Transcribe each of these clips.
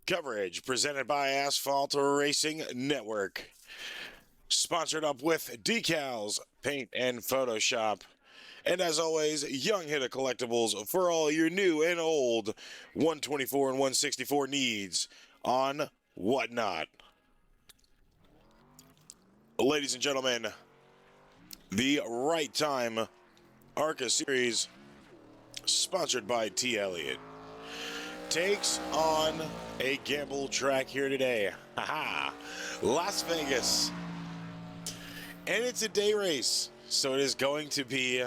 Coverage presented by Asphalt Racing Network. Sponsored up with decals, paint, and Photoshop. And as always, Young Hitter Collectibles for all your new and old 124 and 164 needs on Whatnot. Ladies and gentlemen, the Right Time ARCA Series, sponsored by T. Elliot, takes on a gamble track here today. Haha, Las Vegas. And it's a day race, so it is going to be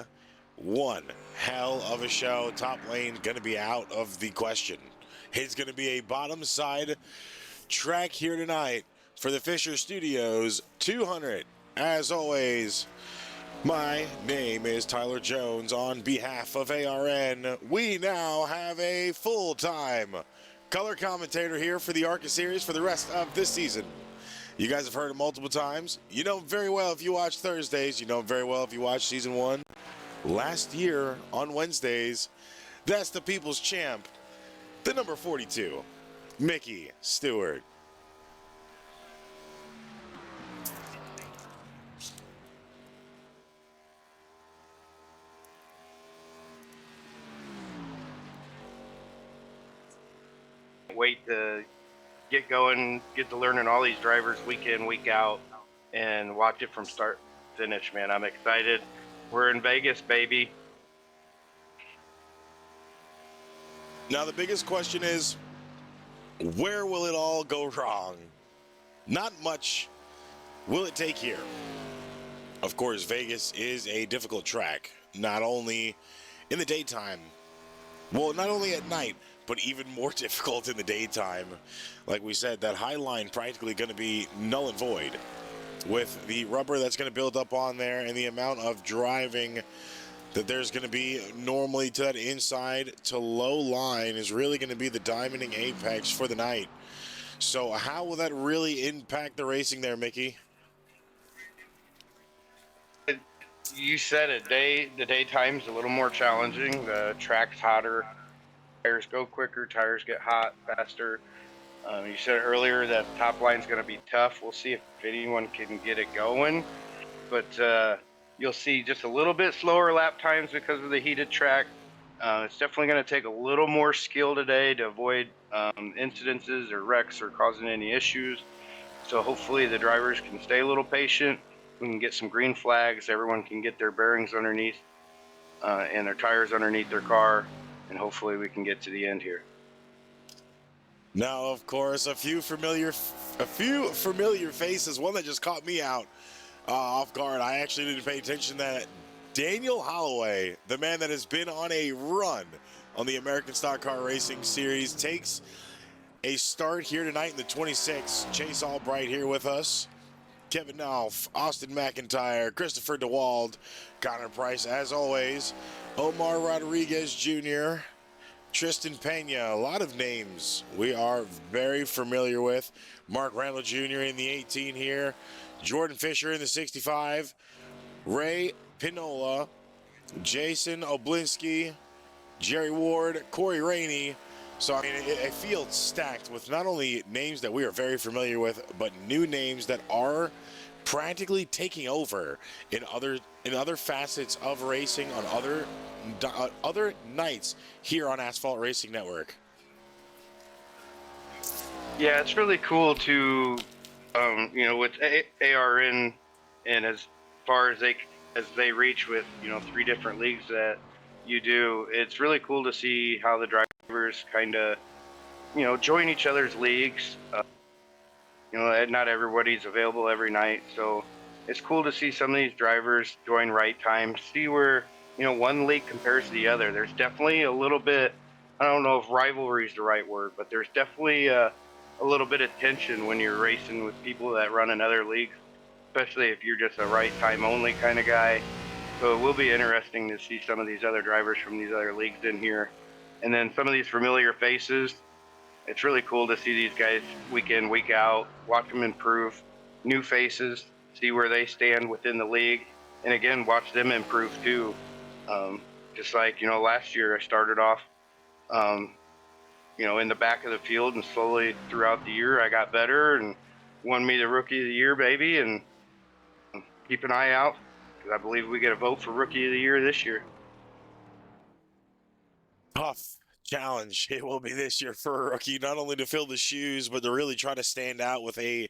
one hell of a show. Top lane going to be out of the question. It's going to be a bottom side track here tonight for the Fisher Studios 200. As always, my name is Tyler Jones. On behalf of ARN, we now have a full-time color commentator here for the ARCA series for the rest of this season. You guys have heard him multiple times. You know him very well if you watch Thursdays. You know him very well if you watch Season 1. Last year on Wednesdays, that's the People's Champ, the number 42, Mickey Stewart. Wait to get going, get to learning all these drivers week in, week out, and watch it from start to finish, man. I'm excited. We're in Vegas, baby. Now the biggest question is, where will it all go wrong? Not much will it take here. Of course, Vegas is a difficult track, not only in the daytime, well, not only at night, but even more difficult in the daytime. Like we said, that high line practically going to be null and void with the rubber that's going to build up on there and the amount of driving that there's going to be normally to that inside to low line is really going to be the diamonding apex for the night. So how will that really impact the racing there, Mickey? You said it. The daytime's a little more challenging. The track's hotter. Tires go quicker. Tires get hot faster. You said earlier that top line's going to be tough. We'll see if anyone can get it going. But you'll see just a little bit slower lap times because of the heated track. It's definitely going to take a little more skill today to avoid incidences or wrecks or causing any issues. So hopefully the drivers can stay a little patient. We can get some green flags. Everyone can get their bearings underneath and their tires underneath their car. And hopefully we can get to the end here. Now, of course, a few familiar faces. One that just caught me out off guard. I actually didn't pay attention that Daniel Holloway, the man that has been on a run on the American Stock Car Racing Series, takes a start here tonight in the 26. Chase Albright here with us. Kevin Nauf, Austin McIntyre, Christopher DeWald, Connor Price, as always, Omar Rodriguez Jr., Tristan Pena, a lot of names we are very familiar with. Mark Randall Jr. in the 18 here. Jordan Fisher in the 65. Ray Pinola. Jason Oblinski. Jerry Ward. Corey Rainey. So, I mean, a field stacked with not only names that we are very familiar with, but new names that are practically taking over in other facets of racing on other nights here on Asphalt Racing Network. Yeah, it's really cool to, with ARN and as far as they reach with 3 different leagues that you do, it's really cool to see how the drivers kind of join each other's leagues. Not everybody's available every night, so it's cool to see some of these drivers join right time, see where one league compares to the other. There's definitely a little bit, I don't know if rivalry is the right word, but there's definitely a little bit of tension when you're racing with people that run in other leagues, especially if you're just a right time only kind of guy. So it will be interesting to see some of these other drivers from these other leagues in here. And then some of these familiar faces. It's really cool to see these guys week in, week out, watch them improve, new faces, see where they stand within the league, and again, watch them improve too. Just like, last year I started off in the back of the field, and slowly throughout the year I got better and won me the Rookie of the Year, baby. And keep an eye out, because I believe we get a vote for Rookie of the Year this year. Tough challenge it will be this year for a rookie, not only to fill the shoes, but to really try to stand out with a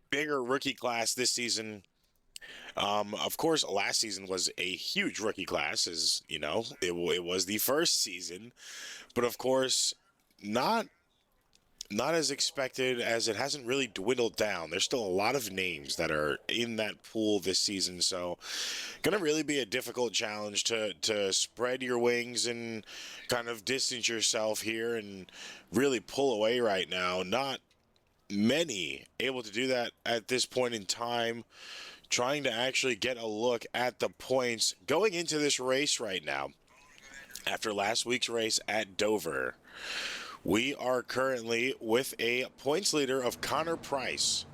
bigger rookie class this season. Of course, last season was a huge rookie class, as you know, it was the first season, but of course, not not as expected, as it hasn't really dwindled down. There's still a lot of names that are in that pool this season, so going to really be a difficult challenge to spread your wings and kind of distance yourself here and really pull away right now. Not many able to do that at this point in time. Trying to actually get a look at the points going into this race right now. After last week's race at Dover, we are currently with a points leader of Connor Price.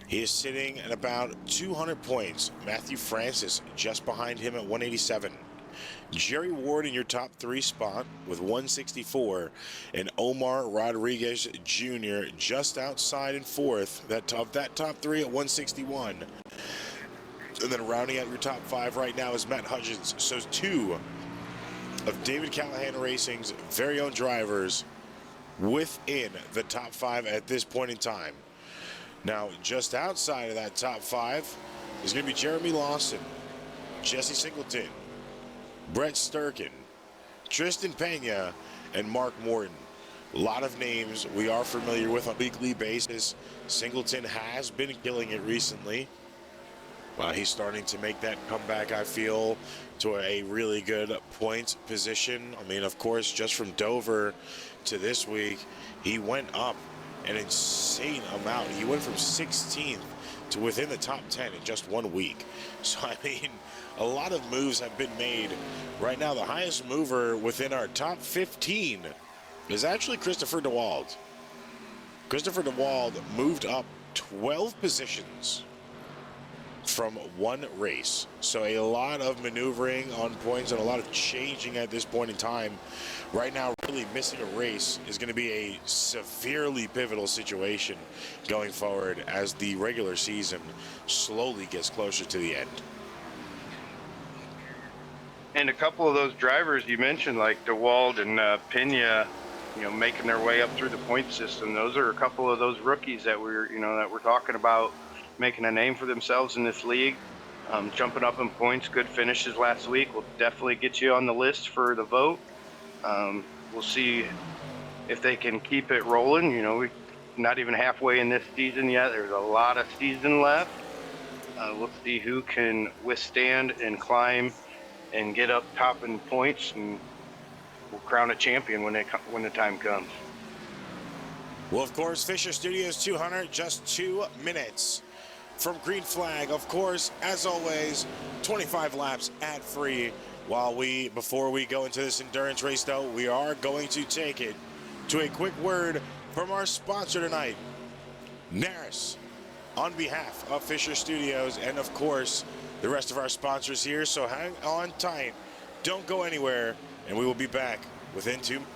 He is sitting at about 200 points. Matthew Francis just behind him at 187. Jerry Ward in your top three spot with 164, and Omar Rodriguez Jr. just outside in fourth. That top three at 161. And then rounding out your top five right now is Matt Hudgens. So two of David Callahan Racing's very own drivers within the top five at this point in time. Now, just outside of that top five is going to be Jeremy Lawson, Jesse Singleton, Brett Sturkin, Tristan Pena, and Mark Morton. A lot of names we are familiar with on a weekly basis. Singleton has been killing it recently. He's starting to make that comeback, I feel, to a really good points position. I mean, of course, just from Dover to this week, he went up an insane amount. He went from 16th to within the top 10 in just 1 week. So, I mean, a lot of moves have been made. Right now, the highest mover within our top 15 is actually Christopher DeWald. Christopher DeWald moved up 12 positions from one race. So a lot of maneuvering on points and a lot of changing at this point in time. Right now, really missing a race is going to be a severely pivotal situation going forward as the regular season slowly gets closer to the end. And a couple of those drivers you mentioned, like DeWald and Pena, making their way up through the point system. Those are a couple of those rookies that we're talking about making a name for themselves in this league. Jumping up in points, good finishes last week will definitely get you on the list for the vote. We'll see if they can keep it rolling. We're not even halfway in this season yet. There's a lot of season left. We'll see who can withstand and climb and get up top in points, and we'll crown a champion when the time comes. Well, of course, Fisher Studios 200, just 2 minutes from green flag. Of course, as always, 25 laps ad-free. Before we go into this endurance race, though, we are going to take it to a quick word from our sponsor tonight, Naris, on behalf of Fisher Studios, and of course, the rest of our sponsors here. So hang on tight, don't go anywhere, and we will be back within 2 minutes.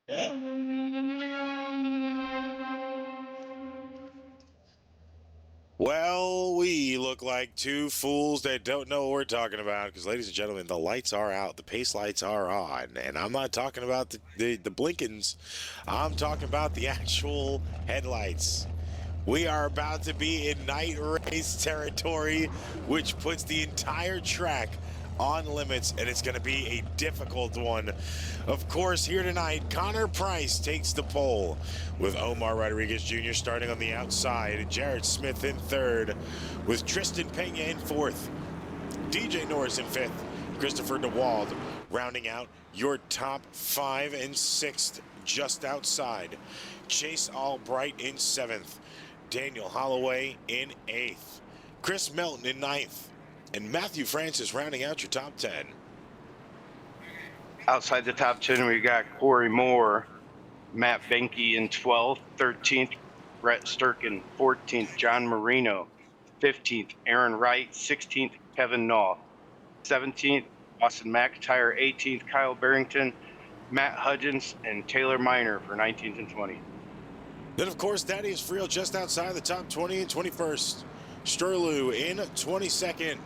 Well, we look like two fools that don't know what we're talking about because, ladies and gentlemen, the lights are out. The pace lights are on. And I'm not talking about the blinkins. I'm talking about the actual headlights. We are about to be in night race territory, which puts the entire track on limits, and it's going to be a difficult one. Of course, here tonight, Connor Price takes the pole, with Omar Rodriguez Jr. starting on the outside, and Jared Smith in third, with Tristan Pena in fourth, DJ Norris in fifth, Christopher DeWald rounding out your top 5 and 6th just outside, Chase Albright in 7th, Daniel Holloway in 8th, Chris Melton in 9th, and Matthew Francis rounding out your top 10. Outside the top 10, we got Corey Moore, Matt Benke in 12th, 13th, Brett Sturkin, 14th, John Marino, 15th, Aaron Wright, 16th, Kevin Knopf, 17th, Austin McIntyre, 18th, Kyle Barrington, Matt Hudgens, and Taylor Miner for 19th and 20th. Then, of course, Thaddeus Friel just outside the top 20 and 21st. Strurlu in 22nd.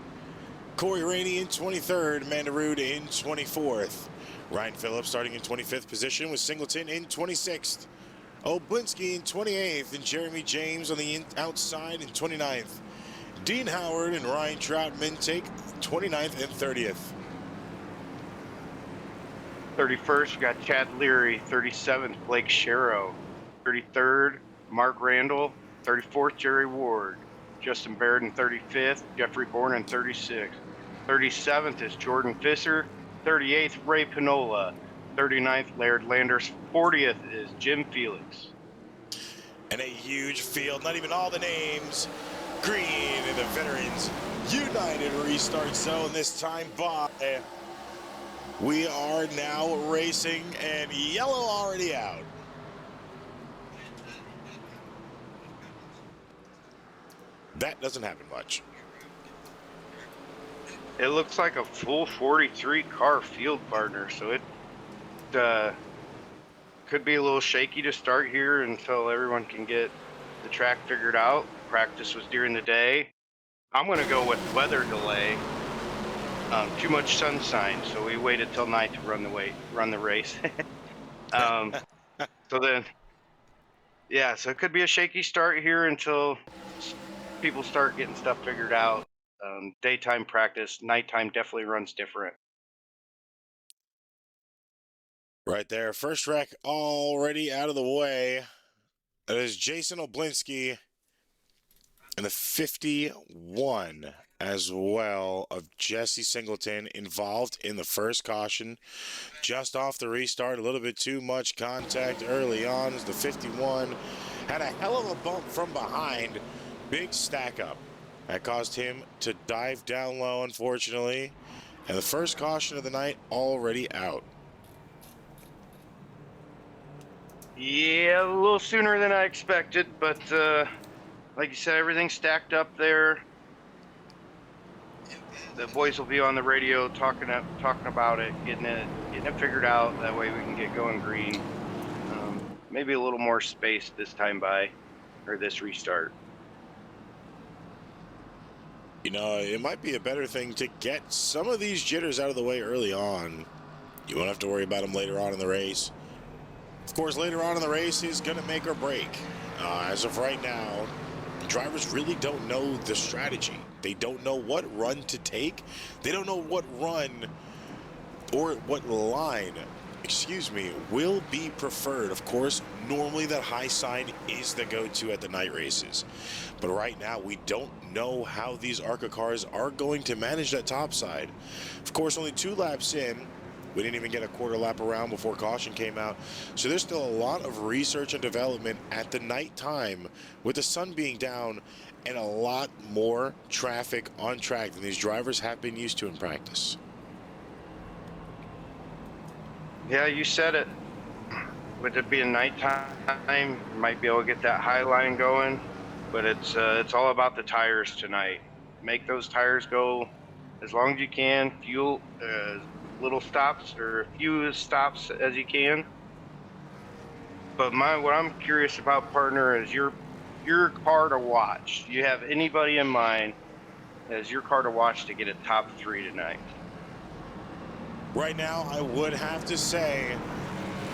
Corey Rainey in 23rd. Amanda Rude in 24th. Ryan Phillips starting in 25th position with Singleton in 26th. Oblinski in 28th and Jeremy James on the outside in 29th. Dean Howard and Ryan Troutman take 29th and 30th. 31st, we got Chad Leary. 37th, Blake Sharrow. 33rd, Mark Randall. 34th, Jerry Ward. Justin Baird in 35th, Jeffrey Bourne in 36th. 37th is Jordan Fisser. 38th, Ray Pinola. 39th, Laird Landers. 40th is Jim Felix. And a huge field, not even all the names. Green in the Veterans United restart zone, this time by. We are now racing, and yellow already out. That doesn't happen much. It looks like a full 43 car field partner, so it could be a little shaky to start here until everyone can get the track figured out. Practice was during the day. I'm going to go with weather delay. Too much sunshine, so we waited till night to run the race. So then, yeah, so it could be a shaky start here until people start getting stuff figured out. Daytime practice, nighttime definitely runs different. Right there, first wreck already out of the way. That is Jason Oblinski and the 51 as well of Jesse Singleton involved in the first caution. Just off the restart, a little bit too much contact early on as the 51 had a hell of a bump from behind. Big stack up. That caused him to dive down low, unfortunately. And the first caution of the night already out. Yeah, a little sooner than I expected, but like you said, everything's stacked up there. The boys will be on the radio talking about it, getting it figured out. That way we can get going green. Maybe a little more space this this restart. You know, it might be a better thing to get some of these jitters out of the way early on. You won't have to worry about them later on in the race. Of course, later on in the race is going to make or break. As of right now, drivers really don't know the strategy. They don't know what run to take. They don't know what run or what line, will be preferred. Of course, normally that high sign is the go-to at the night races. But right now, we don't know how these ARCA cars are going to manage that top side. Of course, only 2 laps in. We didn't even get a quarter lap around before caution came out. So there's still a lot of research and development at the night time with the sun being down and a lot more traffic on track than these drivers have been used to in practice. Yeah, you said it. With it being nighttime, you might be able to get that high line going, but it's all about the tires tonight. Make those tires go as long as you can. Fuel little stops or a few stops as you can. But what I'm curious about, partner, is your car to watch. Do you have anybody in mind as your car to watch to get a top 3 tonight? Right now, I would have to say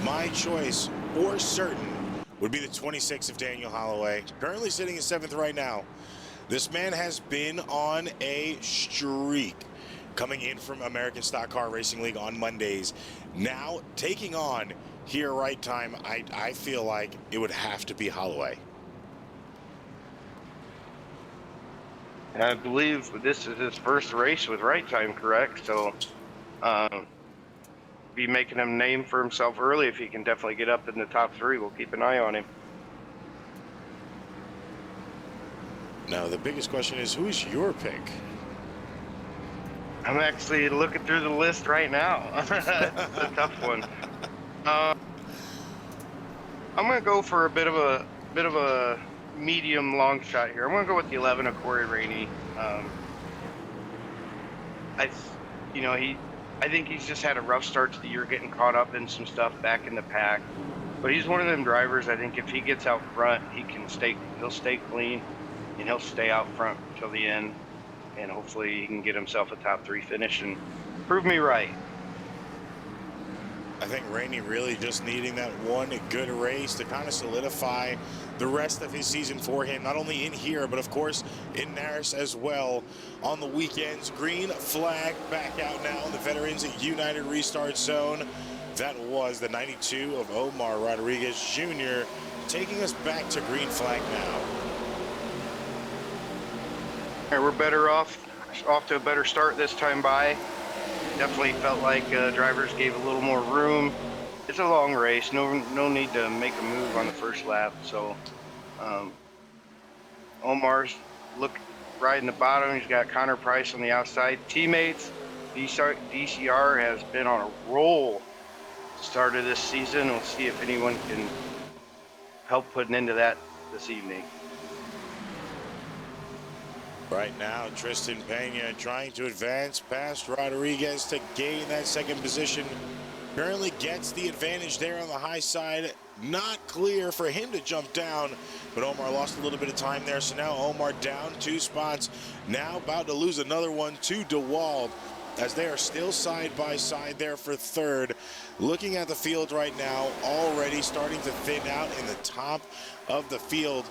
my choice for certain would be the 26 of Daniel Holloway. Currently sitting in 7th right now. This man has been on a streak, coming in from American Stock Car Racing League on Mondays. Now taking on here right time, I feel like it would have to be Holloway. And I believe this is his first race with right time, correct? So, be making him name for himself early. If he can definitely get up in the top 3, we'll keep an eye on him. Now, the biggest question is, who's your pick? I'm actually looking through the list right now. It's a tough one. I'm gonna go for a bit of a medium long shot here. I'm gonna go with the 11 of Corey Rainey. I think he's just had a rough start to the year, getting caught up in some stuff back in the pack. But he's one of them drivers. I think if he gets out front, he'll stay clean, and he'll stay out front till the end. And hopefully he can get himself a top 3 finish and prove me right. I think Rainey really just needing that one good race to kind of solidify the rest of his season for him, not only in here, but of course in Naris as well on the weekends. Green flag back out now in the Veterans United Restart Zone. That was the 92 of Omar Rodriguez Jr. taking us back to green flag now. All right, we're better off to a better start this time by. Definitely felt like drivers gave a little more room. It's a long race, no need to make a move on the first lap. So Omar's riding the bottom. He's got Connor Price on the outside. Teammates, DCR has been on a roll start of this season. We'll see if anyone can help putting into that this evening. Right now, Tristan Pena trying to advance past Rodriguez to gain that second position. Currently gets the advantage there on the high side. Not clear for him to jump down, but Omar lost a little bit of time there. So now Omar down 2 spots. Now about to lose another one to DeWald, as they are still side by side there for 3rd. Looking at the field right now, already starting to thin out in the top of the field.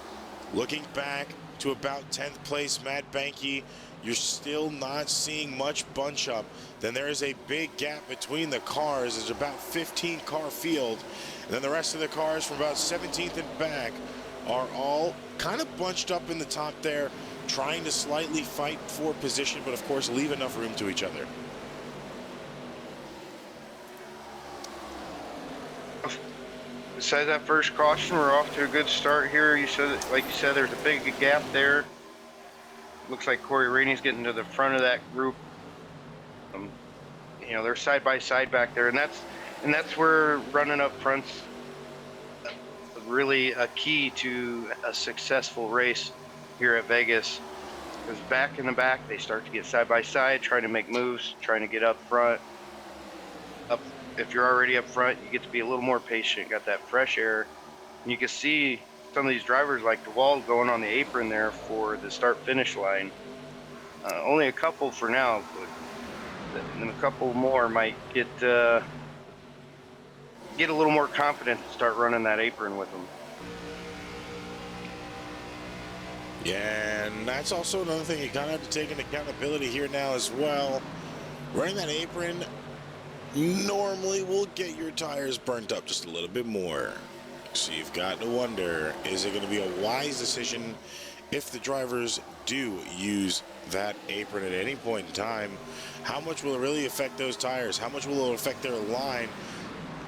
Looking back to about 10th place, Matt Banky, you're still not seeing much bunch up. Then there is a big gap between the cars. There's about 15 car field. And then the rest of the cars from about 17th and back are all kind of bunched up in the top there, trying to slightly fight for position, but of course leave enough room to each other. Besides that first caution, we're off to a good start here. Like you said, there's a big gap there. Looks like Corey Rainey's getting to the front of that group. They're side by side back there, and that's where running up front's really a key to a successful race here at Vegas. Because back in the back, they start to get side by side, trying to make moves, trying to get up front. If you're already up front, you get to be a little more patient, got that fresh air. And you can see some of these drivers like DeWald going on the apron there for the start-finish line. Only a couple for now, but a couple more might get a little more confident to start running that apron with them. Yeah, and that's also another thing you kind of have to take into accountability here now as well. Running that apron normally will get your tires burnt up just a little bit more. So you've got to wonder, is it going to be a wise decision if the drivers do use that apron at any point in time? How much will it really affect those tires? How much will it affect their line?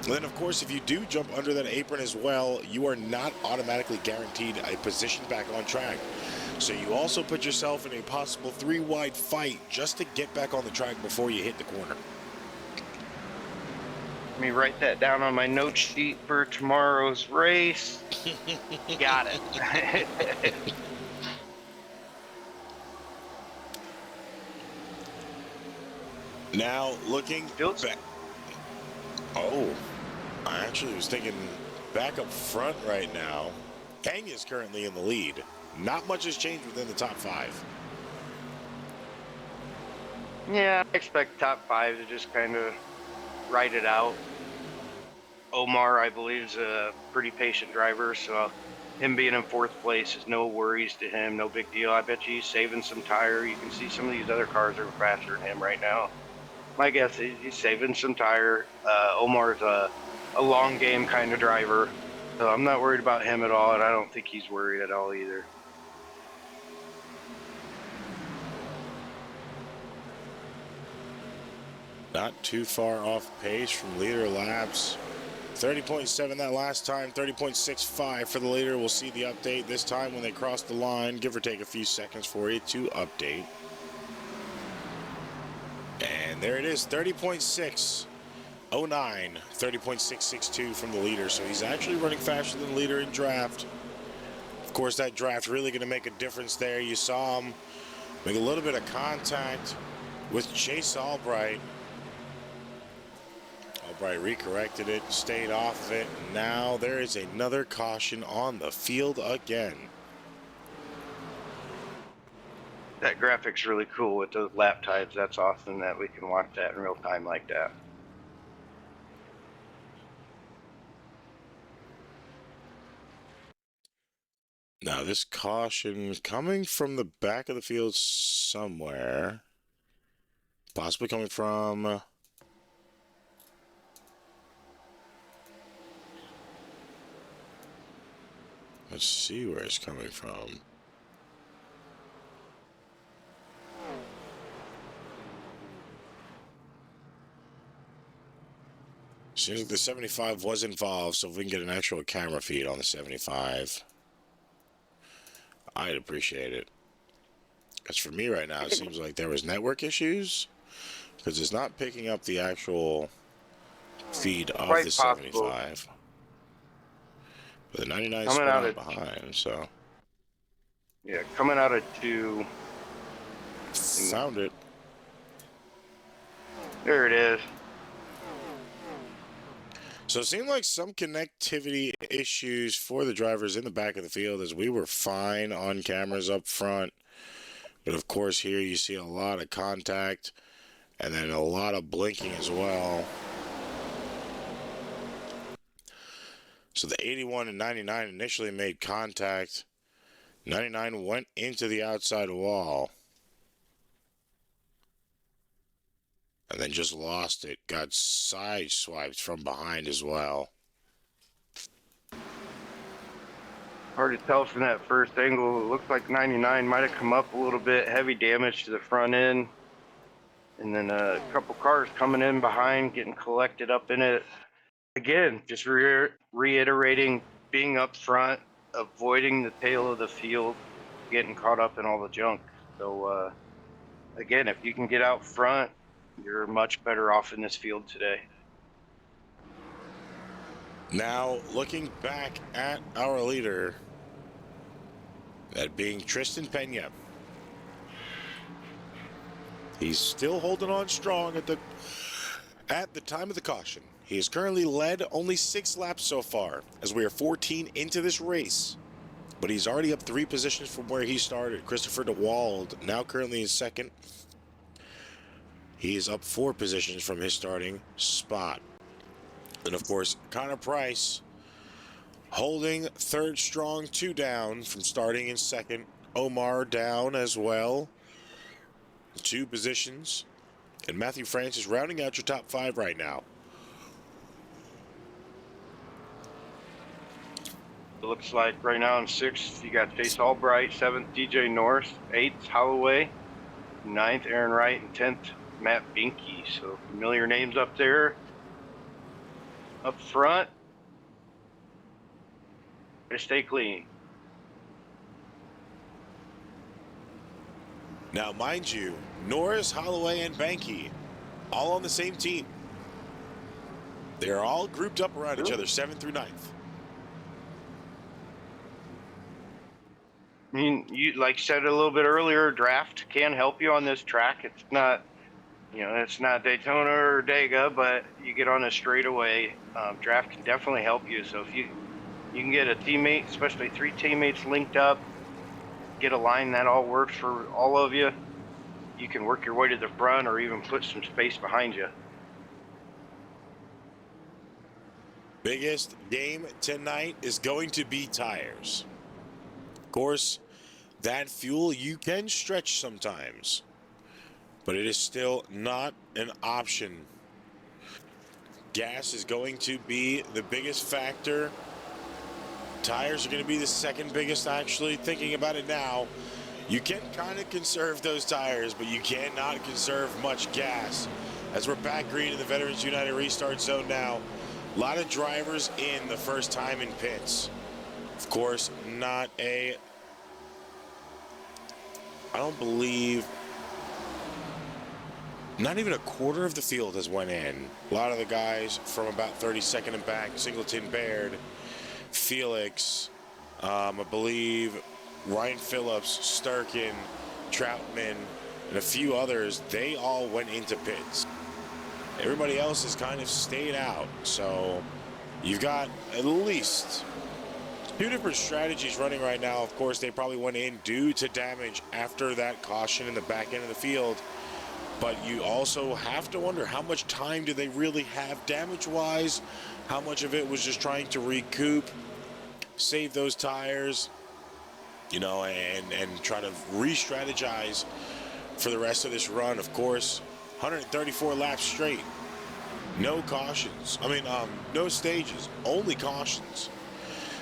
And then, of course, if you do jump under that apron as well, you are not automatically guaranteed a position back on track. So you also put yourself in a possible 3-wide fight just to get back on the track before you hit the corner. Let me write that down on my note sheet for tomorrow's race. Got it. Now looking back. Oh, I actually was thinking back up front right now. Pena is currently in the lead. Not much has changed within the top 5. Yeah, I expect top 5 to just kind of ride it out. Omar, I believe, is a pretty patient driver, so him being in 4th place is no worries to him, no big deal. I bet you he's saving some tire. You can see some of these other cars are faster than him right now. My guess is he's saving some tire. Omar's a long game kind of driver, so I'm not worried about him at all, and I don't think he's worried at all either. Not too far off pace from leader laps. 30.7 that last time, 30.65 for the leader. We'll see the update this time when they cross the line, give or take a few seconds for it to update. And there it is, 30.609, 30.662 from the leader. So he's actually running faster than the leader in draft. Of course, that draft really going to make a difference there. You saw him make a little bit of contact with Chase Albright. Albright recorrected it, stayed off of it. Now there is another caution on the field again. That graphic's really cool with those lap times. That's awesome that we can watch that in real time like that. Now this caution coming from the back of the field somewhere. Possibly coming from... Let's see where it's coming from. Seems like the 75 was involved, so if we can get an actual camera feed on the 75, I'd appreciate it. Because for me right now, it seems like there was network issues, because it's not picking up the actual feed of Quite the possible. 75. But the 99 is Coming out spot of behind, so... Yeah, coming out of 2. Found it. There it is. So it seemed like some connectivity issues for the drivers in the back of the field, as we were fine on cameras up front. But of course here you see a lot of contact and then a lot of blinking as well. So the 81 and 99 initially made contact. 99 went into the outside wall. And then just lost it. Got side-swiped from behind as well. Hard to tell from that first angle. It looks like 99 might have come up a little bit. Heavy damage to the front end. And then a couple cars coming in behind, getting collected up in it. Again, just reiterating being up front, avoiding the tail of the field, getting caught up in all the junk. So, again, if you can get out front, you're much better off in this field today. Now, looking back at our leader, that being Tristan Pena. He's still holding on strong at the time of the caution. He has currently led only 6 laps so far, as we are 14 into this race. But he's already up 3 positions from where he started. Christopher DeWald, now currently in second. He is up 4 positions from his starting spot. And of course, Connor Price holding third strong, 2 down from starting in second. Omar down as well, 2 positions. And Matthew Francis rounding out your top 5 right now. It looks like right now in 6th, you got Chase Albright, 7th, DJ North, 8th, Holloway, 9th, Aaron Wright, and 10th, Matt Binky. So familiar names up there. Up front, gotta stay clean. Now, mind you, Norris, Holloway, and Banky all on the same team. They're all grouped up around each other, 7th through 9th. I mean, you like said a little bit earlier, draft can help you on this track. It's not You know, it's not Daytona or Dega, but you get on a straightaway. Draft can definitely help you. So if you can get a teammate, especially 3 teammates linked up, get a line that all works for all of you. You can work your way to the front or even put some space behind you. Biggest game tonight is going to be tires. Of course, that fuel you can stretch sometimes, but it is still not an option. Gas is going to be the biggest factor. Tires are going to be the second biggest, actually. Thinking about it now, you can kind of conserve those tires, but you cannot conserve much gas. As we're back green in the Veterans United restart zone now, a lot of drivers in the first time in pits. Of course, not a, I don't believe, not even a quarter of the field has went in. A lot of the guys from about 32nd and back, Singleton, Baird, Felix, I believe Ryan Phillips, Sturkin, Troutman, and a few others, they all went into pits. Everybody else has kind of stayed out. So you've got at least 2 different strategies running right now. Of course, they probably went in due to damage after that caution in the back end of the field. But you also have to wonder, how much time do they really have damage-wise? How much of it was just trying to recoup, save those tires, you know, and try to re-strategize for the rest of this run. Of course, 134 laps straight. No cautions. No stages, only cautions.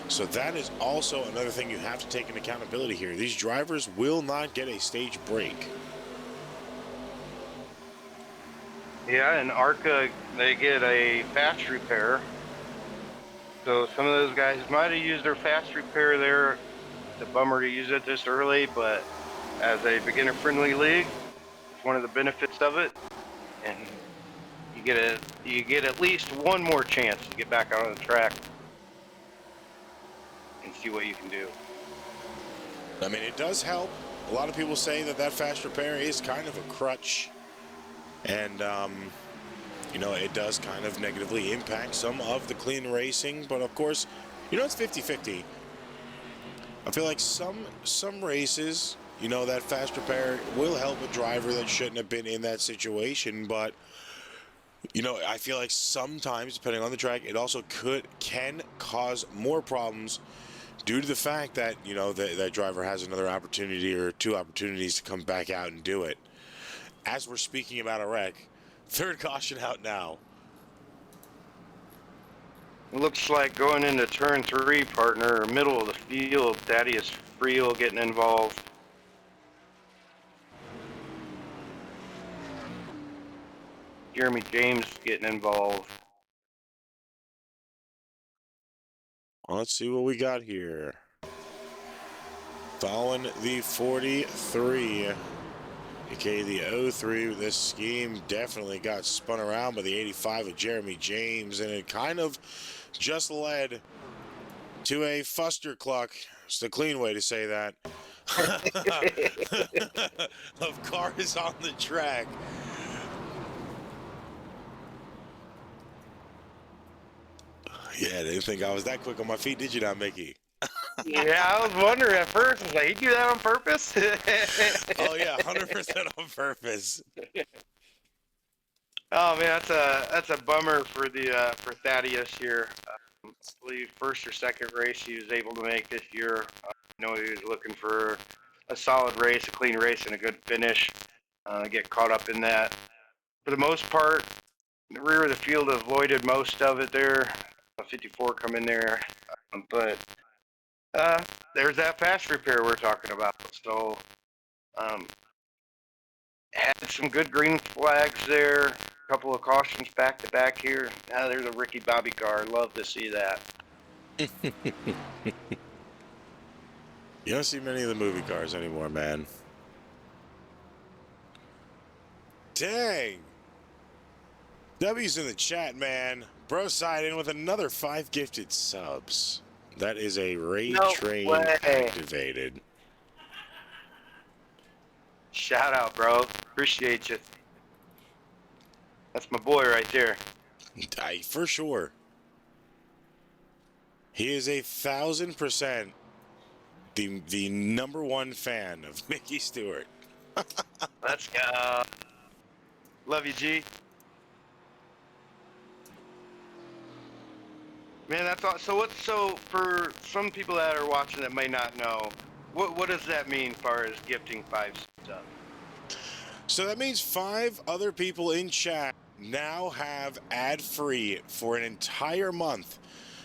So that is also another thing you have to take into accountability here. These drivers will not get a stage break. Yeah, and ARCA, they get a fast repair. So some of those guys might have used their fast repair there. It's a bummer to use it this early, but as a beginner-friendly league, it's one of the benefits of it. And you get at least one more chance to get back out on the track and see what you can do. I mean, it does help. A lot of people say that fast repair is kind of a crutch. And, you know, it does kind of negatively impact some of the clean racing. But, of course, you know, it's 50-50. I feel like some races, you know, that fast repair will help a driver that shouldn't have been in that situation. But, you know, I feel like sometimes, depending on the track, it also can cause more problems due to the fact that, you know, that driver has another opportunity or 2 opportunities to come back out and do it. As we're speaking about a wreck, 3rd caution out now. It looks like going into turn 3, partner, middle of the field, Thaddeus Friel getting involved. Jeremy James getting involved. Well, let's see what we got here. Following the 43, aka the 03, this scheme definitely got spun around by the 85 of Jeremy James, and it kind of just led to a fustercluck. It's the clean way to say that. Of cars on the track. Yeah, didn't think I was that quick on my feet, did you now, Mickey? Yeah, I was wondering at first. I was like, he do that on purpose? Oh yeah, 100% on purpose. Oh man, that's a bummer for for Thaddeus here. I believe first or second race he was able to make this year. I know he was looking for a solid race, a clean race, and a good finish. Get caught up in that. For the most part, the rear of the field avoided most of it there. 54 come in there, but there's that fast repair we're talking about. So had some good green flags there. A couple of cautions back to back here. Now there's a Ricky Bobby car. Love to see that. You don't see many of the movie cars anymore, man. Dang. W's in the chat, man. Bro side in with another 5 gifted subs. That is a raid train activated. Shout out, bro. Appreciate you. That's my boy right there. For sure. He is 1,000% the number one fan of Mickey Stewart. Let's go. Love you, G. Man, that's all. So for some people that are watching that may not know, what does that mean as far as gifting 5 subs? So that means 5 other people in chat now have ad-free for an entire month.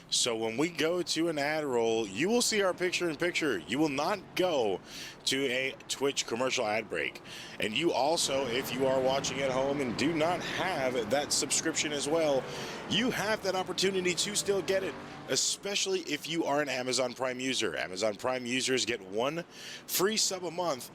So when we go to an ad roll, you will see our picture-in-picture. You will not go to a Twitch commercial ad break. And you also, if you are watching at home and do not have that subscription as well, you have that opportunity to still get it, especially if you are an Amazon Prime user. Amazon Prime users get 1 free sub a month.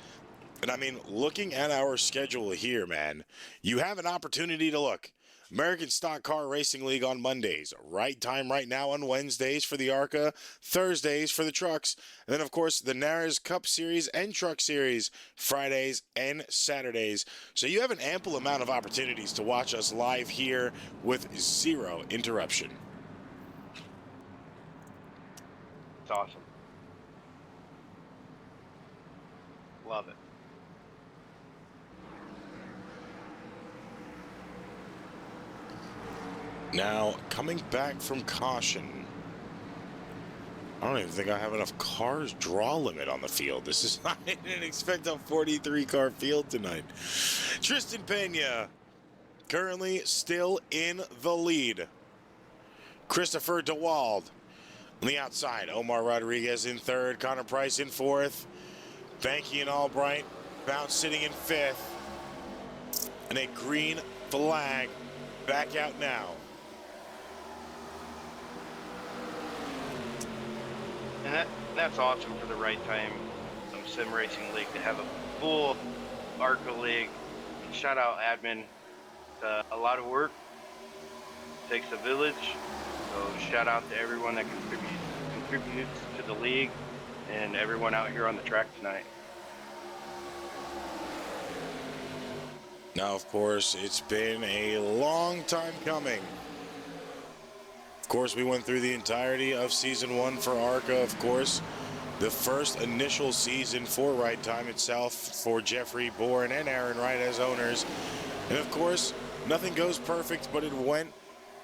And I mean, looking at our schedule here, man, you have an opportunity to look. American Stock Car Racing League on Mondays, right time right now on Wednesdays for the ARCA, Thursdays for the trucks, and then of course the NARS Cup Series and Truck Series, Fridays and Saturdays. So you have an ample amount of opportunities to watch us live here with 0 interruption. It's awesome. Love it. Now, coming back from caution, I don't even think I have enough cars draw limit on the field. This is, I didn't expect a 43-car field tonight. Tristan Pena, currently still in the lead. Christopher DeWald on the outside. Omar Rodriguez in third. Connor Price in fourth. Banky and Albright bounce sitting in fifth. And a green flag back out now. And that's awesome for the right time sim racing league to have a full ARCA league. Shout out admin. A lot of work. Takes a village. So shout out to everyone that contributes to the league and everyone out here on the track tonight. Now, of course, it's been a long time coming. Of course, we went through the entirety of Season 1 for ARCA, of course. The first initial season for Right Time itself for Jeffrey Bourne and Aaron Wright as owners. And of course, nothing goes perfect, but it went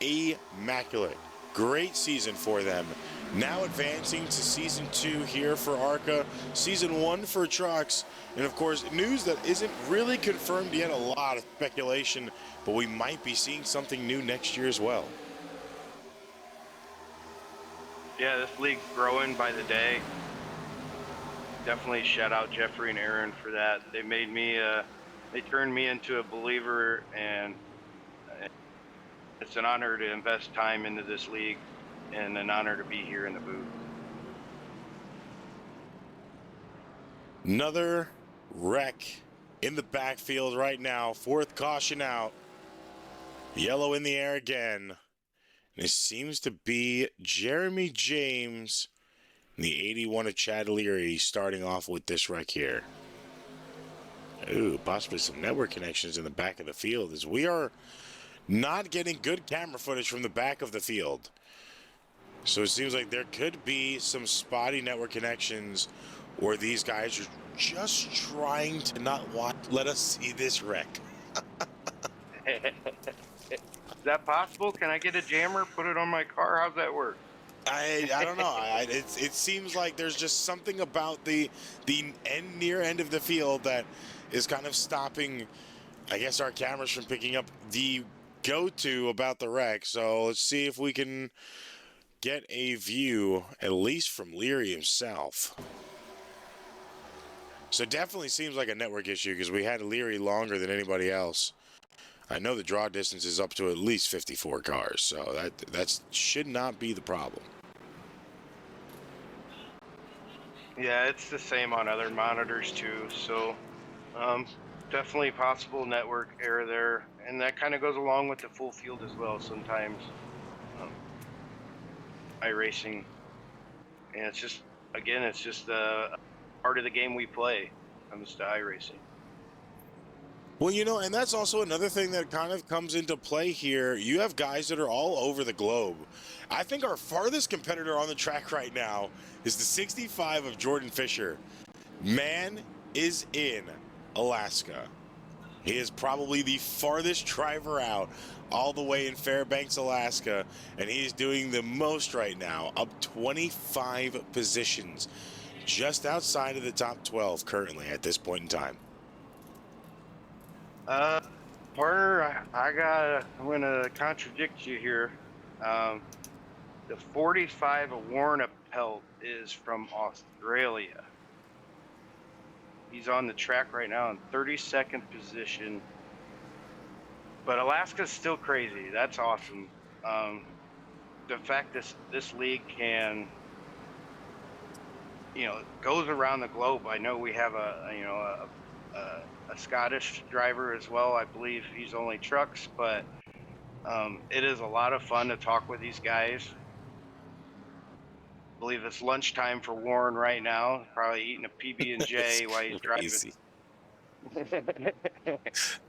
immaculate. Great season for them. Now advancing to Season 2 here for ARCA, Season 1 for trucks, and of course, news that isn't really confirmed yet, a lot of speculation, but we might be seeing something new next year as well. Yeah, this league's growing by the day. Definitely shout out Jeffrey and Aaron for that. They made me, they turned me into a believer, and it's an honor to invest time into this league and an honor to be here in the booth. Another wreck in the backfield right now. 4th caution out. Yellow in the air again. And it seems to be Jeremy James, the 81 of Chad Leary, starting off with this wreck here. Ooh, possibly some network connections in the back of the field, as we are not getting good camera footage from the back of the field. So it seems like there could be some spotty network connections, or these guys are just trying to not let us see this wreck. Is that possible? Can I get a jammer, put it on my car? How's that work? I don't know. It seems like there's just something about the near end of the field that is kind of stopping, I guess, our cameras from picking up the go-to about the wreck. So let's see if we can get a view, at least from Leary himself. So it definitely seems like a network issue, because we had Leary longer than anybody else. I know the draw distance is up to at least 54 cars, so that should not be the problem. Yeah, it's the same on other monitors too, so definitely possible network error there, and that kind of goes along with the full field as well sometimes. iRacing, and it's just, again, it's just a part of the game we play when it comes to iRacing. Well, you know, and that's also another thing that kind of comes into play here. You have guys that are all over the globe. I think our farthest competitor on the track right now is the 65 of Jordan Fisher. Man is in Alaska. He is probably the farthest driver out, all the way in Fairbanks, Alaska, and he is doing the most right now, up 25 positions, just outside of the top 12 currently at this point in time. Partner, I'm gonna contradict you here. The 45 of Warren Appelt is from Australia. He's on the track right now in 32nd position. But Alaska's still crazy. That's awesome. The fact this league can, goes around the globe. I know we have a Scottish driver as well. I believe he's only trucks, but it is a lot of fun to talk with these guys. I believe it's lunchtime for Warren right now, probably eating a PB&J while he's driving.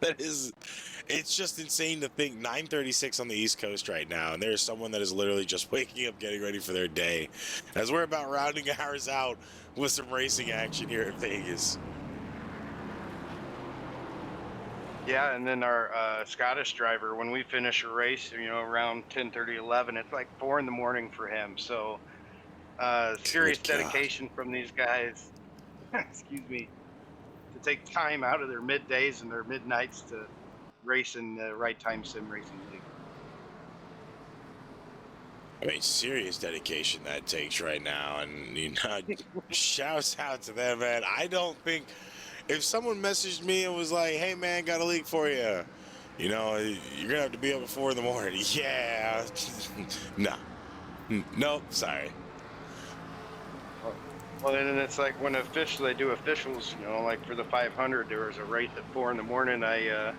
That is, it's just insane to think 9:36 on the East Coast right now, and there's someone that is literally just waking up, getting ready for their day, as we're about rounding ours out with some racing action here in Vegas. Yeah, and then our Scottish driver, when we finish a race, around 10:30, 11, it's like 4 in the morning for him. So serious dedication from these guys, excuse me, to take time out of their middays and their midnights to race in the Right Time Sim Racing League. I mean, serious dedication that takes right now, and shouts out to them, man. I don't think if someone messaged me and was like, "Hey, man, got a league for you," you're gonna have to be up at 4 in the morning. Yeah, no, sorry. Well, and then it's like when they do officials, like for the 500, there was a race at 4 in the morning. I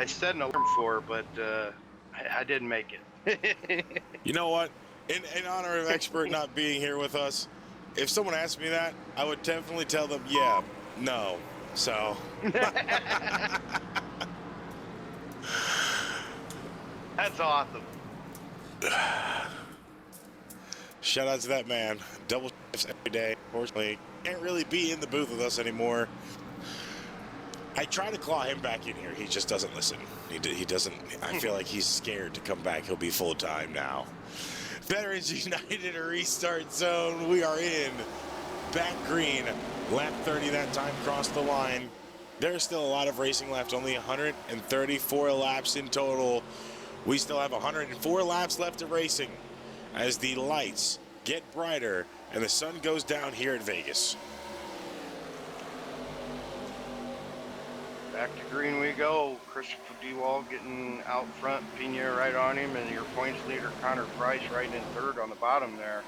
set an alarm for, but I didn't make it. You know what? In honor of Expert not being here with us, if someone asked me that, I would definitely tell them, yeah, no. So. That's awesome. Shout out to that man. Double shifts every day. Unfortunately, can't really be in the booth with us anymore. I try to claw him back in here. He just doesn't listen. He doesn't. I feel like he's scared to come back. He'll be full time now. Veterans United, a restart zone. We are in back green. Lap 30 that time, crossed the line. There's still a lot of racing left. Only 134 laps in total. We still have 104 laps left of racing as the lights get brighter and the sun goes down here at Vegas. Back to green we go. Christopher DeWall getting out front, Pena right on him, and your points leader Connor Price right in third on the bottom there.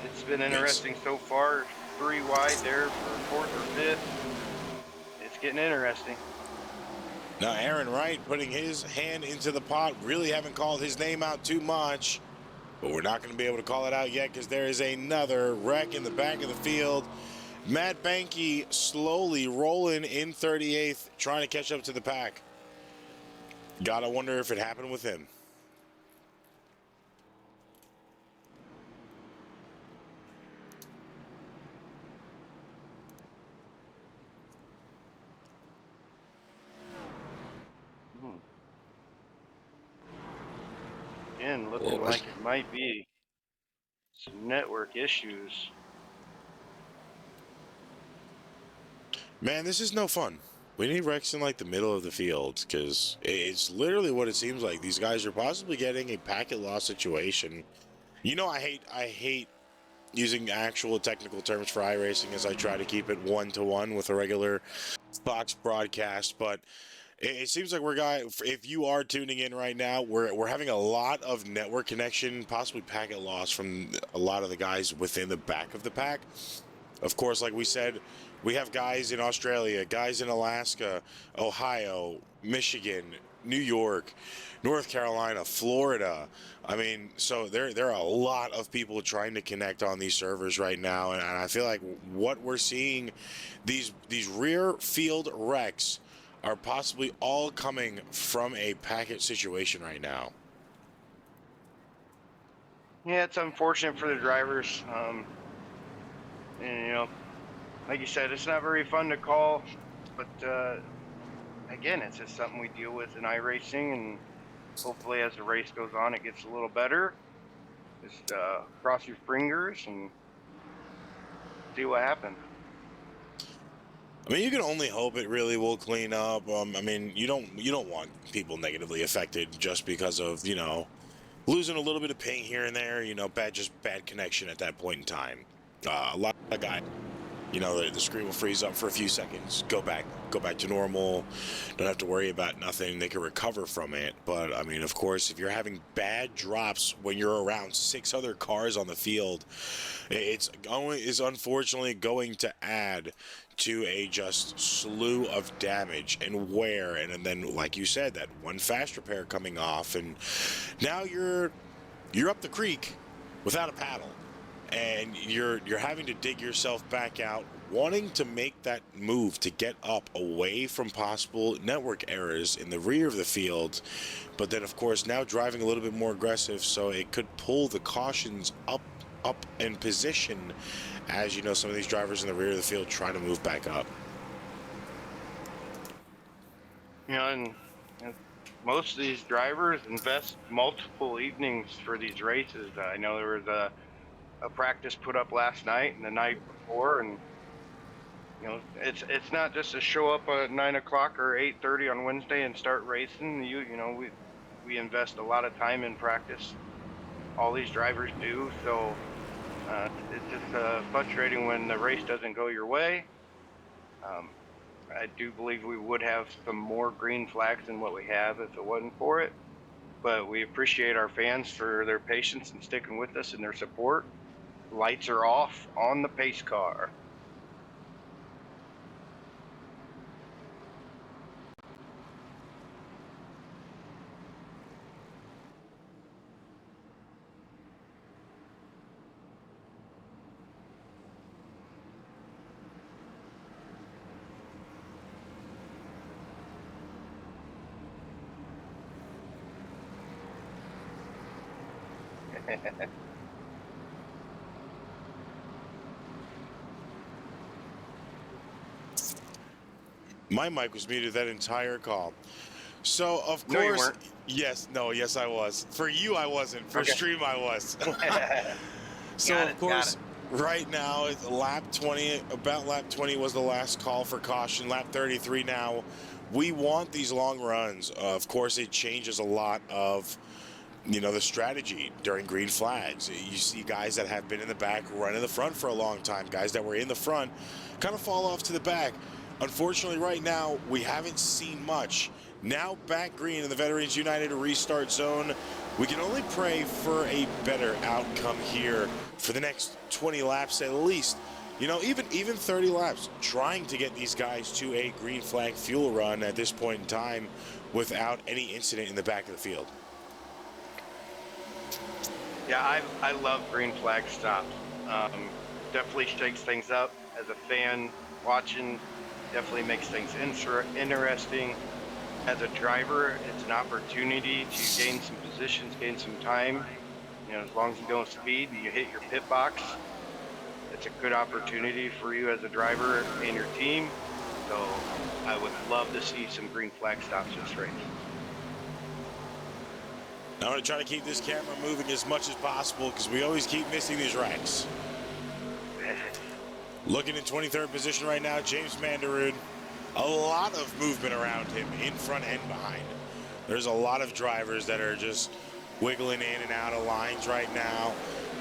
It's been interesting so far. 3 wide there for 4th or 5th. It's getting interesting. Now Aaron Wright putting his hand into the pot. Really haven't called his name out too much, but we're not going to be able to call it out yet because there is another wreck in the back of the field. Matt Banky slowly rolling in 38th, trying to catch up to the pack. Gotta wonder if it happened with him. Again, looking like it might be some network issues. Man, this is no fun. We need Rex in like the middle of the field because it's literally what it seems like. These guys are possibly getting a packet loss situation. I hate using actual technical terms for iRacing as I try to keep it one-to-one with a regular Fox broadcast, but it seems like if you are tuning in right now, we're having a lot of network connection, possibly packet loss from a lot of the guys within the back of the pack. Of course, like we said, We have guys in Australia, guys in Alaska, Ohio, Michigan, New York, North Carolina, Florida. I mean, so there are a lot of people trying to connect on these servers right now, and I feel like what we're seeing, these rear field wrecks are possibly all coming from a packet situation right now. Yeah, it's unfortunate for the drivers. And like you said, it's not very fun to call, but again, it's just something we deal with in iRacing, and hopefully as the race goes on, it gets a little better. Just cross your fingers and see what happens. I mean, you can only hope it really will clean up. I mean, you don't want people negatively affected just because of losing a little bit of paint here and there. Bad connection at that point in time. A lot of guys, the screen will freeze up for a few seconds, go back to normal. Don't have to worry about nothing. They can recover from it. But I mean, of course, if you're having bad drops when you're around 6 other cars on the field, it's unfortunately going to add to a just slew of damage and wear, and then, like you said, that one fast repair coming off, and now you're up the creek without a paddle, and you're having to dig yourself back out, wanting to make that move to get up away from possible network errors in the rear of the field, but then of course now driving a little bit more aggressive, so it could pull the cautions up in position as some of these drivers in the rear of the field trying to move back up. And most of these drivers invest multiple evenings for these races. I know there was a practice put up last night and the night before, and it's not just to show up at 9 o'clock or 8:30 on Wednesday and start racing. We invest a lot of time in practice. All these drivers do, so it's just frustrating when the race doesn't go your way. I do believe we would have some more green flags than what we have if it wasn't for it, but we appreciate our fans for their patience and sticking with us and their support. Lights are off on the pace car. My mic was muted that entire call. So, of No, you course, weren't. yes, I was. For you, I wasn't. For Okay. stream, I was. So, Got of it, course, right now, it's lap 20, about lap 20 was the last call for caution. Lap 33 now. We want these long runs. Of course, it changes a lot of the strategy during green flags. You see guys that have been in the back run in the front for a long time. Guys that were in the front kind of fall off to the back. Unfortunately, right now, we haven't seen much. Now back green in the Veterans United restart zone. We can only pray for a better outcome here for the next 20 laps at least. Even 30 laps, trying to get these guys to a green flag fuel run at this point in time without any incident in the back of the field. Yeah, I love green flag stops. Definitely shakes things up. As a fan watching, definitely makes things interesting. As a driver, it's an opportunity to gain some positions, gain some time. As long as you don't speed and you hit your pit box, it's a good opportunity for you as a driver and your team. So I would love to see some green flag stops this race. I'm going to try to keep this camera moving as much as possible because we always keep missing these wrecks. Looking in 23rd position right now, James Mandaroon. A lot of movement around him in front and behind. There's a lot of drivers that are just wiggling in and out of lines right now.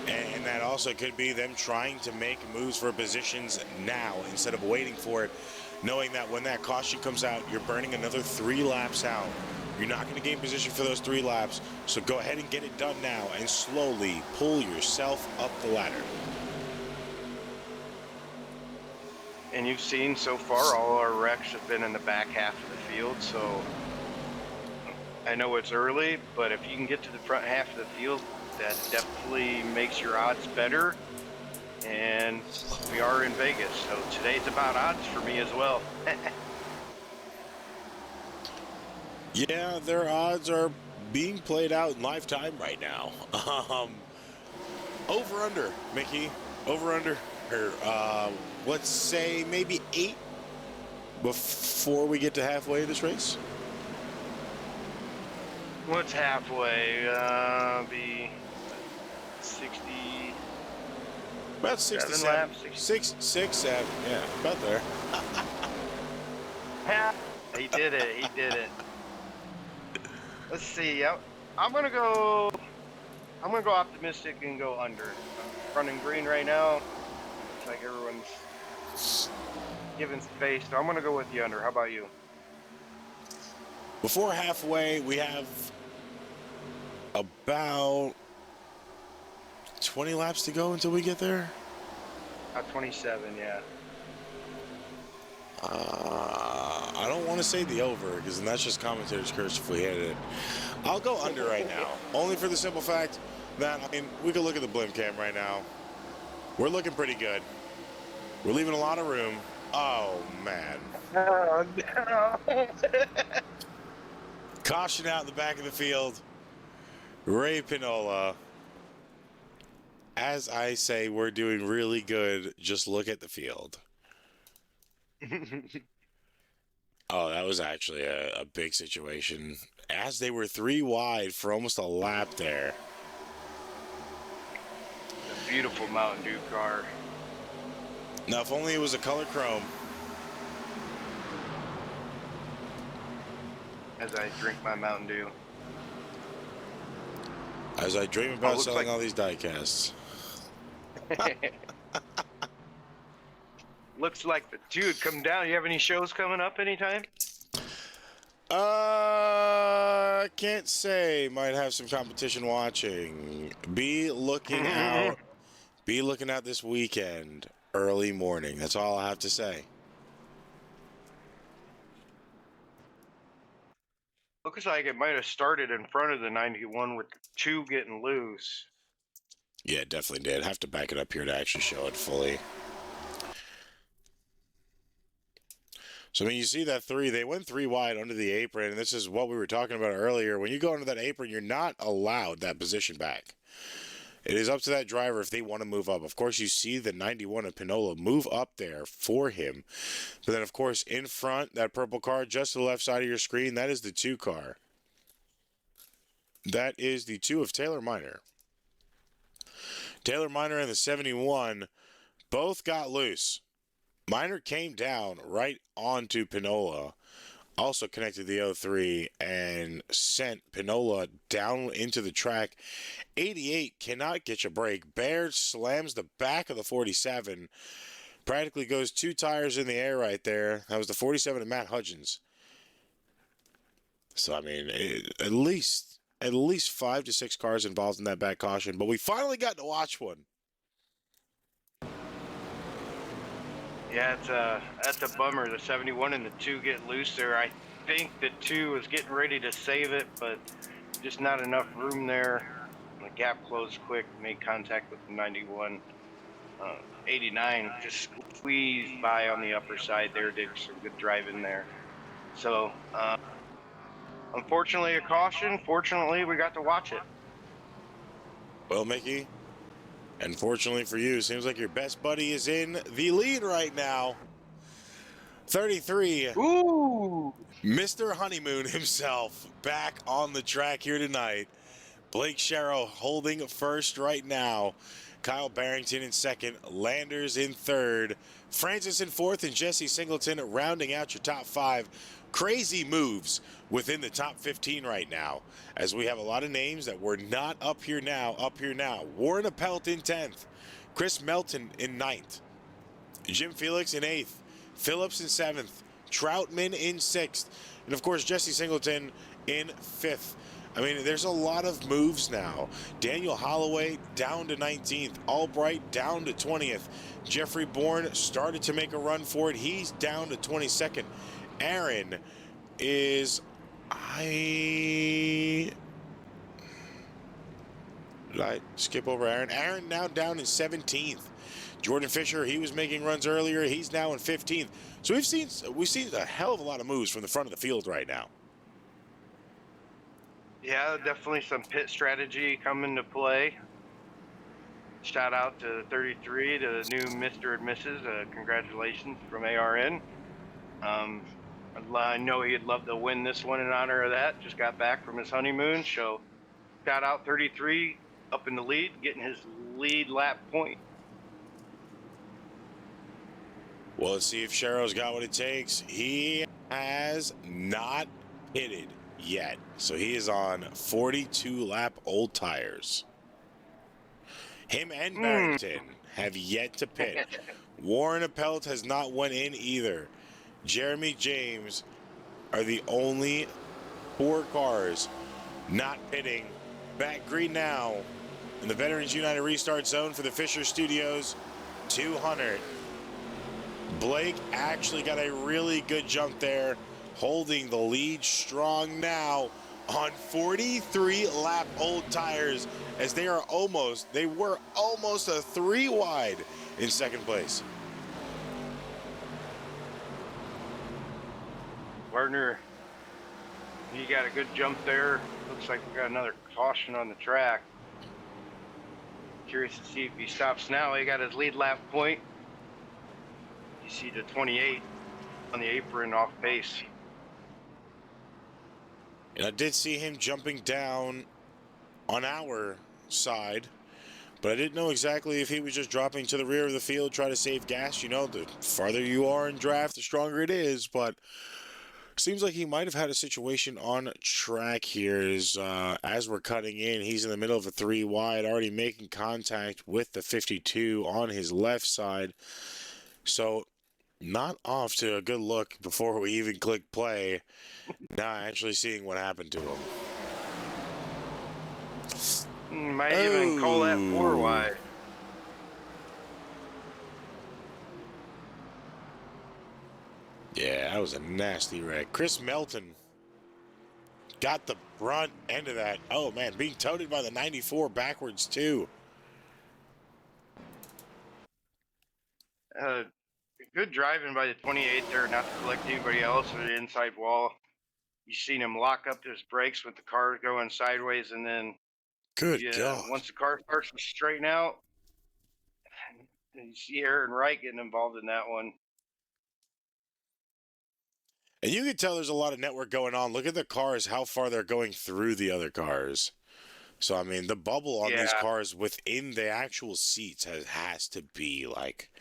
And that also could be them trying to make moves for positions now instead of waiting for it, knowing that when that caution comes out, you're burning another 3 laps out. You're not going to gain position for those 3 laps, so go ahead and get it done now and slowly pull yourself up the ladder. And you've seen so far all our wrecks have been in the back half of the field, so I know it's early, but if you can get to the front half of the field, that definitely makes your odds better. And we are in Vegas, so today's about odds for me as well. Yeah, their odds are being played out in live time right now. Over under, Mickey. Over under. Or, let's say maybe 8 before we get to halfway of this race. What's halfway? Be 60. About 67 laps. 7. Yeah, about there. He did it. He did it. Let's see. I'm gonna go optimistic and go under. Running green right now. Looks like everyone's giving space, so I'm gonna go with the under. How about you? Before halfway, we have about 20 laps to go until we get there. 27, yeah. I don't want to say the over because then that's just commentator's curse if we hit it. I'll go under right now, only for the simple fact that, I mean, we can look at the blimp cam right now. We're looking pretty good. We're leaving a lot of room. Oh, man. Oh, no. Caution out in the back of the field. Ray Pinola. As I say, we're doing really good. Just look at the field. Oh, that was actually a big situation. As they were 3 wide for almost a lap there. A beautiful Mountain Dew car. Now, if only it was a color chrome. As I drink my Mountain Dew. As I dream about selling like... all these die-casts. Looks like the dude, come down. You have any shows coming up anytime? Can't say. Might have some competition watching. Be looking out. Be looking out this weekend, early morning. That's all I have to say. Looks like it might have started in front of the 91 with 2 getting loose. Yeah, it definitely did. Have to back it up here to actually show it fully. So, I mean, you see that 3. They went 3 wide under the apron, and this is what we were talking about earlier. When you go under that apron, you're not allowed that position back. It is up to that driver if they want to move up. Of course, you see the 91 of Pinola move up there for him. But then, of course, in front, that purple car just to the left side of your screen, that is the 2 car. That is the 2 of Taylor Miner. Taylor Miner and the 71 both got loose. Miner came down right onto Pinola, also connected the 03 and sent Pinola down into the track. 88 cannot get you a break. Baird slams the back of the 47. Practically goes 2 tires in the air right there. That was the 47 of Matt Hudgens. So, I mean, at least 5 to 6 cars involved in that back caution. But we finally got to watch one. Yeah, that's a bummer. The 71 and the 2 get loose there. I think the 2 was getting ready to save it, but just not enough room there. The gap closed quick, made contact with the 91. 89 just squeezed by on the upper side there, did some good driving there. So, unfortunately, a caution. Fortunately, we got to watch it. Well, Mickey, unfortunately for you, seems like your best buddy is in the lead right now. 33. Ooh! Mr. Honeymoon himself back on the track here tonight. Blake Sharrow holding first right now. Kyle Barrington in second. Landers in third. Francis in fourth, and Jesse Singleton rounding out your top 5. Crazy moves within the top 15 right now, as we have a lot of names that were not up here now. Warren Appelt in 10th. Chris Melton in 9th. Jim Felix in 8th. Phillips in 7th. Troutman in 6th. And, of course, Jesse Singleton in 5th. I mean, there's a lot of moves now. Daniel Holloway down to 19th. Albright down to 20th. Jeffrey Bourne started to make a run for it. He's down to 22nd. Aaron is... Did I skip over Aaron? Aaron now down in 17th. Jordan Fisher, he was making runs earlier. He's now in 15th. So we've seen a hell of a lot of moves from the front of the field right now. Yeah, definitely some pit strategy come into play. Shout out to 33, to the new Mr. and Mrs. Congratulations from ARN. I know he'd love to win this one in honor of that. Just got back from his honeymoon. So shout out 33 up in the lead, getting his lead lap point. Well, let's see if Shero's got what it takes. He has not pitted yet. So he is on 42-lap old tires. Him and Barrington have yet to pit. Warren Appelt has not went in either. Jeremy James are the only 4 cars not pitting. Back green now in the Veterans United Restart Zone for the Fisher Studios 200. Blake actually got a really good jump there, holding the lead strong now on 43-lap old tires, as they were almost a 3 wide in second place. Gardner, he got a good jump there. Looks like we got another caution on the track. Curious to see if he stops now. He got his lead lap point. You see the 28 on the apron off pace. And I did see him jumping down on our side, but I didn't know exactly if he was just dropping to the rear of the field, try to save gas. You know, the farther you are in draft, the stronger it is, but seems like he might have had a situation on track here as we're cutting in. He's in the middle of a 3 wide, already making contact with the 52 on his left side. So not off to a good look before we even click play. Now actually seeing what happened to him. Might even call that 4 wide. Yeah, that was a nasty wreck. Chris Melton got the front end of that. Oh, man, being toted by the 94 backwards, too. Good driving by the 28 there, not to collect anybody else or the inside wall. You seen him lock up his brakes with the car going sideways, and then Good God. once the car starts to straighten out, you see Aaron Wright getting involved in that one. And you can tell there's a lot of network going on. Look at the cars, how far they're going through the other cars. So, I mean, the bubble on these cars within the actual seats has to be, like,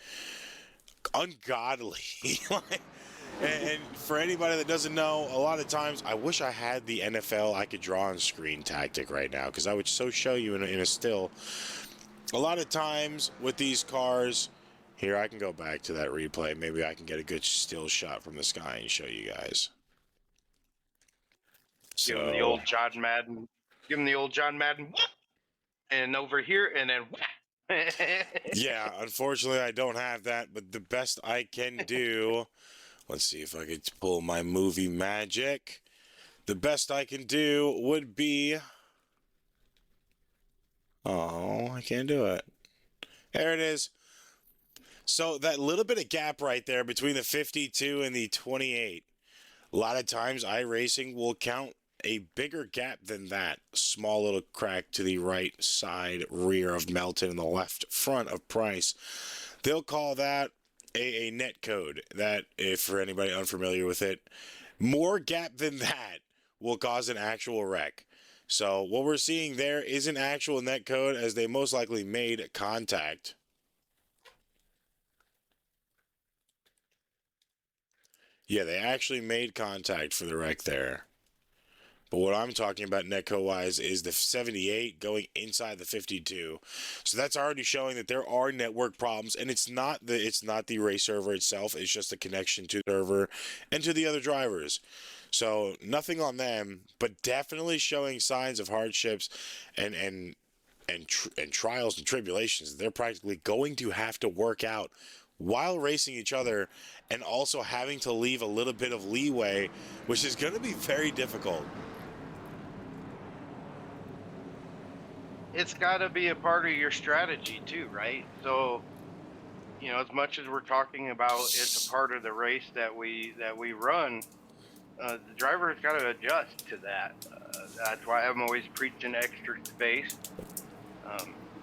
ungodly. And for anybody that doesn't know, a lot of times, I wish I had the NFL I could draw on screen tactic right now, because I would so show you in a still. A lot of times with these cars, here I can go back to that replay. Maybe I can get a good still shot from the sky and show you guys. Give him the old John Madden. Give him the old John Madden. And over here, and then. Yeah, unfortunately, I don't have that, but the best I can do. Let's see if I could pull my movie magic. The best I can do would be... Oh, I can't do it. There it is. So that little bit of gap right there between the 52 and the 28. A lot of times iRacing will count a bigger gap than that. Small little crack to the right side rear of Melton and the left front of Price. They'll call that a net code. That, if for anybody unfamiliar with it, more gap than that will cause an actual wreck. So what we're seeing there is an actual net code, as they most likely made contact. Yeah, they actually made contact for the wreck there. But what I'm talking about netcode-wise is the 78 going inside the 52. So that's already showing that there are network problems, and it's not the race server itself. It's just the connection to the server and to the other drivers. So nothing on them, but definitely showing signs of hardships and trials and tribulations they're practically going to have to work out while racing each other, and also having to leave a little bit of leeway, which is going to be very difficult. It's got to be a part of your strategy too, right? So, as much as we're talking about it's a part of the race that we run, the driver's got to adjust to that. That's why I'm always preaching extra space.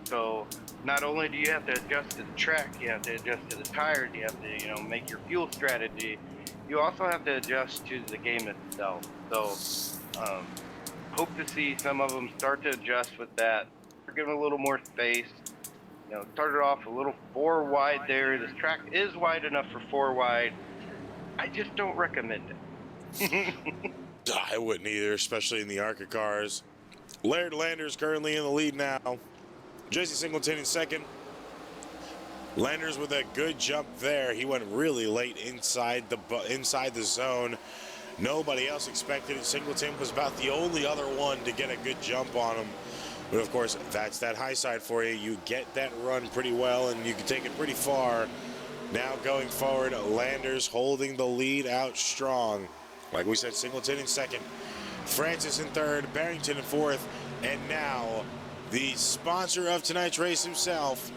So not only do you have to adjust to the track, you have to adjust to the tires, you have to, make your fuel strategy. You also have to adjust to the game itself. So hope to see some of them start to adjust with that. We're giving a little more space. Started off a little 4 wide there. This track is wide enough for 4 wide. I just don't recommend it. I wouldn't either, especially in the ARCA cars. Laird Landers currently in the lead now. Jesse Singleton in second. Landers with a good jump there. He went really late inside the zone. Nobody else expected it. Singleton was about the only other one to get a good jump on him. But of course, that's that high side for you. You get that run pretty well, and you can take it pretty far. Now going forward, Landers holding the lead out strong. Like we said, Singleton in second, Francis in third, Barrington in fourth, and now the sponsor of tonight's race himself,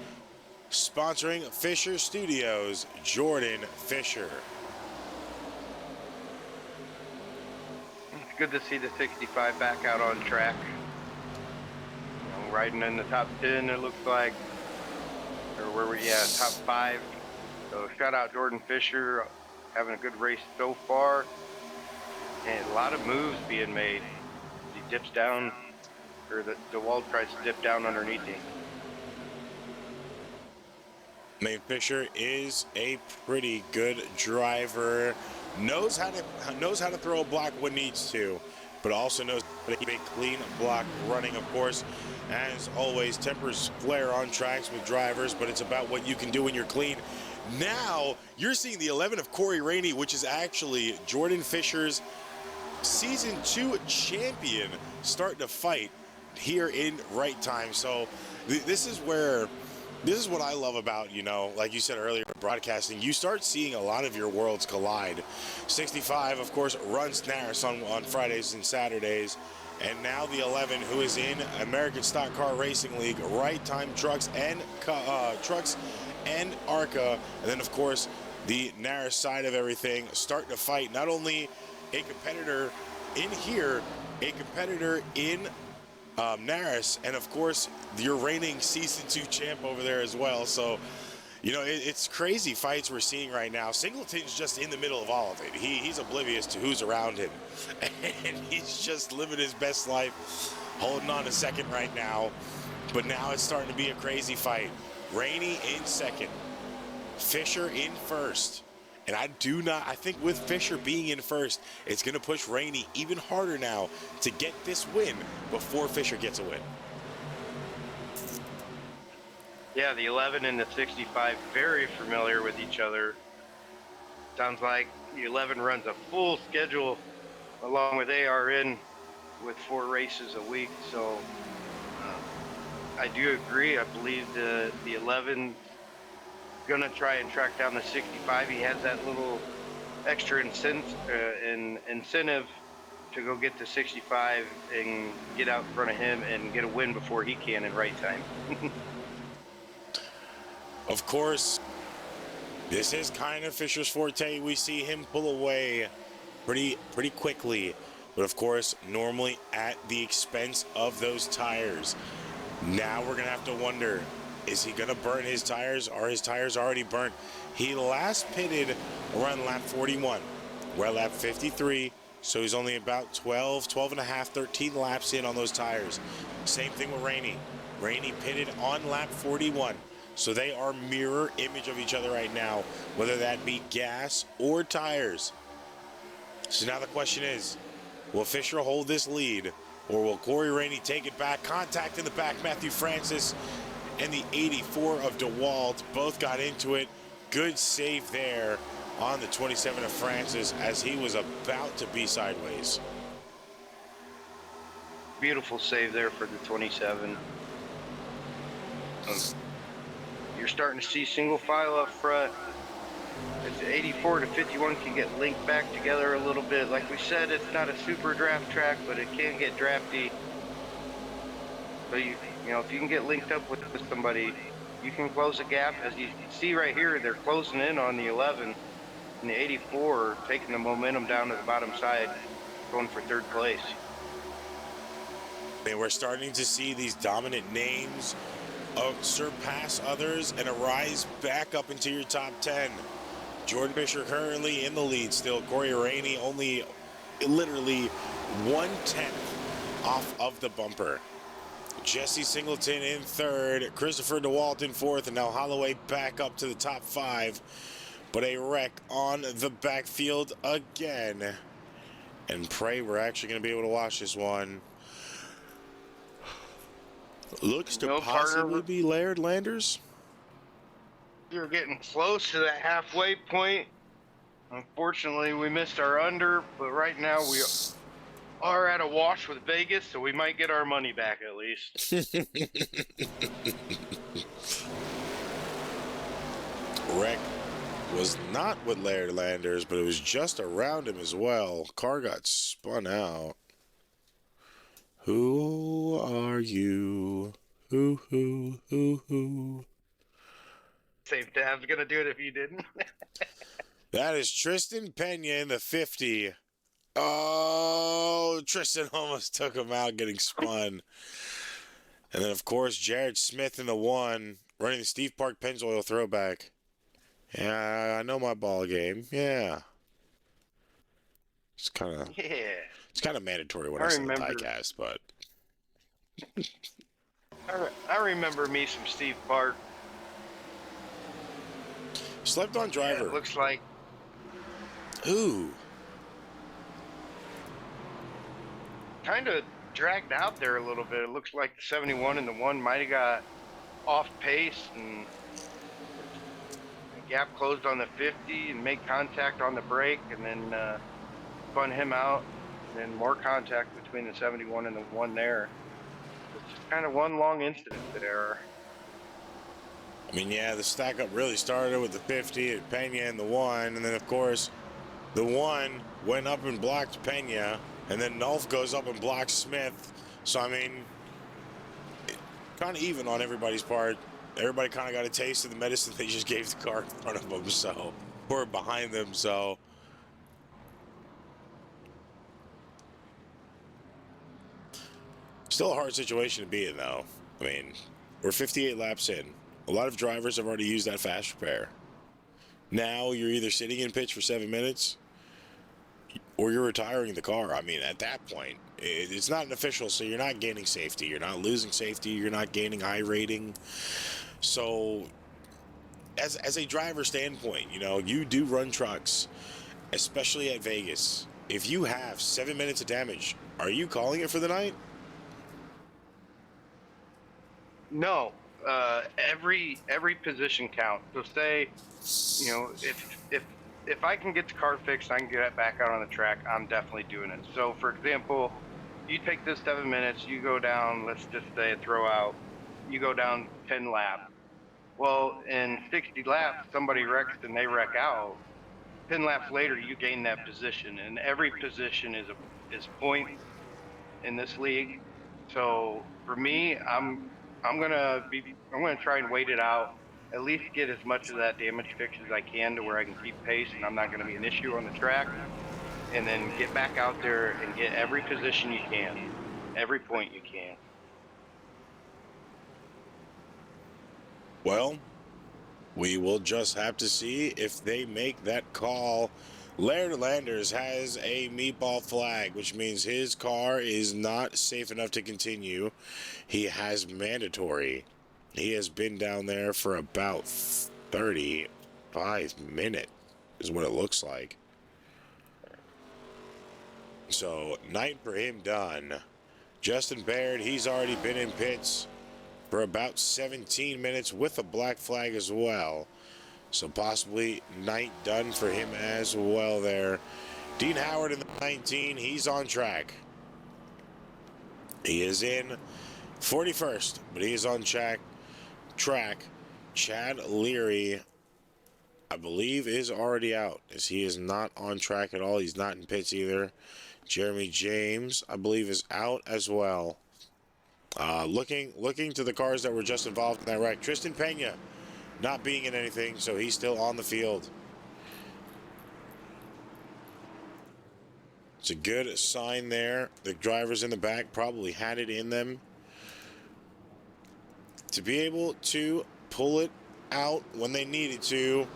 sponsoring Fisher Studios, Jordan Fisher. It's good to see the 65 back out on track. Riding in the top 10, it looks like, or top 5. So shout out Jordan Fisher, having a good race so far, and a lot of moves being made. He dips down, or the DeWalt tries to dip down underneath him. Nate Fisher is a pretty good driver. Knows how to throw a block when needs to, but also knows how to keep a clean block running, of course. As always, tempers flare on tracks with drivers, but it's about what you can do when you're clean. Now, you're seeing the 11 of Corey Rainey, which is actually Jordan Fisher's Season 2 champion, starting to fight here in right time. So this is what I love about, like you said earlier, broadcasting. You start seeing a lot of your worlds collide. 65, of course, runs Naris on Fridays and Saturdays. And now the 11, who is in American Stock Car Racing League, Right Time Trucks and ARCA. And then, of course, the Naris side of everything, starting to fight not only a competitor in here, a competitor in Naris, and of course your reigning Season 2 champ over there as well. So it's crazy fights we're seeing right now. Singleton's just in the middle of all of it. He's oblivious to who's around him, and he's just living his best life, holding on to second right now. But now it's starting to be a crazy fight. Rainey in second, Fisher in first. And I think with Fisher being in first, it's going to push Rainey even harder now to get this win before Fisher gets a win. Yeah, the 11 and the 65, very familiar with each other. Sounds like the 11 runs a full schedule along with ARN with 4 races a week. So I do agree. I believe the 11 gonna try and track down the 65. He has that little extra incentive to go get the 65 and get out in front of him and get a win before he can in right time. Of course, this is kind of Fisher's forte. We see him pull away pretty quickly, but of course, normally at the expense of those tires. Now we're gonna have to wonder, is he going to burn his tires? Are his tires already burnt? He last pitted around lap 41. We're at lap 53, so he's only about 12 and a half, 13 laps in on those tires. Same thing with Rainey. Rainey pitted on lap 41, so they are mirror image of each other right now, whether that be gas or tires. So now the question is, will Fisher hold this lead, or will Corey Rainey take it back? Contact in the back, Matthew Francis and the 84 of DeWalt both got into it. Good save there on the 27 of Francis as he was about to be sideways. Beautiful save there for the 27. You're starting to see single file up front. It's 84 to 51 can get linked back together a little bit. Like we said, it's not a super draft track, but it can get drafty. So you know, if you can get linked up with somebody, you can close a gap. As you see right here, they're closing in on the 11 and the 84, taking the momentum down to the bottom side, going for third place. And we're starting to see these dominant names surpass others and arise back up into your top 10. Jordan Fisher currently in the lead still. Corey Rainey only literally 1/10 off of the bumper. Jesse Singleton in third, Christopher DeWalt in fourth, and now Holloway back up to the top 5. But a wreck on the backfield again. And pray we're actually going to be able to watch this one. Looks to possibly be Laird Landers. You're getting close to that halfway point. Unfortunately, we missed our under, but right now we are at a wash with Vegas, so we might get our money back at least. Wreck was not with Laird Landers, but it was just around him as well. Car got spun out. Who are you? Who? Same tab's gonna do it if you didn't. That is Tristan Pena in the 50. Oh, Tristan almost took him out getting spun. And then, of course, Jared Smith in the 1, running the Steve Park Pennzoil throwback. Yeah, I know my ball game. Yeah. It's kind of mandatory when I say the diecast, but I remember me some Steve Park. Slept on driver. Yeah, it looks like. Ooh. Kind of dragged out there a little bit. It looks like the 71 and the 1 might have got off pace, and the gap closed on the 50 and made contact on the brake, and then spun him out, and then more contact between the 71 and the 1 there. It's just kind of one long incident there. I mean, yeah, the stack up really started with the 50 at Pena and the 1, and then, of course, the 1 went up and blocked Pena, and then Nolf goes up and blocks Smith. So, I mean, kind of even on everybody's part. Everybody kind of got a taste of the medicine they just gave the car in front of them, so, or behind them, so. Still a hard situation to be in, though. I mean, we're 58 laps in. A lot of drivers have already used that fast repair. Now you're either sitting in pitch for 7 minutes or you're retiring the car. I mean, at that point, it's not an official, so you're not gaining safety. You're not losing safety. You're not gaining I rating. So as a driver standpoint, you know, you do run trucks, especially at Vegas. If you have 7 minutes of damage, are you calling it for the night? No. Every position counts. So say, you know, if I can get the car fixed, I can get it back out on the track, I'm definitely doing it. So for example, you take this 7 minutes, you go down, let's just say a throw out, you go down 10 laps. Well, in 60 laps, somebody wrecks and they wreck out. 10 laps later, you gain that position, and every position is points in this league. So for me, I'm gonna try and wait it out, at least get as much of that damage fixed as I can to where I can keep pace and I'm not gonna be an issue on the track, and then get back out there and get every position you can, every point you can. Well, we will just have to see if they make that call. Laird Landers has a meatball flag, which means his car is not safe enough to continue. He has mandatory. He has been down there for about 35 minutes, is what it looks like. So, night for him done. Justin Baird, he's already been in pits for about 17 minutes with a black flag as well. So possibly night done for him as well there. Dean Howard in the 19, he's on track. He is in 41st, but he is on track. Chad Leary, I believe, is already out, as he is not on track at all. He's not in pits either. Jeremy James, I believe, is out as well. Looking to the cars that were just involved in that wreck. Tristan Pena not being in anything, so he's still on the field. It's a good sign there. The drivers in the back probably had it in them to be able to pull it out when they needed to.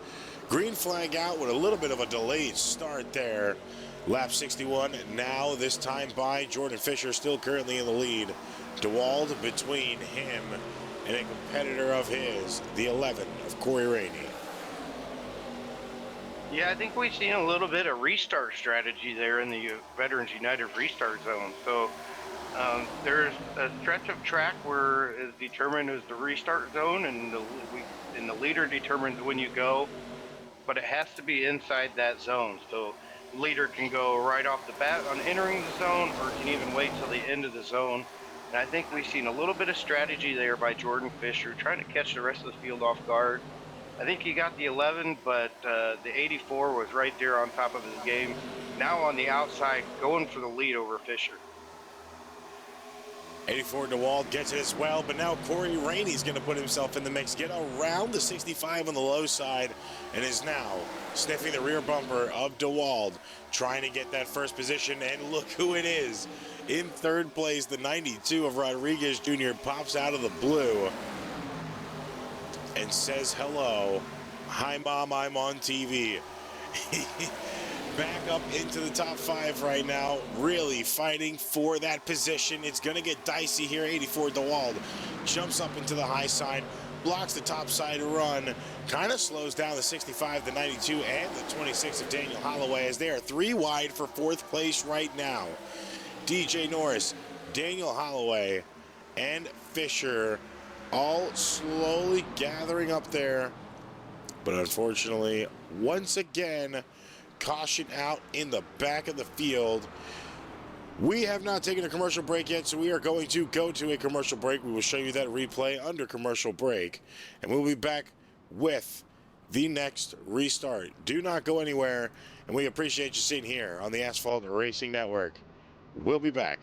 Green flag out with a little bit of a delayed start there. Lap 61 now, this time by Jordan Fisher, still currently in the lead. DeWald between him and a competitor of his, the 11 of Corey Rainey. Yeah, I think we've seen a little bit of restart strategy there in the Veterans United restart zone. So there's a stretch of track where is determined as the restart zone, and the leader determines when you go, but it has to be inside that zone. So the leader can go right off the bat on entering the zone, or can even wait till the end of the zone. And I think we've seen a little bit of strategy there by Jordan Fisher, trying to catch the rest of the field off guard. I think he got the 11, but the 84 was right there on top of his game. Now on the outside, going for the lead over Fisher. 84 DeWald gets it as well, but now Corey Rainey's going to put himself in the mix, get around the 65 on the low side, and is now sniffing the rear bumper of DeWald, trying to get that first position, and look who it is. In third place, the 92 of Rodriguez Jr. pops out of the blue and says hello. Hi, Mom, I'm on TV. Back up into the top 5 right now, really fighting for that position. It's going to get dicey here. 84 DeWald jumps up into the high side, blocks the top side run, kind of slows down the 65, the 92, and the 26 of Daniel Holloway, as they are 3 wide for 4th place right now. DJ Norris, Daniel Holloway, and Fisher all slowly gathering up there. But unfortunately, once again, caution out in the back of the field. We have not taken a commercial break yet, so we are going to go to a commercial break. We will show you that replay under commercial break, and we'll be back with the next restart. Do not go anywhere, and we appreciate you sitting here on the Asphalt Racing Network. We'll be back.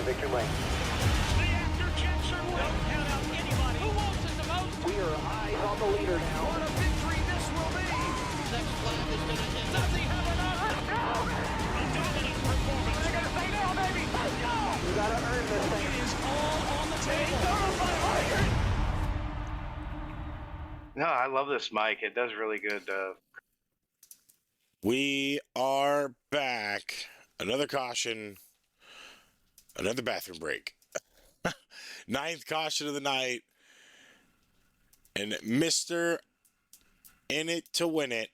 victory lane. The after-jets are don't count out anybody. Who wants it the most? We are eyes on the leader now. What a victory this will be. Next flag is going to hit. Does he have enough? Let's go. A dominant performance. They're going to say no, baby. Let's go. You got to earn this thing. It is all on the table. No, I love this mic. It does really good. We are back. Another caution. Another bathroom break. Ninth caution of the night. And Mr. In It to Win It,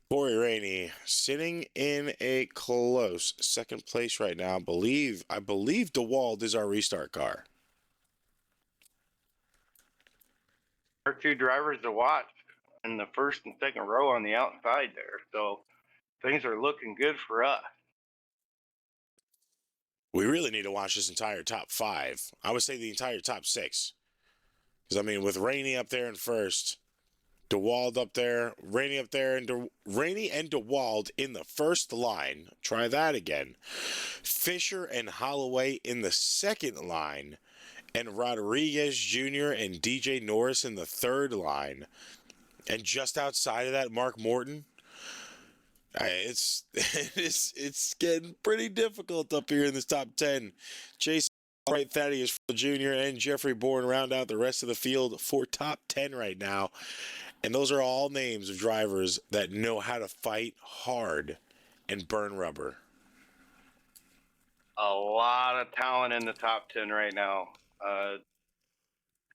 Corey Rainey, sitting in a close second place right now. I believe DeWald is our restart car. Our two drivers to watch in the first and second row on the outside there. So things are looking good for us. We really need to watch this entire top five. I would say the entire top six. Because, I mean, with Rainey up there in first, DeWald up there, Rainey up there, and Rainey and DeWald in the first line. Try that again. Fisher and Holloway in the second line. And Rodriguez Jr. and DJ Norris in the third line. And just outside of that, Mark Morton. It's getting pretty difficult up here in this top 10. Jason Wright, Thaddeus Jr., and Jeffrey Bourne round out the rest of the field for top 10 right now. And those are all names of drivers that know how to fight hard and burn rubber. A lot of talent in the top 10 right now.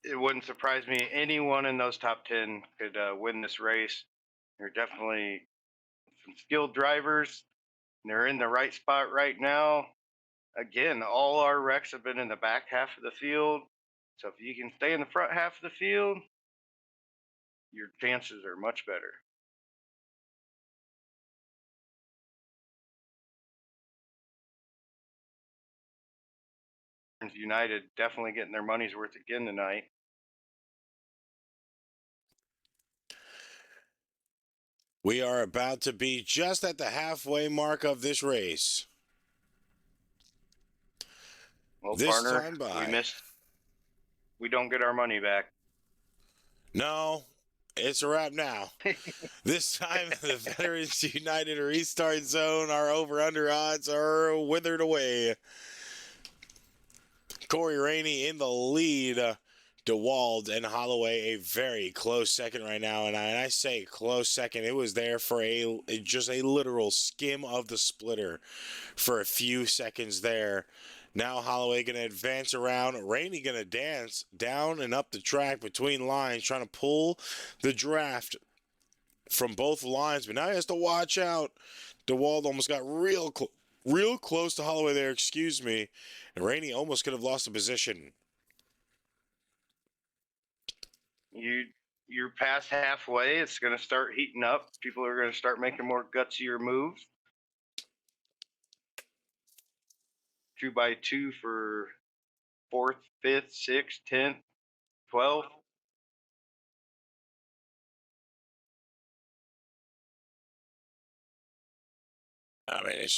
It wouldn't surprise me. Anyone in those top 10 could win this race. They're definitely some skilled drivers. They're in the right spot right now. Again, all our wrecks have been in the back half of the field. So if you can stay in the front half of the field, your chances are much better. United definitely getting their money's worth again tonight. We are about to be just at the halfway mark of this race. Well, This partner, time by. We don't get our money back. No, it's a wrap now. This time, the Veterans United restart zone, our over-under odds are withered away. Corey Rainey in the lead. DeWald and Holloway a very close second right now, and I say close second. It was there for just a literal skim of the splitter for a few seconds there. Now Holloway going to advance around. Rainey going to dance down and up the track between lines, trying to pull the draft from both lines, but now he has to watch out. DeWald almost got real close to Holloway there, excuse me, and Rainey almost could have lost the position. You're past halfway. It's going to start heating up. People are going to start making more gutsier moves. 2x2 for 4th, 5th, 6th, 10th, 12th. I mean,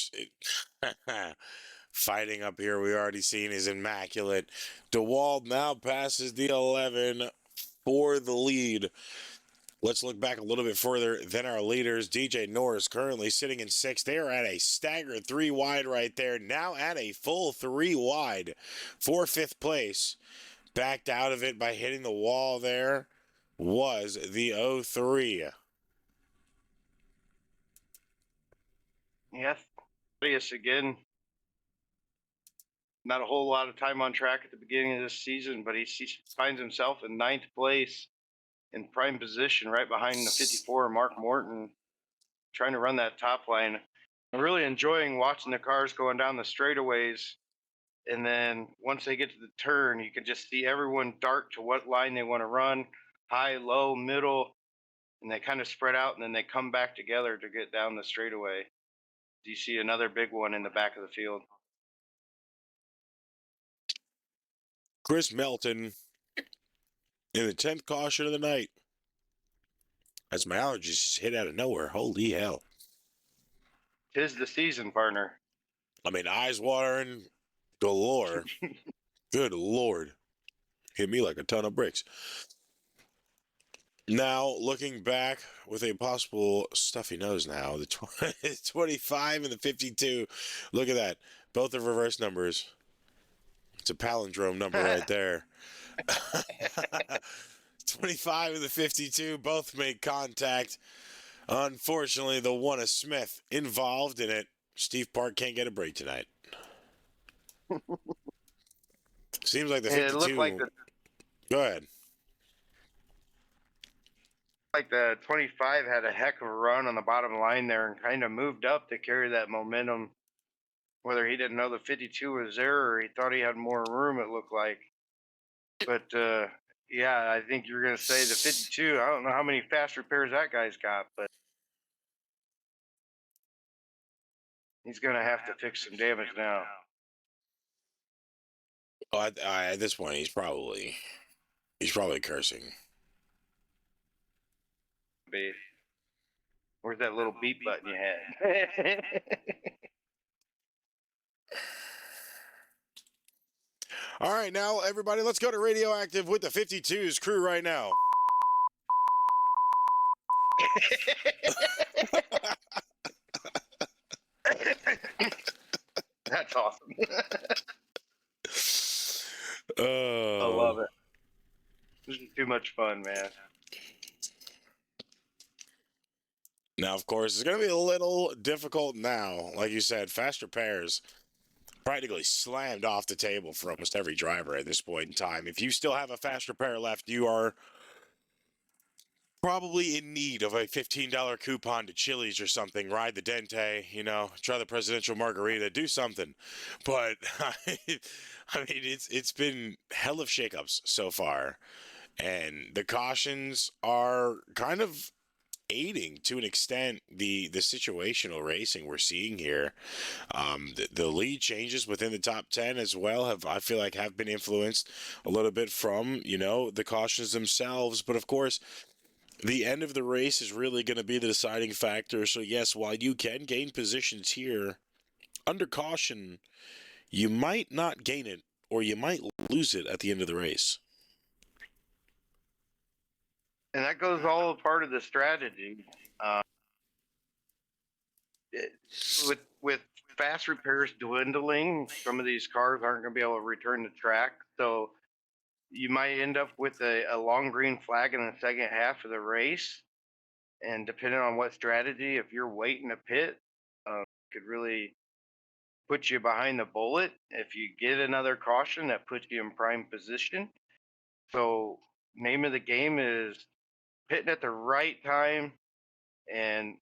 fighting up here we already seen is immaculate. DeWald now passes the 11 for the lead. Let's look back a little bit further than our leaders. DJ Norris currently sitting in 6th. They are at a staggered 3 wide right there. Now at a full 3 wide for 5th place. Backed out of it by hitting the wall there was the 03. Yes. Yes, again. Not a whole lot of time on track at the beginning of this season, but he finds himself in 9th place in prime position right behind the 54, Mark Morton, trying to run that top line. I'm really enjoying watching the cars going down the straightaways. And then once they get to the turn, you can just see everyone dart to what line they want to run, high, low, middle, and they kind of spread out, and then they come back together to get down the straightaway. Do you see another big one in the back of the field? Chris Melton in the 10th caution of the night. As my allergies just hit out of nowhere. Holy hell. 'Tis the season, partner. I mean, eyes watering, galore. Good Lord. Hit me like a ton of bricks. Now, looking back with a possible stuffy nose now, the 25 and the 52. Look at that. Both are reverse numbers. It's a palindrome number right there. 25 and the 52 both made contact. Unfortunately, the one of Smith involved in it. Steve Park can't get a break tonight. Seems like the 52. It looked like Go ahead. the 25 had a heck of a run on the bottom line there and kind of moved up to carry that momentum. Whether he didn't know the 52 was there or he thought he had more room, it looked like. But yeah, I think you're going to say the 52. I don't know how many fast repairs that guy's got, but he's going to have to fix some damage now. Oh, at this point, he's probably cursing. Where's that little beep button you had? All right, now everybody, let's go to Radioactive with the 52's crew right now. That's awesome. Oh, I love it. This is too much fun, man. Now, of course, it's going to be a little difficult now. Like you said, fast repairs practically slammed off the table for almost every driver at this point in time. If you still have a fast repair left, you are probably in need of a $15 coupon to Chili's or something. Ride the Dente, try the presidential margarita, do something. But I mean, it's been hell of shakeups so far, and the cautions are kind of aiding to an extent the situational racing we're seeing here. The lead changes within the top 10 as well I feel like have been influenced a little bit from the cautions themselves, but of course the end of the race is really going to be the deciding factor. So yes, while you can gain positions here under caution, you might not gain it or you might lose it at the end of the race. And that goes all a part of the strategy. With fast repairs dwindling, some of these cars aren't going to be able to return to track. So you might end up with a long green flag in the second half of the race. And depending on what strategy, if you're waiting to pit, could really put you behind the bullet. If you get another caution, that puts you in prime position. So name of the game is pitting at the right time and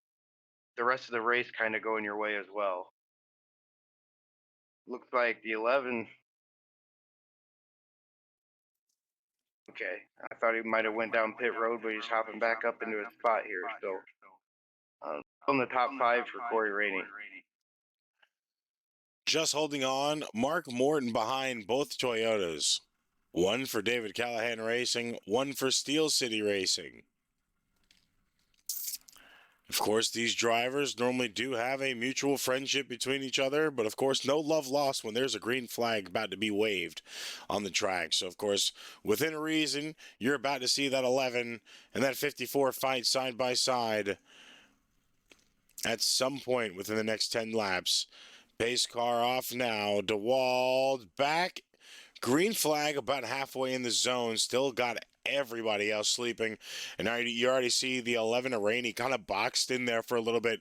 the rest of the race kind of going your way as well. Looks like the 11. Okay, I thought he might have went down pit road, but he's hopping back up into his spot here. So on the top 5 for Corey Rainey. Just holding on, Mark Morton behind both Toyotas. One for David Callahan Racing, one for Steel City Racing. Of course, these drivers normally do have a mutual friendship between each other, but of course, no love lost when there's a green flag about to be waved on the track. So, of course, within reason, you're about to see that 11 and that 54 fight side by side at some point within the next 10 laps. Pace car off now. DeWald back. Green flag about halfway in the zone. Still got everybody else sleeping. And you already see the 11 of Rainey kind of boxed in there for a little bit.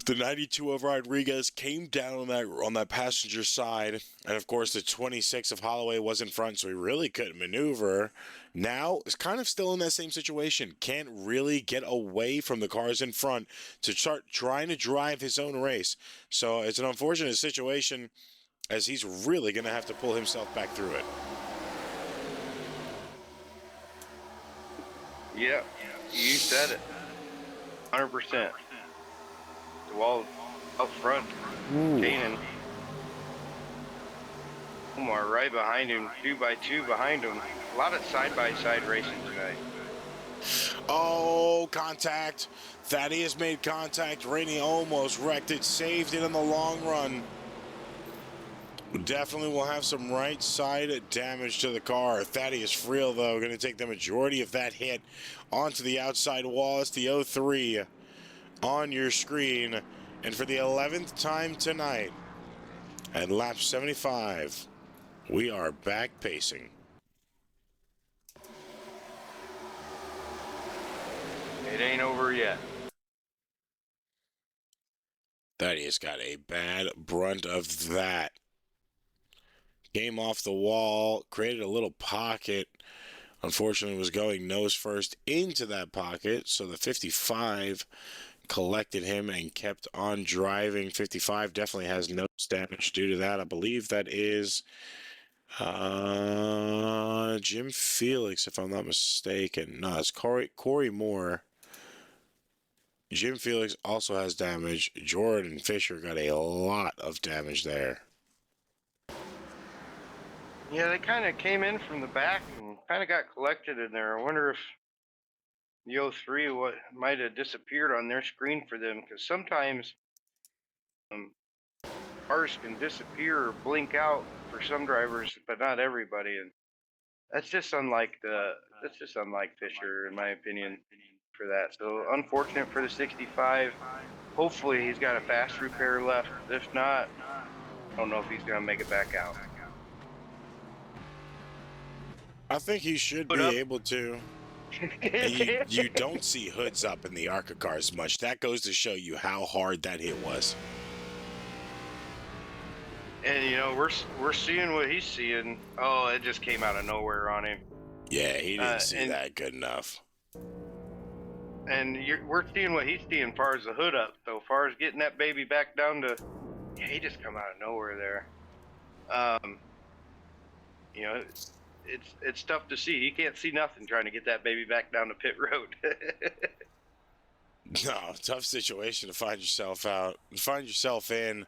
The 92 of Rodriguez came down on that passenger side. And, of course, the 26 of Holloway was in front, so he really couldn't maneuver. Now, is kind of still in that same situation. Can't really get away from the cars in front to start trying to drive his own race. So it's an unfortunate situation, as he's really going to have to pull himself back through it. Yeah, you said it. 100%. The wall up front. Kanan. Omar right behind him, 2 by 2 behind him. A lot of side-by-side racing tonight. Oh, contact. Thaddeus made contact. Rainey almost wrecked it, saved it in the long run. Definitely will have some right side damage to the car. Thaddeus Friel, though, going to take the majority of that hit onto the outside wall. It's the 03 on your screen. And for the 11th time tonight, at lap 75, we are back pacing. It ain't over yet. Thaddeus got a bad brunt of that. Came off the wall, created a little pocket. Unfortunately, was going nose first into that pocket, so the 55 collected him and kept on driving. 55 definitely has nose damage due to that. I believe that is Jim Felix, if I'm not mistaken. No, it's Corey Moore. Jim Felix also has damage. Jordan Fisher got a lot of damage there. Yeah, they kind of came in from the back and kind of got collected in there. I wonder if the 03 what might have disappeared on their screen for them, because sometimes cars can disappear or blink out for some drivers, but not everybody. And that's just unlike Fisher, in my opinion, for that. So unfortunate for the 65. Hopefully he's got a fast repair left. If not, I don't know if he's gonna make it back out. I think he should be able to. You don't see hoods up in the ARCA cars much. That goes to show you how hard that hit was. And you know, we're seeing what he's seeing. Oh, it just came out of nowhere on him. Yeah, he didn't see that good enough. And we're seeing what he's seeing as far as the hood up. So far as getting that baby back down to, yeah, he just come out of nowhere there. You know, it's tough to see. He can't see nothing trying to get that baby back down to pit road. No, tough situation to find yourself in.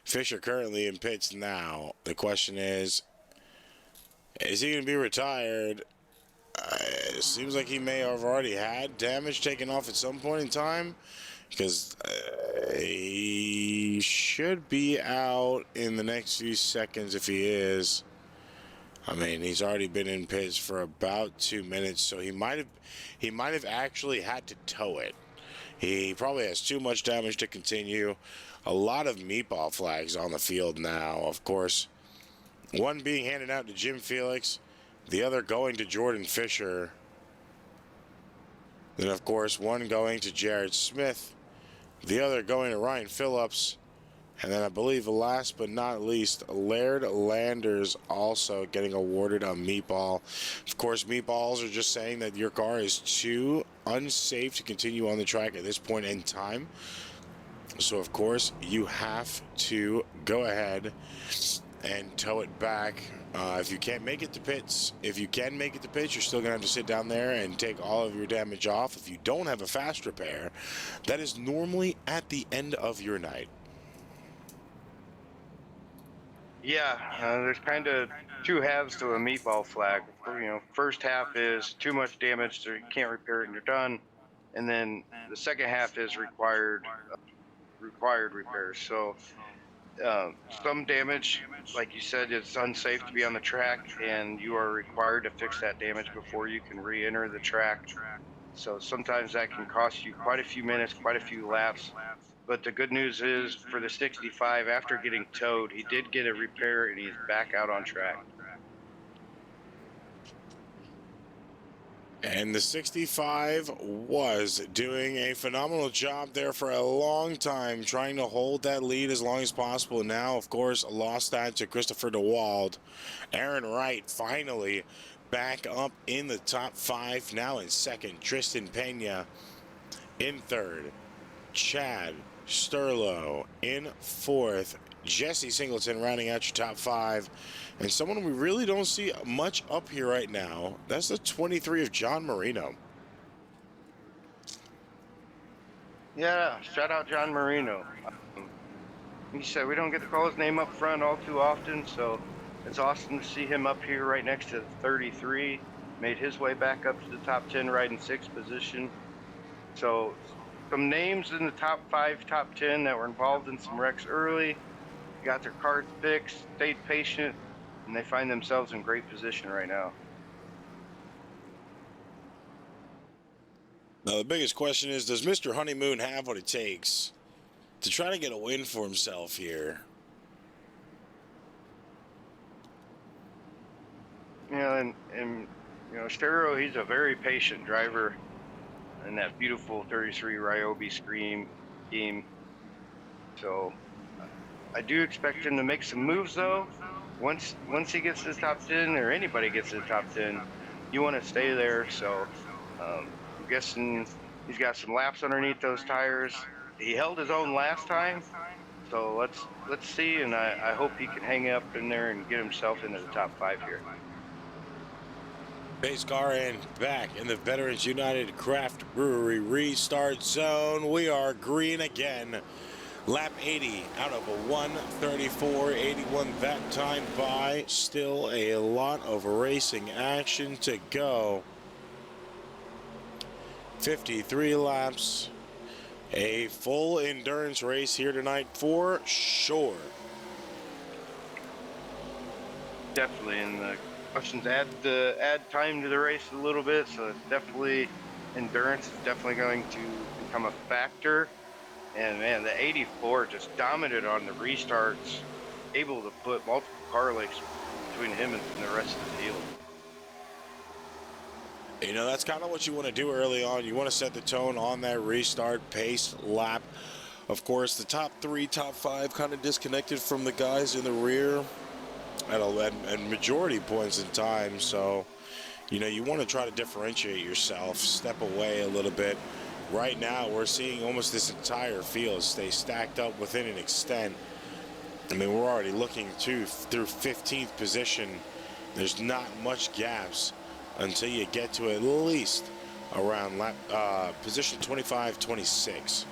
Fisher currently in pits now. The question is he going to be retired? It seems like he may have already had damage taken off at some point in time, because he should be out in the next few seconds if he is. I mean, he's already been in pits for about 2 minutes, so he might have actually had to tow it. He probably has too much damage to continue. A lot of meatball flags on the field now, of course. One being handed out to Jim Felix, the other going to Jordan Fisher. Then, of course, one going to Jared Smith, the other going to Ryan Phillips. And then I believe last but not least, Laird Landers also getting awarded a meatball. Of course, meatballs are just saying that your car is too unsafe to continue on the track at this point in time. So, of course, you have to go ahead and tow it back. If you can't make it to pits, you're still going to have to sit down there and take all of your damage off. If you don't have a fast repair, that is normally at the end of your night. Yeah, there's kind of two halves to a meatball flag. You know, first half is too much damage, so you can't repair it and you're done. And then the second half is required repairs. So some damage, like you said, it's unsafe to be on the track, and you are required to fix that damage before you can re-enter the track. So sometimes that can cost you quite a few minutes, quite a few laps. But the good news is, for the 65, after getting towed, he did get a repair and he's back out on track. And the 65 was doing a phenomenal job there for a long time, trying to hold that lead as long as possible. Now, of course, lost that to Christopher DeWald. Aaron Wright finally back up in the top 5, now in second. Tristan Pena in third. Chad Sterlo in fourth. Jesse Singleton rounding out your top 5. And someone we really don't see much up here right now, that's the 23 of John Marino. Yeah, shout out John Marino. He said we don't get to call his name up front all too often, so it's awesome to see him up here right next to 33. Made his way back up to the top 10, right in 6th position. So some names in the top 5, top 10 that were involved in some wrecks early. got their cars fixed, stayed patient, and they find themselves in great position right now. Now, the biggest question is, does Mr. Honeymoon have what it takes to try to get a win for himself here? You know, and you know, Stero, he's a very patient driver in that beautiful 33 Ryobi scheme. So I do expect him to make some moves though. Once he gets to the top 10, or anybody gets to the top 10, you want to stay there. So I'm guessing he's got some laps underneath those tires. He held his own last time, so let's see, and I hope he can hang up in there and get himself into the top 5 here. Pace car and back in the Veterans United Craft Brewery restart zone. We are green again. Lap 80 out of a 1:34.81 that time by. Still a lot of racing action to go. 53 laps. A full endurance race here tonight for sure. Definitely, and the questions add time to the race a little bit, so it's definitely endurance is definitely going to become a factor. And man, the 84 just dominated on the restarts, able to put multiple car legs between him and the rest of the field. You know, that's kind of what you want to do early on. You want to set the tone on that restart pace lap. Of course, the top 3, top 5 kind of disconnected from the guys in the rear at majority points in time. So, you know, you want to try to differentiate yourself, step away a little bit. Right now, we're seeing almost this entire field stay stacked up within an extent. I mean, we're already looking through 15th position. There's not much gaps until you get to at least around lap position 25, 26.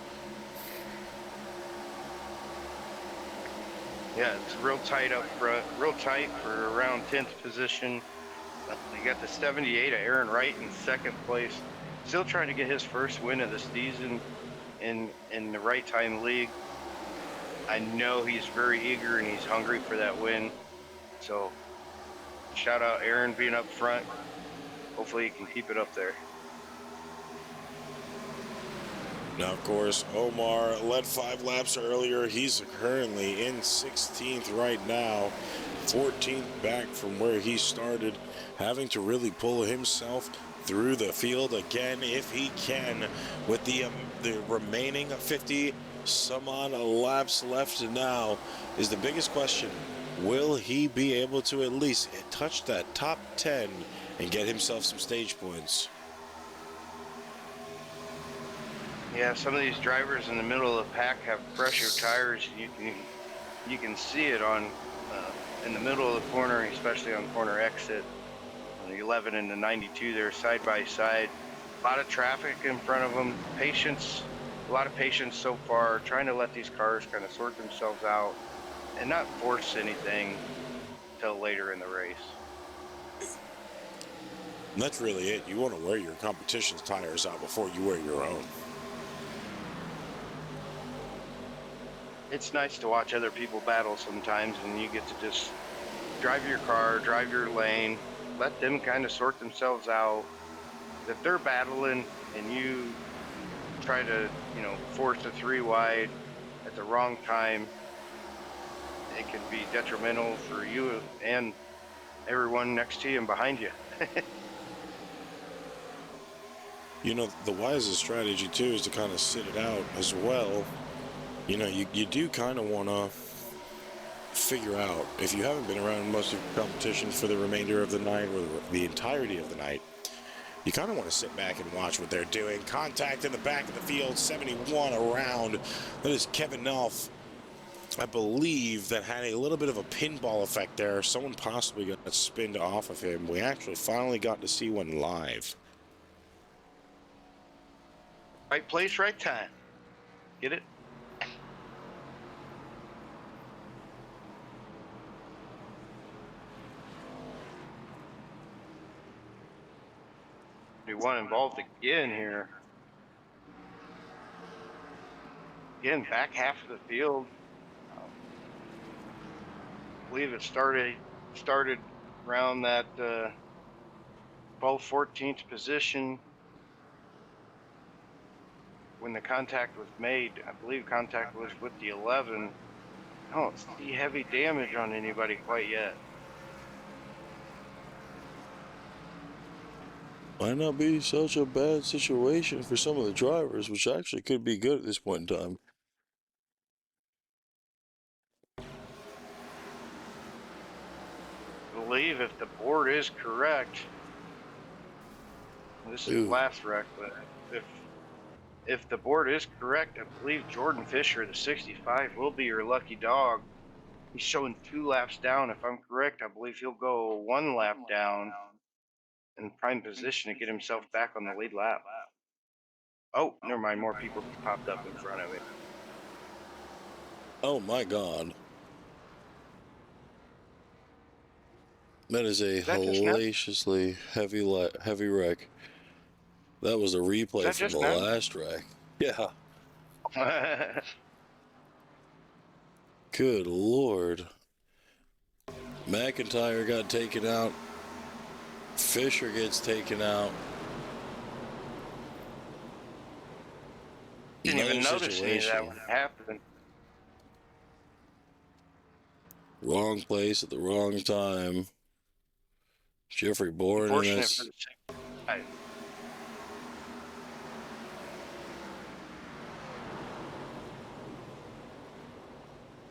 Yeah, it's real tight up front, real tight for around 10th position. You got the 78 of Aaron Wright in 2nd place, still trying to get his first win of the season in the right time league. I know he's very eager and he's hungry for that win. So shout out Aaron being up front. Hopefully he can keep it up there. Now, of course, Omar led 5 laps earlier. He's currently in 16th right now, 14th back from where he started, having to really pull himself through the field again if he can, with the remaining 50 some odd laps left now. Is the biggest question: will he be able to at least touch that top 10 and get himself some stage points? Yeah, some of these drivers in the middle of the pack have fresher tires. You can see it on in the middle of the corner, especially on corner exit. The 11 and the 92, they're side by side. A lot of traffic in front of them. Patience, a lot of patience so far, trying to let these cars kind of sort themselves out and not force anything till later in the race. And that's really it. You want to wear your competition's tires out before you wear your own. It's nice to watch other people battle sometimes, and you get to just drive your car, drive your lane, let them kind of sort themselves out. If they're battling and you try to, you know, force a 3 wide at the wrong time, it can be detrimental for you and everyone next to you and behind you. You know, the wisest strategy too is to kind of sit it out as well. You know, you do kind of want to figure out, if you haven't been around most of your competition for the remainder of the night or the entirety of the night, you kind of want to sit back and watch what they're doing. Contact in the back of the field, 71 around. That is Kevin Nelf, I believe, that had a little bit of a pinball effect there. Someone possibly got spinned off of him. We actually finally got to see one live. Right place, right time. Get it? We want involved again here. Again, back half of the field. believe it started around that 12th, 14th position when the contact was made. I believe contact was with the 11. I don't see heavy damage on anybody quite yet. Might not be such a bad situation for some of the drivers, which actually could be good at this point in time. I believe if the board is correct, this is the last wreck, but if the board is correct, I believe Jordan Fisher, the 65, will be your lucky dog. He's showing 2 laps down. If I'm correct, I believe he'll go 1 lap down in prime position to get himself back on the lead lap. Oh, never mind. More people just popped up in front of me. Oh my God. That is a hellaciously heavy wreck. That was a replay from the last wreck. Yeah. Good Lord. McIntyre got taken out. Fisher gets taken out. Didn't even notice any of that when it happened. Wrong place at the wrong time. Jeffrey Bourne in this.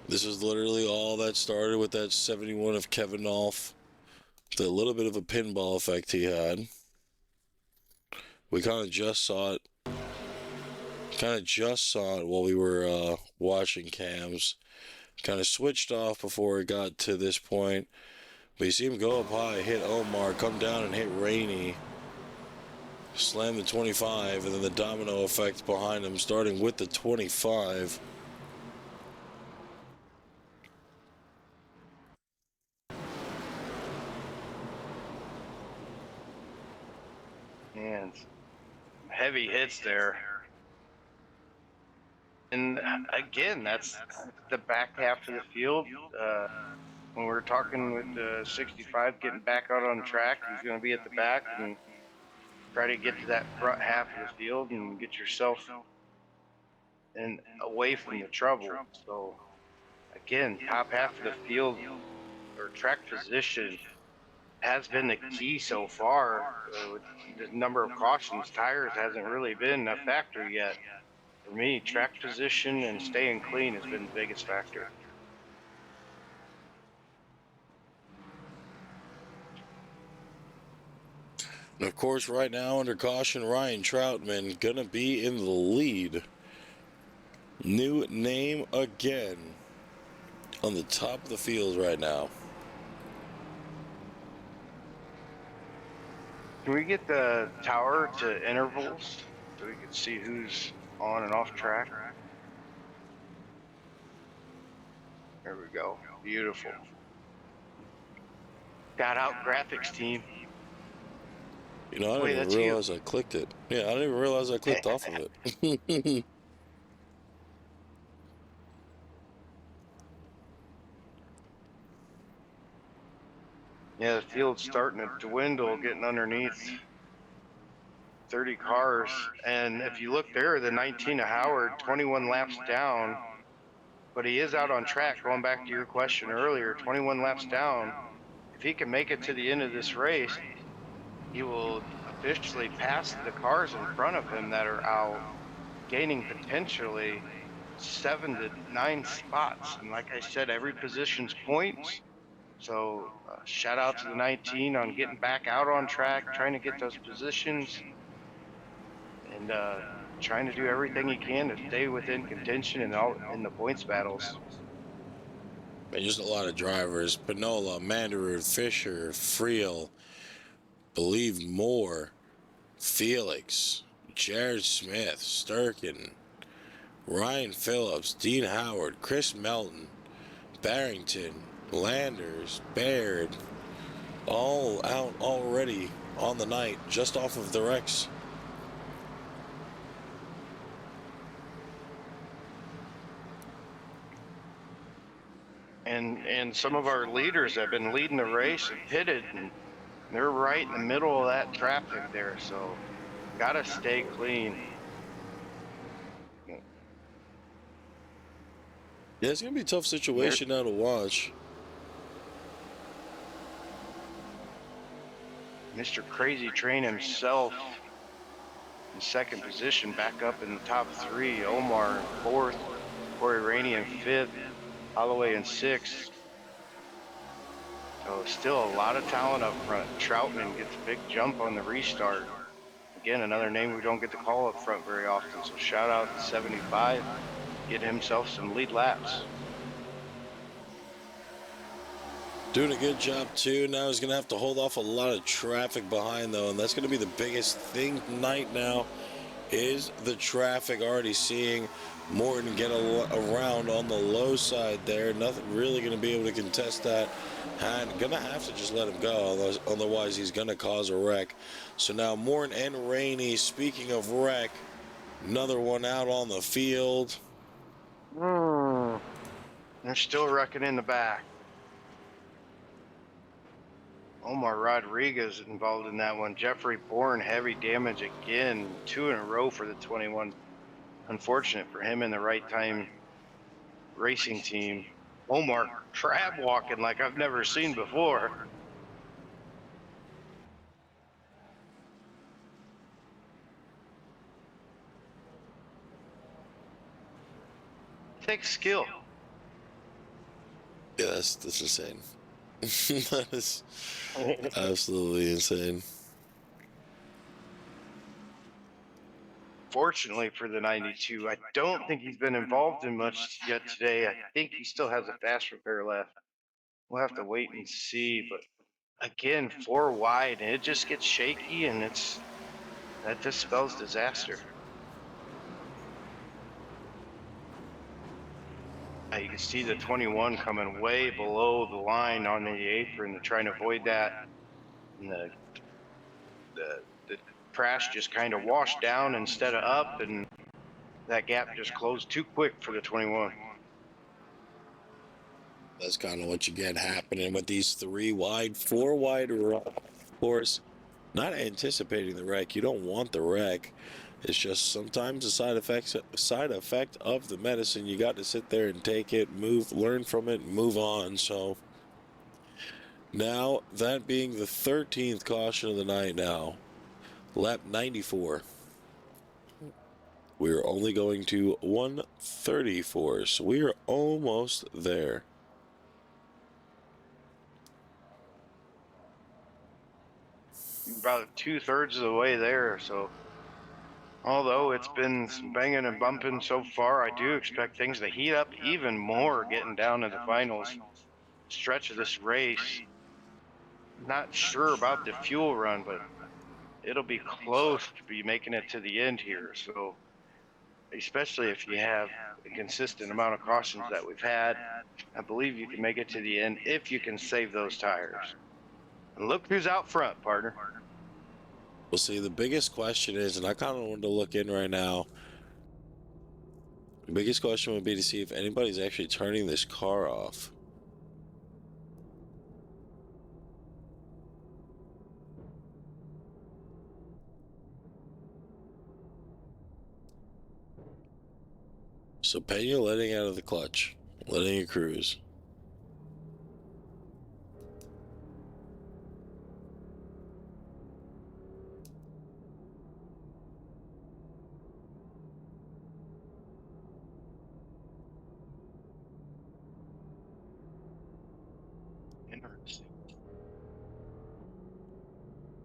This is literally all that started with that 71 of Kevin Nolf. The little bit of a pinball effect he had. We kind of just saw it. While we were watching cams. Kind of switched off before it got to this point. But you see him go up high, hit Omar, come down and hit Rainey. Slam the 25, and then the domino effect behind him, starting with the 25. And heavy hits there. And again, that's the back half of the field. When we're talking with the 65 getting back out on track, he's going to be at the back and try to get to that front half of the field and get yourself and away from the trouble. So again, top half of the field or track position has been the key so far. The number of cautions, tires hasn't really been a factor yet. For me, track position and staying clean has been the biggest factor. And of course, right now, under caution, Ryan Troutman gonna be in the lead. New name again on the top of the field right now. Can we get the tower to intervals so we can see who's on and off track? There we go. Beautiful. Got out graphics team. You know, I didn't even realize I clicked it. Yeah, I didn't even realize I clicked off of it. Yeah, the field's starting to dwindle, getting underneath 30 cars. And if you look there, the 19 of Howard, 21 laps down, but he is out on track. Going back to your question earlier, 21 laps down. If he can make it to the end of this race, he will officially pass the cars in front of him that are out, gaining potentially 7 to 9 spots. And like I said, every position's points. So shout out to the 19 on getting back out on track, trying to get those positions, and trying to do everything he can to stay within contention in the points battles. Man, just a lot of drivers. Panola, Mandarin, Fisher, Friel, Believe Moore, Felix, Jared Smith, Sturkin, Ryan Phillips, Dean Howard, Chris Melton, Barrington, Landers, Baird, all out already on the night, just off of the wrecks. and some of our leaders have been leading the race and pitted, and they're right in the middle of that traffic there. So gotta stay clean. Yeah, it's gonna be a tough situation now to watch. Mr. Crazy Train himself in second position, back up in the top three. Omar in fourth, Corey Rainey in fifth, Holloway in sixth. So still a lot of talent up front. Troutman gets a big jump on the restart. Again, another name we don't get to call up front very often. So shout out to 75, get himself some lead laps. Doing a good job too. Now he's going to have to hold off a lot of traffic behind though, and that's going to be the biggest thing tonight now is the traffic. Already seeing Morton get around on the low side there. Nothing really going to be able to contest that. And going to have to just let him go, otherwise he's going to cause a wreck. So now Morton and Rainey, speaking of wreck, another one out on the field. They're still wrecking in the back. Omar Rodriguez involved in that one. Jeffrey Bourne, heavy damage again, 2 in a row for the 21. Unfortunate for him in the right time racing team. Omar crab walking like I've never seen before. Takes skill. Yeah, that's insane. That is absolutely insane. Fortunately for the 92, I don't think he's been involved in much yet today. I think he still has a fast repair left. We'll have to wait and see. But again, 4 wide, and it just gets shaky, and that just spells disaster. You can see the 21 coming way below the line on the apron. They're trying to avoid that. And the crash just kind of washed down instead of up, and that gap just closed too quick for the 21. That's kind of what you get happening with these 3 wide, 4 wide, of course. Not anticipating the wreck. You don't want the wreck. It's just sometimes a side effect of the medicine. You got to sit there and take it, move, learn from it, and move on. So now, that being the 13th caution of the night now, lap 94. We're only going to 134, so we are almost there. About 2/3 of the way there. So although it's been some banging and bumping so far, I do expect things to heat up even more getting down to the finals stretch of this race. Not sure about the fuel run, but it'll be close to be making it to the end here. So especially if you have a consistent amount of cautions that we've had, I believe you can make it to the end if you can save those tires. And look who's out front, partner. Well, see, the biggest question is, and I kind of wanted to look in right now, the biggest question would be to see if anybody's actually turning this car off. So Pena letting out of the clutch, letting it cruise. Interesting.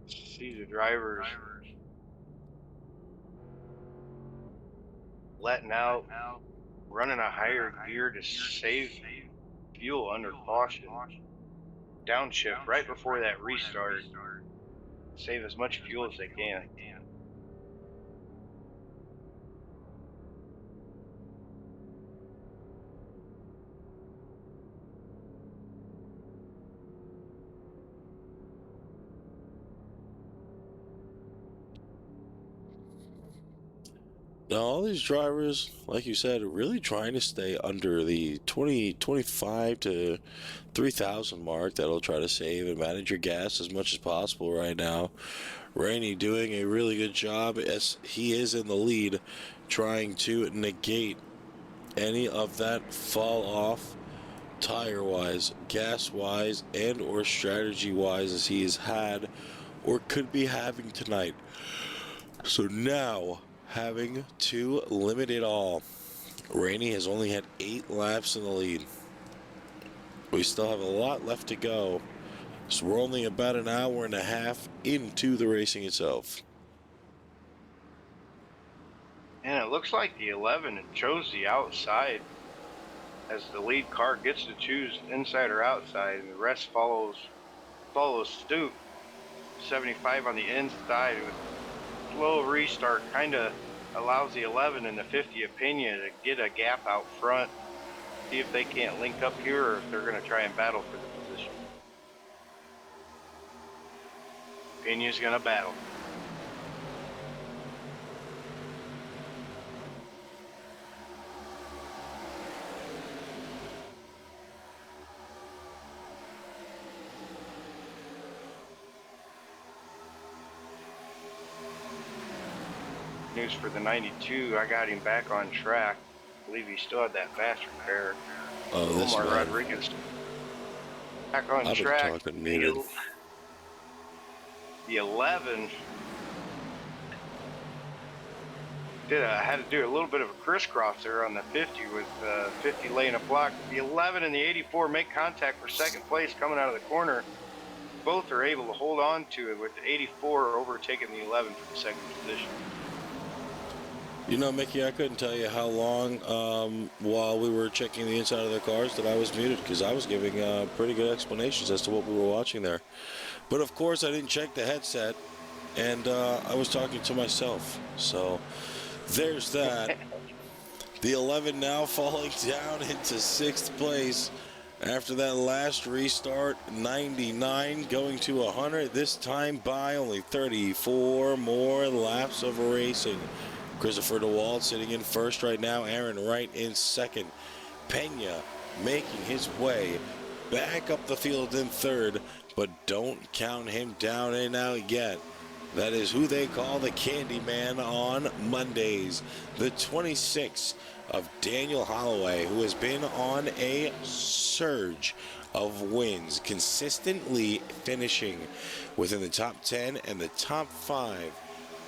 See the drivers letting out, running a higher gear to save fuel under caution. Downshift right before that restart. Save as much fuel as they can. Now, all these drivers, like you said, are really trying to stay under the 25 to 3,000 mark. That'll try to save and manage your gas as much as possible right now. Rainey doing a really good job as he is in the lead, trying to negate any of that fall off tire wise, gas wise, and or strategy wise as he has had or could be having tonight. So now, having to limit it all. Rainey has only had 8 laps in the lead. We still have a lot left to go. So we're only about an hour and a half into the racing itself. And it looks like the 11 chose the outside as the lead car gets to choose inside or outside, and the rest follows suit. 75 on the inside with slow restart kind of allows the 11 and the 50 opinion to get a gap out front, see if they can't link up here or if they're going to try and battle for the position. Opinion's going to battle. News for the 92, I got him back on track. I believe he still had that fast repair. Oh, this Omar man. Rodriguez back on I've been track. talking muted. The 11 had to do a little bit of a crisscross there on the 50 with 50 laying a block. The 11 and the 84 make contact for second place coming out of the corner. Both are able to hold on to it with the 84 overtaking the 11 for the second position. You know, Mickey, I couldn't tell you how long while we were checking the inside of the cars that I was muted because I was giving pretty good explanations as to what we were watching there. But of course, I didn't check the headset, and I was talking to myself. So there's that. The 11 now falling down into 6th place after that last restart. 99 going to 100, this time by only 34 more laps of racing. Christopher DeWalt sitting in first right now. Aaron Wright in second. Pena making his way back up the field in third, but don't count him down and out yet. That is who they call the Candyman on Mondays. The 26 of Daniel Holloway, who has been on a surge of wins, consistently finishing within the top 10 and the top 5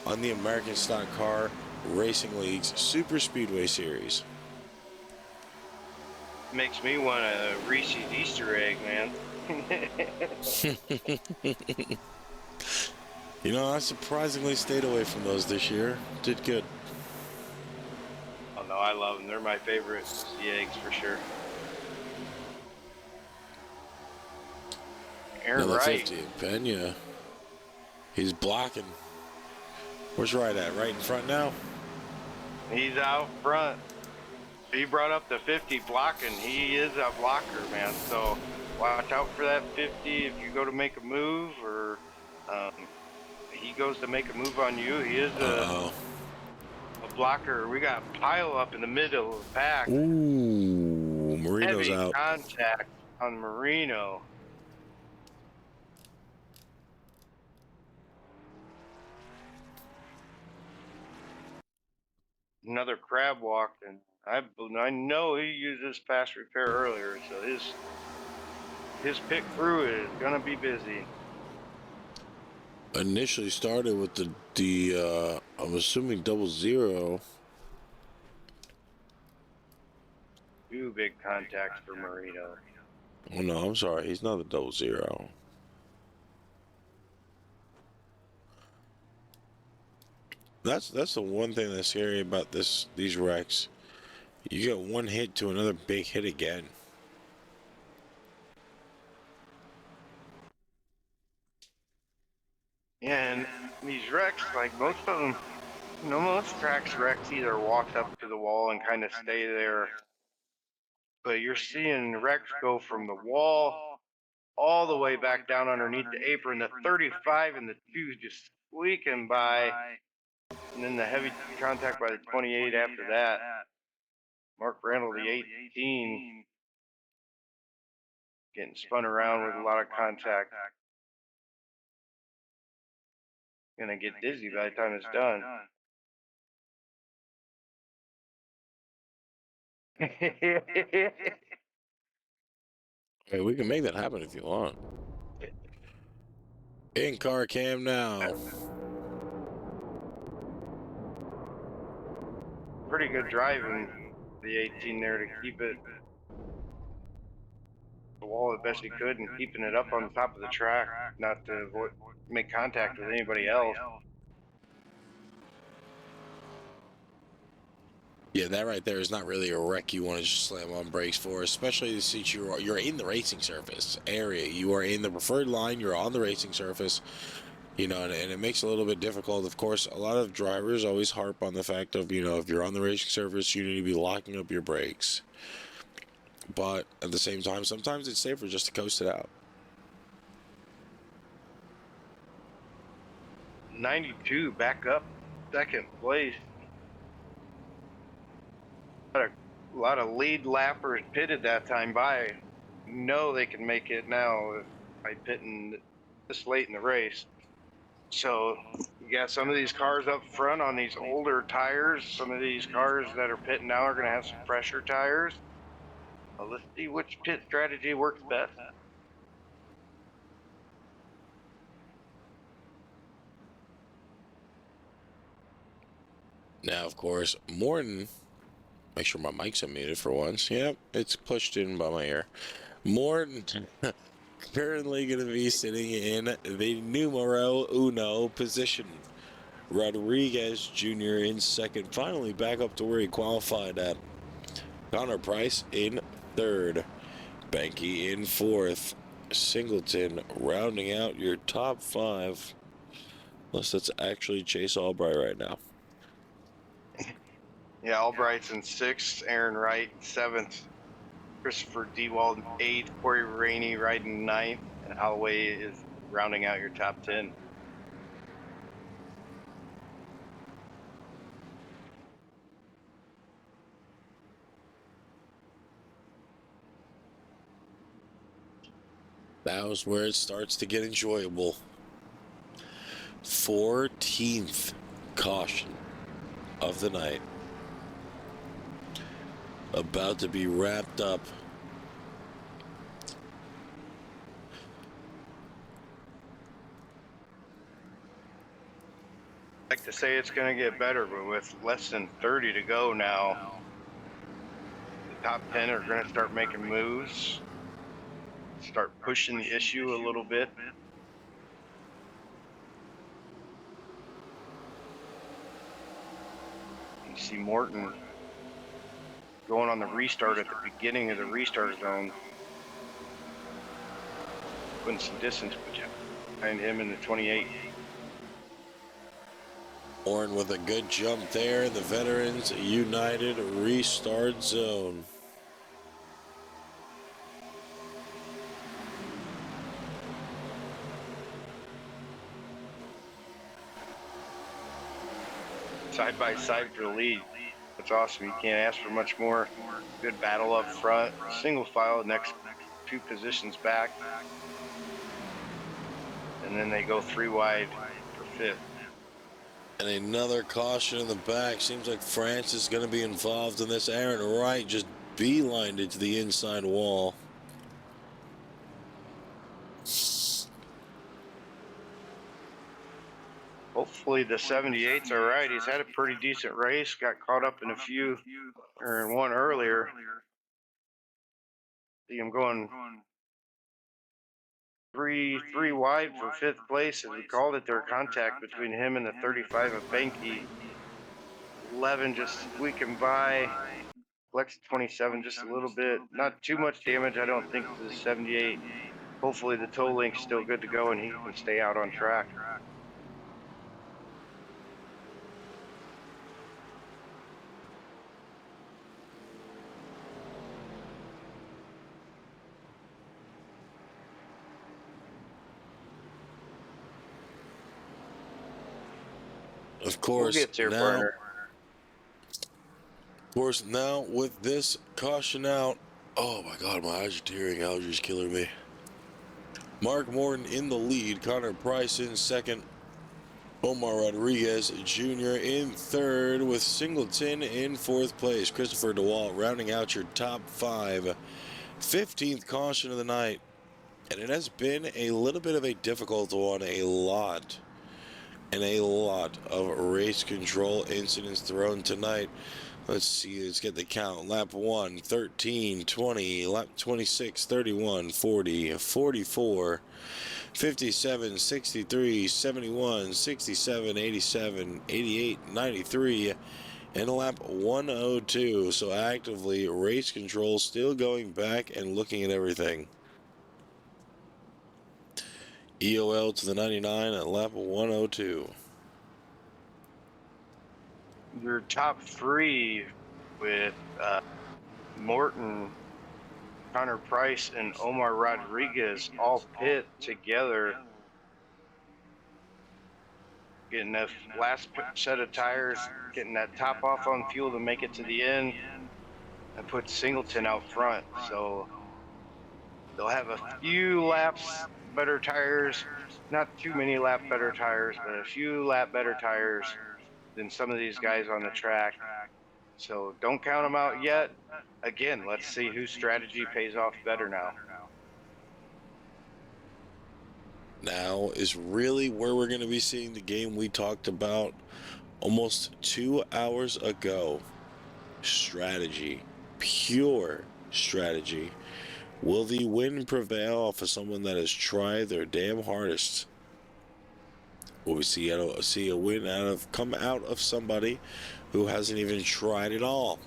on the American Stock Car Racing League's Super Speedway Series. Makes me want a Reese's Easter egg, man. You know, I surprisingly stayed away from those this year. Did good. Oh no, I love them. They're my favorite. The eggs for sure. Aaron Another Wright. 50. Pena. He's blocking. Where's Wright at? Right in front now? He's out front. He brought up the 50 blocking. He is a blocker, man. So watch out for that 50 if you go to make a move or he goes to make a move on you. He is a blocker. We got Pile up in the middle of the pack. Ooh, Marino's Heavy out. contact on Marino. Another crab walk, and I know he used his fast repair earlier, so his pit crew is gonna be busy. Initially started with the I'm assuming 00. Two big contacts for Marino. Oh no, I'm sorry, he's not the 00. That's the one thing that's scary about these wrecks. You get one hit to another big hit again. Yeah, and these wrecks, like most of them, you know, most tracks wrecks either walk up to the wall and kind of stay there. But you're seeing wrecks go from the wall all the way back down underneath the apron. The 35 and the 2 just squeaking by. And then the heavy contact by the 28 after that. Mark Randall, the 18, getting spun around with a lot of contact. Gonna get dizzy by the time it's done. Hey, we can make that happen if you want. In car cam now. Pretty good driving, the 18 there, to keep it the wall the best he could and keeping it up on top of the track, not to make contact with anybody else. Yeah, that right there is not really a wreck you want to just slam on brakes for, especially since you're in the racing surface area. You are in the preferred line. You're on the racing surface. You know, and it makes it a little bit difficult. Of course, a lot of drivers always harp on the fact of, you know, if you're on the racing surface, you need to be locking up your brakes. But at the same time, sometimes it's safer just to coast it out. 92 back up, second place. A lot of lead lappers pitted that time by. Know they can make it now by pitting this late in the race. So you got some of these cars up front on these older tires. Some of these cars that are pitting now are going to have some fresher tires. Well, let's see which pit strategy works best. Now, of course, Morton, make sure my mic's unmuted for once. Yep, it's pushed in by my ear. Morton currently going to be sitting in the numero uno position. Rodriguez Jr. in second, finally back up to where he qualified at. Connor Price in third. Banky in fourth. Singleton rounding out your top five. Unless that's actually Chase Albright right now. Yeah, Albright's in sixth, Aaron Wright seventh, Christopher Dewald eighth, Corey Rainey riding ninth, and Holloway is rounding out your top 10. That was where it starts to get enjoyable. 14th caution of the night. About to be wrapped up. I like to say it's going to get better, but with less than 30 to go now, the top 10 are going to start making moves, start pushing the issue a little bit. You see Morton going on the restart at the beginning of the restart zone, putting some distance behind him in the 28. Orrin with a good jump there. The Veterans United restart zone. Side by side for the lead. That's awesome. You can't ask for much more. Good battle up front. Single file, next two positions back. And then they go three wide for fifth. And another caution in the back. Seems like France is going to be involved in this. Aaron Wright just beelined it to the inside wall. Hopefully the 78's all right. He's had a pretty decent race. Got caught up in a few, or in one earlier. See him going three wide for fifth place, as we called it there. Contact between him and the 35 of Banky. 11 just squeaking by. Flex 27 just a little bit. Not too much damage, I don't think, to the 78. Hopefully the toe link's still good to go and he can stay out on track. Of We'll course, get there, now, partner. of course, now with this caution out, oh my God, my eyes are tearing. Allergies killing me. Mark Morton in the lead. Connor Price in second. Omar Rodriguez Jr. in third, with Singleton in fourth place. Christopher DeWalt rounding out your top five. 15th caution of the night. And it has been a little bit of a difficult one. A lot of race control incidents thrown tonight. Let's see, let's get the count. Lap 1, 13, 20, lap 26, 31, 40, 44, 57, 63, 71, 67, 87, 88, 93, and lap 102. So actively, race control still going back and looking at everything. EOL to the 99 at lap 102. Your top three with Morton, Connor Price, and Omar Rodriguez all pit together, getting that last set of tires, getting that top off on fuel to make it to the end, and put Singleton out front. So they'll have a few laps better tires, not too many lap better tires, but a few lap better tires than some of these guys on the track. So don't count them out yet. Again, let's see whose strategy pays off better now. Now is really where we're going to be seeing the game we talked about almost 2 hours ago. Strategy. Pure strategy. Will the win prevail for someone that has tried their damn hardest? Will we see a win come out of somebody who hasn't even tried at all?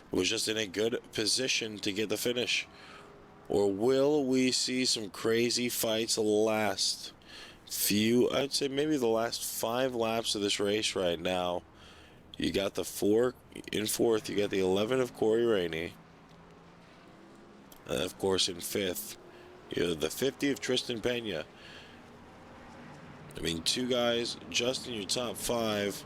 Who was just in a good position to get the finish? Or will we see some crazy fights last I'd say maybe the last 5 laps of this race right now? You got the 4 in fourth, you got the 11 of Corey Rainey. And of course in fifth, you have the 50 of Tristan Pena. I mean, 2 guys just in your top 5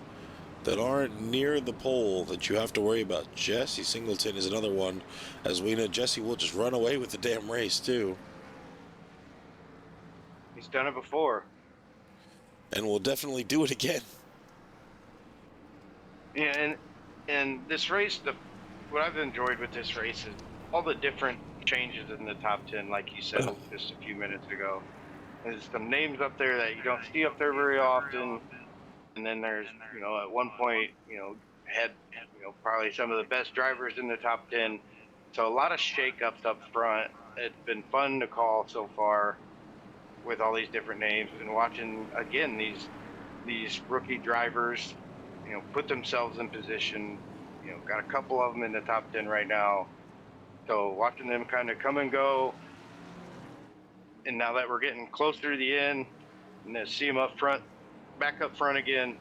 that aren't near the pole that you have to worry about. Jesse Singleton is another one. As we know, Jesse will just run away with the damn race, too. He's done it before. And will definitely do it again. Yeah, and this race, what I've enjoyed with this race is all the different changes in the top 10, like you said just a few minutes ago. There's some names up there that you don't see up there very often. And then there's, at one point, had, probably some of the best drivers in the top 10. So a lot of shakeups up front. It's been fun to call so far with all these different names and watching, again, these rookie drivers, put themselves in position. Got a couple of them in the top 10 right now. So watching them kind of come and go. And now that we're getting closer to the end, and to see them up front, back up front again,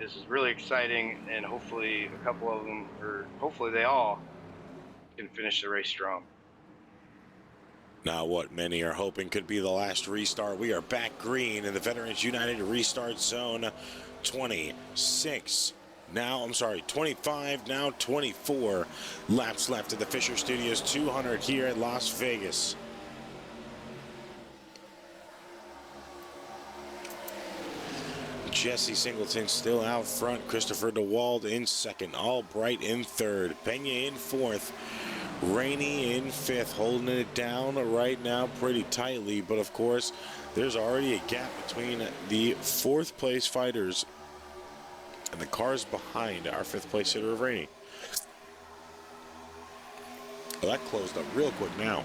this is really exciting. And hopefully a couple of them, or hopefully they all, can finish the race strong. Now what many are hoping could be the last restart. We are back green in the Veterans United restart zone. 26. 25, now 24 laps left at the Fisher Studios 200 here at Las Vegas. Jesse Singleton still out front. Christopher DeWald in second. Albright in third. Pena in fourth. Rainey in fifth. Holding it down right now pretty tightly. But of course, there's already a gap between the fourth place fighters and the cars behind our fifth place hitter of Rainey. Well, that closed up real quick now.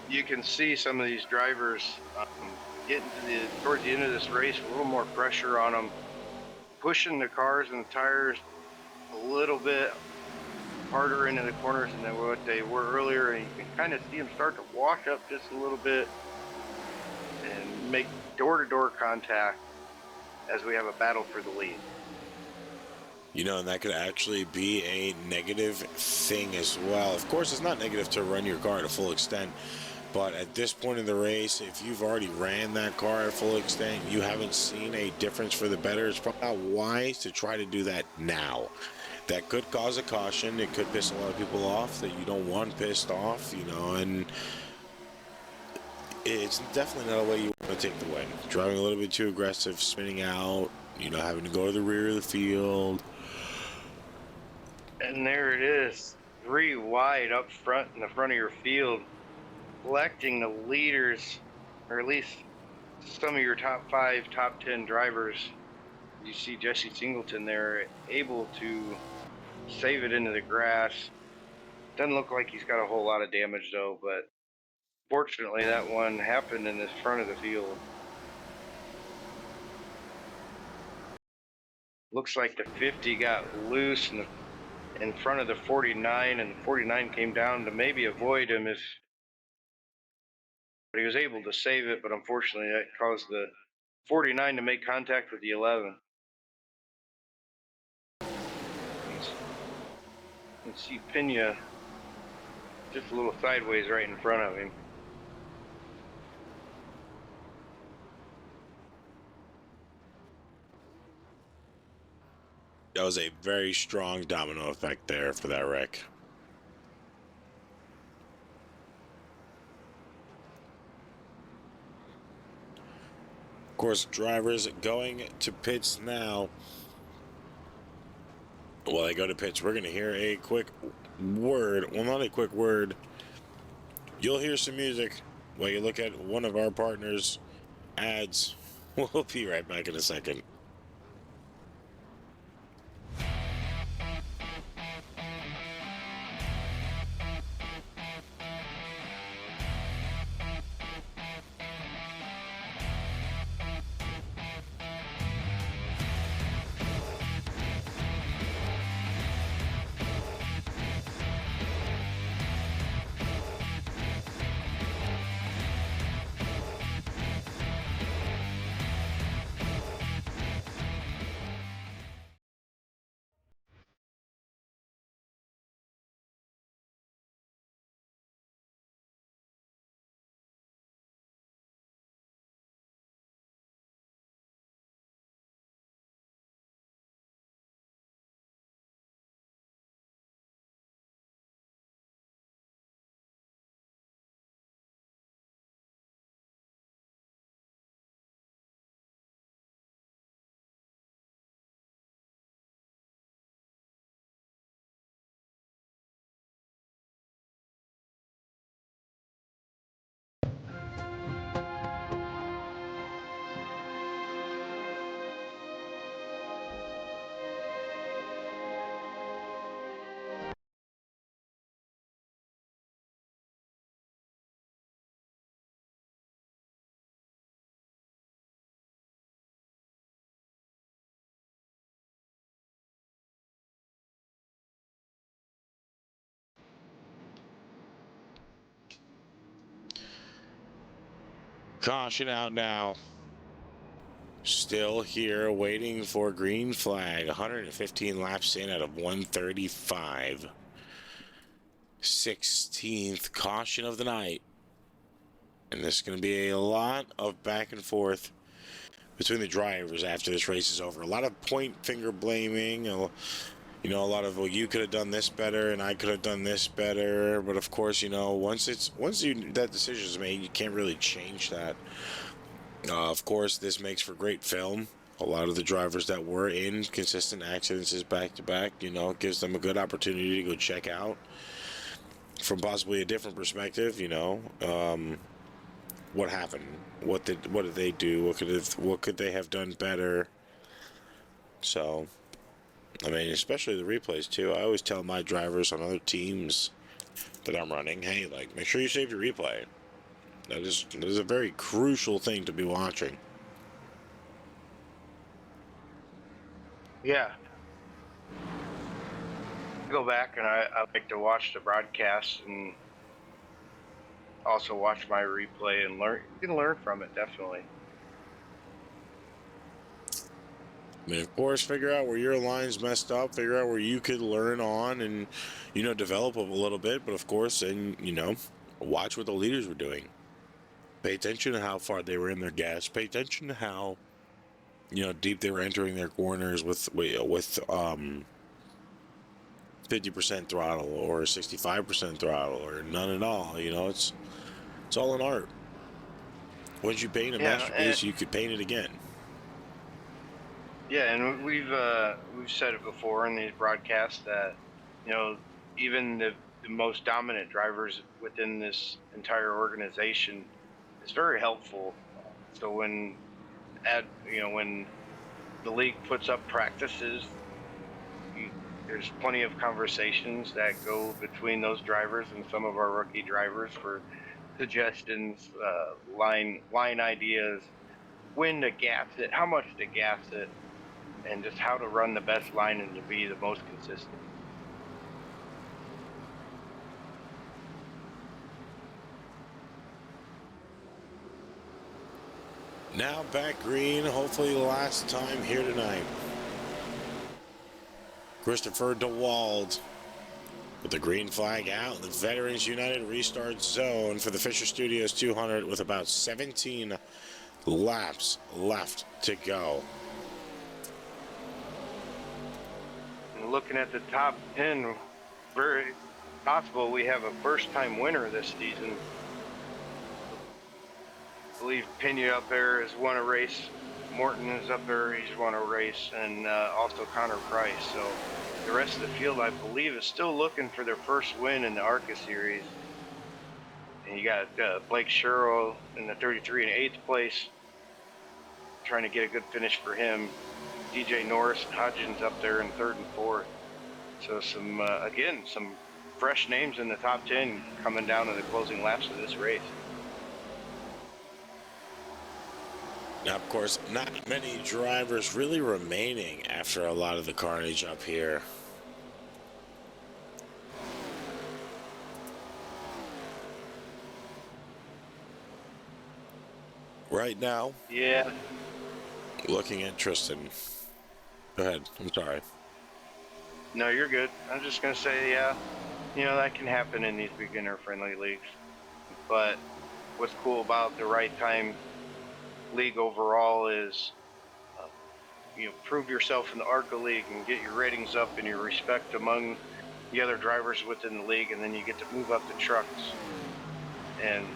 You can see some of these drivers getting towards the end of this race, a little more pressure on them, pushing the cars and the tires a little bit harder into the corners than what they were earlier, and you can kind of see them start to wash up just a little bit and make door-to-door contact as we have a battle for the lead. And that could actually be a negative thing as well. Of course, it's not negative to run your car at a full extent, But at this point in the race, if you've already ran that car at full extent, you haven't seen a difference for the better, it's probably not wise to try to do that now. That could cause a caution. It could piss a lot of people off that you don't want pissed off, you know, and it's definitely not a way you want to take the win. Driving a little bit too aggressive, spinning out, you know, having to go to the rear of the field. And there it is, 3 wide up front in the front of your field, collecting the leaders, or at least some of your top 5, top 10 drivers. You see Jesse Singleton there, able to save it into the grass. Doesn't look like he's got a whole lot of damage though, but fortunately that one happened in the front of the field. Looks like the 50 got loose in front of the 49, and the 49 came down to maybe avoid him, but he was able to save it. But unfortunately, that caused the 49 to make contact with the 11. You can see Pena just a little sideways right in front of him. That was a very strong domino effect there for that wreck. Of course, drivers going to pits now. While they go to pits, we're going to hear a quick word. Well, not a quick word. You'll hear some music while you look at one of our partners' ads. We'll be right back in a second. Caution out now. Still here waiting for green flag. 115 laps in out of 135. 16th caution of the night. And there's going to be a lot of back and forth between the drivers after this race is over. A lot of point finger blaming. You know, a lot of, well, you could have done this better and I could have done this better. But of course, you know, once that decision is made, you can't really change that. Of course, this makes for great film. A lot of the drivers that were in consistent accidents back to back, you know, it gives them a good opportunity to go check out from possibly a different perspective, you know, what happened, what did they do, what could they have done better. So, I mean, especially the replays too. I always tell my drivers on other teams that I'm running, hey, like, make sure you save your replay. That is a very crucial thing to be watching. Yeah. I go back and I like to watch the broadcast and also watch my replay and learn. You can learn from it, definitely. I mean, of course, figure out where your line's messed up, figure out where you could learn on and, you know, develop a little bit. But of course, then, you know, Watch what the leaders were doing. Pay attention to how far they were in their gas. Pay attention to how, deep they were entering their corners with 50% throttle or 65% throttle or none at all. It's all an art. Once you paint a masterpiece, you could paint it again. Yeah, and we've said it before in these broadcasts that even the most dominant drivers within this entire organization is very helpful. So when the league puts up practices, there's plenty of conversations that go between those drivers and some of our rookie drivers for suggestions, line ideas, when to gas it, how much to gas it, and just how to run the best line and to be the most consistent. Now back green, hopefully last time here tonight. Christopher DeWald with the green flag out. The Veterans United restart zone for the Fisher Studios 200 with about 17 laps left to go. And looking at the top 10, very possible we have a first-time winner this season. I believe Pena up there has won a race. Morton is up there, he's won a race, and also Connor Price. So the rest of the field, I believe, is still looking for their first win in the ARCA series. And you got Blake Sherrill in the 33 and 8th place, trying to get a good finish for him. DJ Norris and Hodgins up there in 3rd and 4th. So some fresh names in the top 10 coming down to the closing laps of this race. Now, of course, not many drivers really remaining after a lot of the carnage up here. Right now, Yeah. looking at Tristan. Go ahead. I'm sorry. No, you're good. I'm just going to say, yeah, that can happen in these beginner-friendly leagues. But what's cool about the right time league overall is, prove yourself in the ARCA league and get your ratings up and your respect among the other drivers within the league, and then you get to move up the trucks and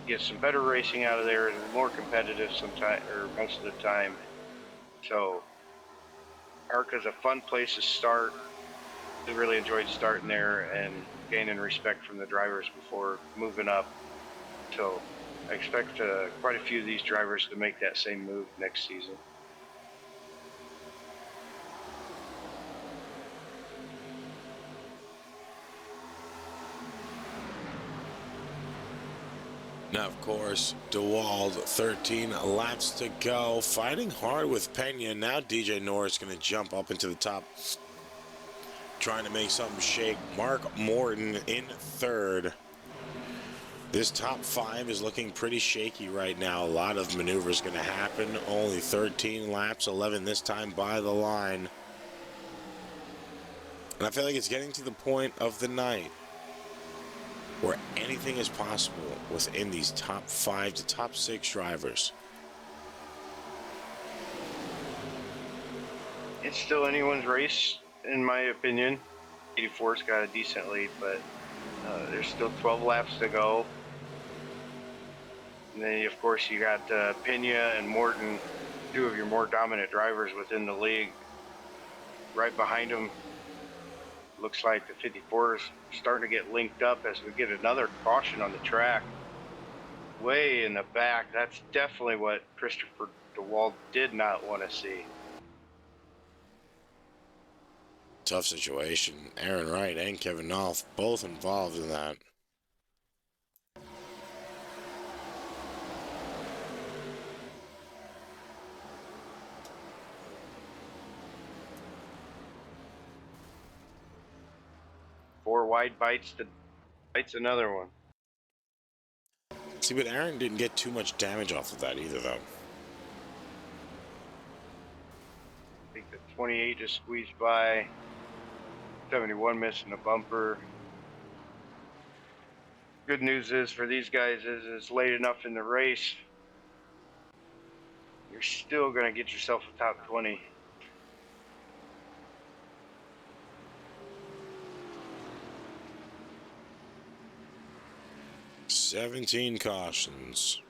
get some better racing out of there and more competitive sometimes, or most of the time. So ARCA's a fun place to start. I really enjoyed starting there and gaining respect from the drivers before moving up. So I expect quite a few of these drivers to make that same move next season. Now, of course, DeWald, 13 laps to go. Fighting hard with Pena. Now DJ Norris going to jump up into the top, trying to make something shake. Mark Morton in 3rd. This top 5 is looking pretty shaky right now. A lot of maneuvers going to happen. Only 13 laps, 11 this time by the line. And I feel like it's getting to the point of the night where anything is possible within these top 5 to top 6 drivers. It's still anyone's race, in my opinion. 84's got a decent lead, but there's still 12 laps to go. And then, of course, you got Pena and Morton, 2 of your more dominant drivers within the league. Right behind them, looks like the 54 is starting to get linked up as we get another caution on the track. Way in the back, that's definitely what Christopher DeWald did not want to see. Tough situation. Aaron Wright and Kevin Knopf both involved in that. Four wide bites another one. See, but Aaron didn't get too much damage off of that either, though. I think the 28 just squeezed by. 71 missing a bumper. Good news is for these guys is it's late enough in the race. You're still going to get yourself a top 20. "17 cautions."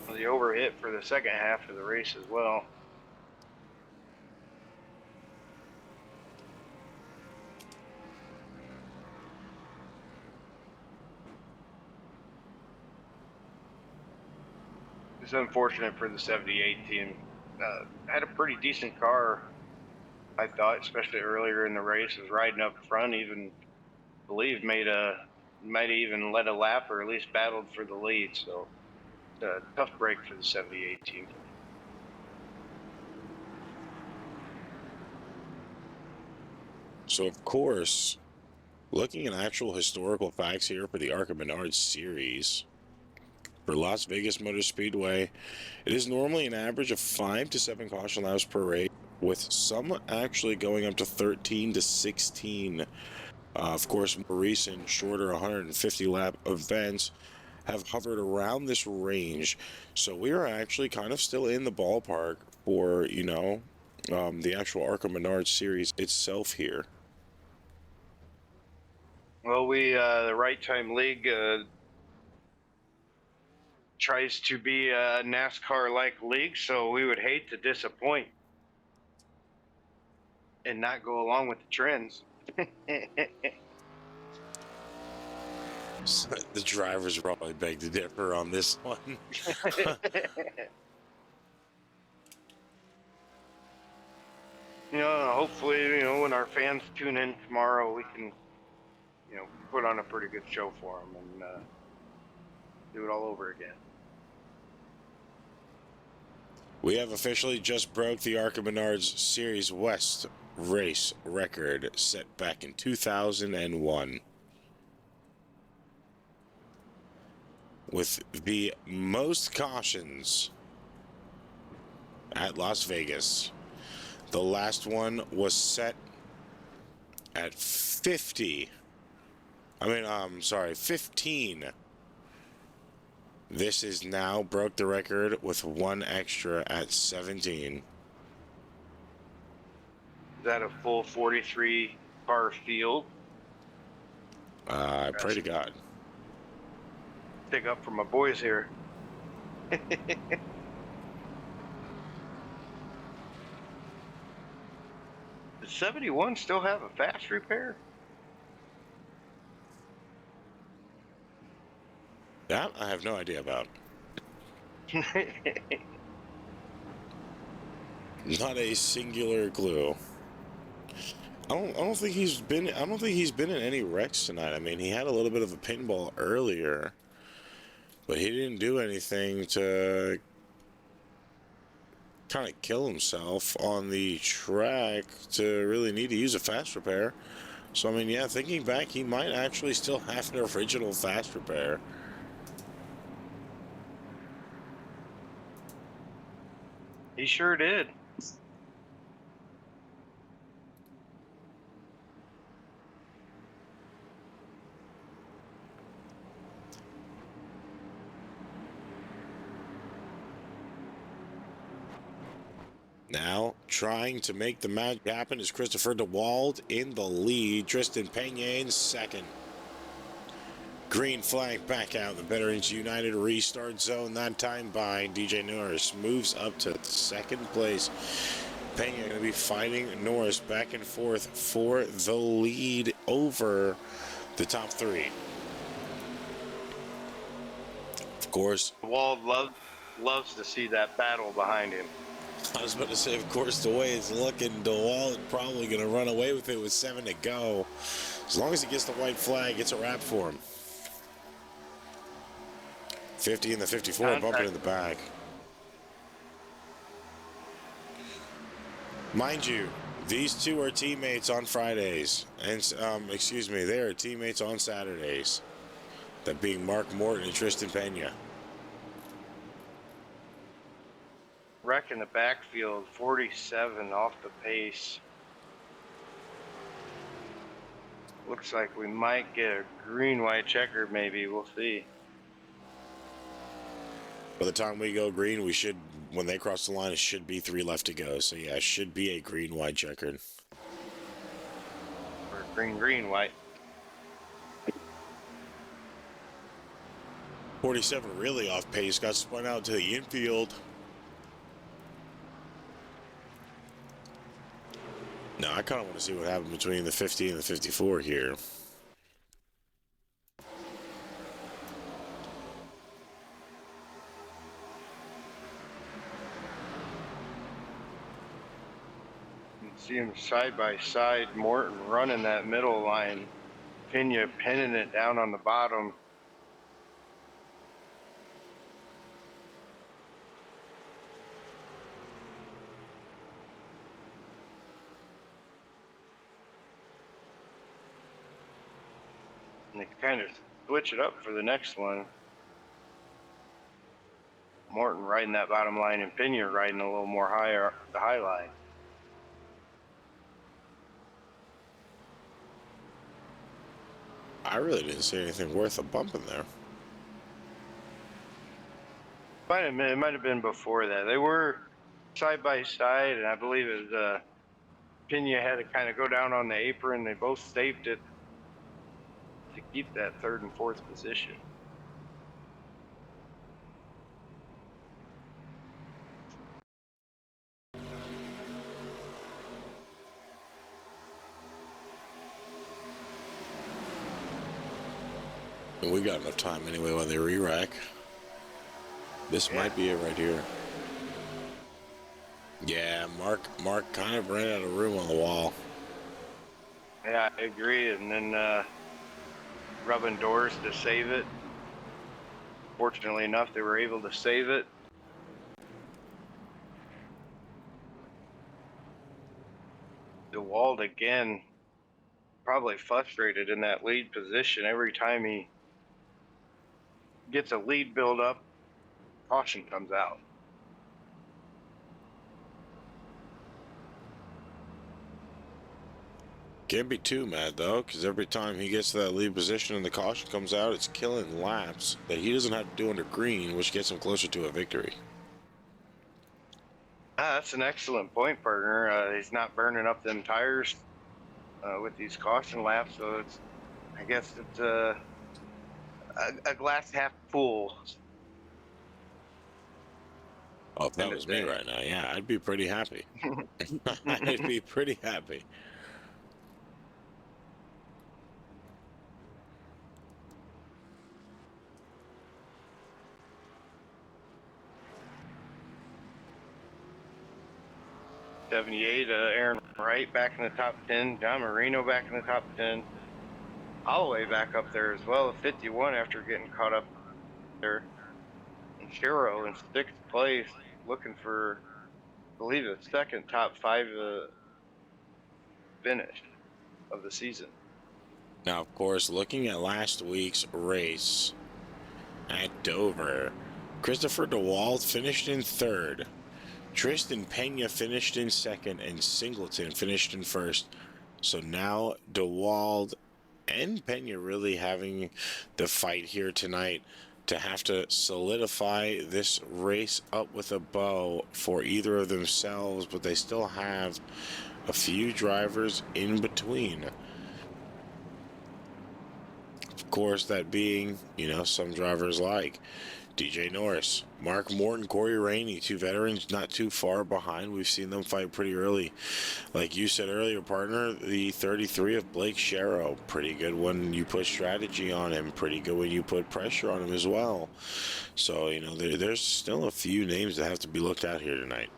The overhit for the second half of the race as well. It's unfortunate for the 78 team. Had a pretty decent car, I thought, especially earlier in the race. Was riding up front, even believe might have even led a lap or at least battled for the lead. So tough break for the 78 team. So, of course, looking at actual historical facts here for the Arca Menard series, for Las Vegas Motor Speedway, it is normally an average of 5 to 7 caution laps per race, with some actually going up to 13 to 16. Of course, more recent, shorter 150 lap events have hovered around this range. So we are actually kind of still in the ballpark for, the actual Arca Menard series itself here. Well, the Right Time League tries to be a NASCAR-like league, so we would hate to disappoint and not go along with the trends. The drivers probably beg to differ on this one. Hopefully, when our fans tune in tomorrow, we can, put on a pretty good show for them and do it all over again. We have officially just broke the Arca Menards Series West race record set back in 2001. With the most cautions at Las Vegas. The last one was set at 15. This is now broke the record with one extra at 17. Is that a full 43 car field? I pray to God. Pick up for my boys here. Does 71 still have a fast repair? That I have no idea about. Not a singular clue. I don't think he's been in any wrecks tonight. I mean, he had a little bit of a pinball earlier, but he didn't do anything to kind of kill himself on the track to really need to use a fast repair. So, I mean, yeah, thinking back, he might actually still have an original fast repair. He sure did. Now, trying to make the magic happen is Christopher DeWald in the lead. Tristan Pena in second. Green flag back out. The Veterans United restart zone that time by DJ Norris. Moves up to second place. Pena going to be fighting Norris back and forth for the lead over the top three. Of course, Wald loves to see that battle behind him. I was about to say, of course, the way it's looking, DeWalt probably going to run away with it with 7 to go. As long as he gets the white flag, it's a wrap for him. 50 and the 54 bumping in the back. Mind you, these two are teammates on Fridays. And, they are teammates on Saturdays. That being Mark Morton and Tristan Pena. Wreck in the backfield, 47 off the pace. Looks like we might get a green-white checker, maybe. We'll see. By the time we go green, we should, when they cross the line, it should be 3 left to go. So yeah, it should be a green-white checkered. Or green-white. 47 really off pace, got spun out to the infield. Now, I kind of want to see what happened between the 50 and the 54 here. You can see them side by side. Morton running that middle line. Pena pinning it down on the bottom. And they kind of switch it up for the next one. Morton riding that bottom line and Pena riding a little more higher, the high line. I really didn't see anything worth a bump in there. It might have been before that. They were side by side, and I believe it was, Pena had to kind of go down on the apron. They both saved it to keep that third and fourth position. And we got enough time anyway when they re-rack. This might be it right here. Yeah, Mark kind of ran out of room on the wall. Yeah, I agree. And then rubbing doors to save it. Fortunately enough, they were able to save it. DeWald again, probably frustrated in that lead position. Every time he gets a lead build up, caution comes out. Can't be too mad though, because every time he gets to that lead position and the caution comes out, it's killing laps that he doesn't have to do under green, which gets him closer to a victory. That's an excellent point, partner. He's not burning up them tires with these caution laps, so it's, I guess it's a glass half full. Oh, if that was me right now, yeah, I'd be pretty happy. I'd be pretty happy. '78, Aaron Wright back in the top 10. John Marino back in the top 10. Holloway back up there as well, 51 after getting caught up there. And Shiro in 6th place, looking for, I believe, a second top 5 finish of the season. Now, of course, looking at last week's race at Dover, Christopher DeWald finished in 3rd. Tristan Pena finished in 2nd, and Singleton finished in 1st. So now DeWald and Pena really having the fight here tonight to have to solidify this race up with a bow for either of themselves, but they still have a few drivers in between. Of course, that being, some drivers like DJ Norris, Mark Morton, Corey Rainey, 2 veterans not too far behind. We've seen them fight pretty early. Like you said earlier, partner, the 33 of Blake Sharrow, pretty good when you put strategy on him, pretty good when you put pressure on him as well. So, there's still a few names that have to be looked at here tonight.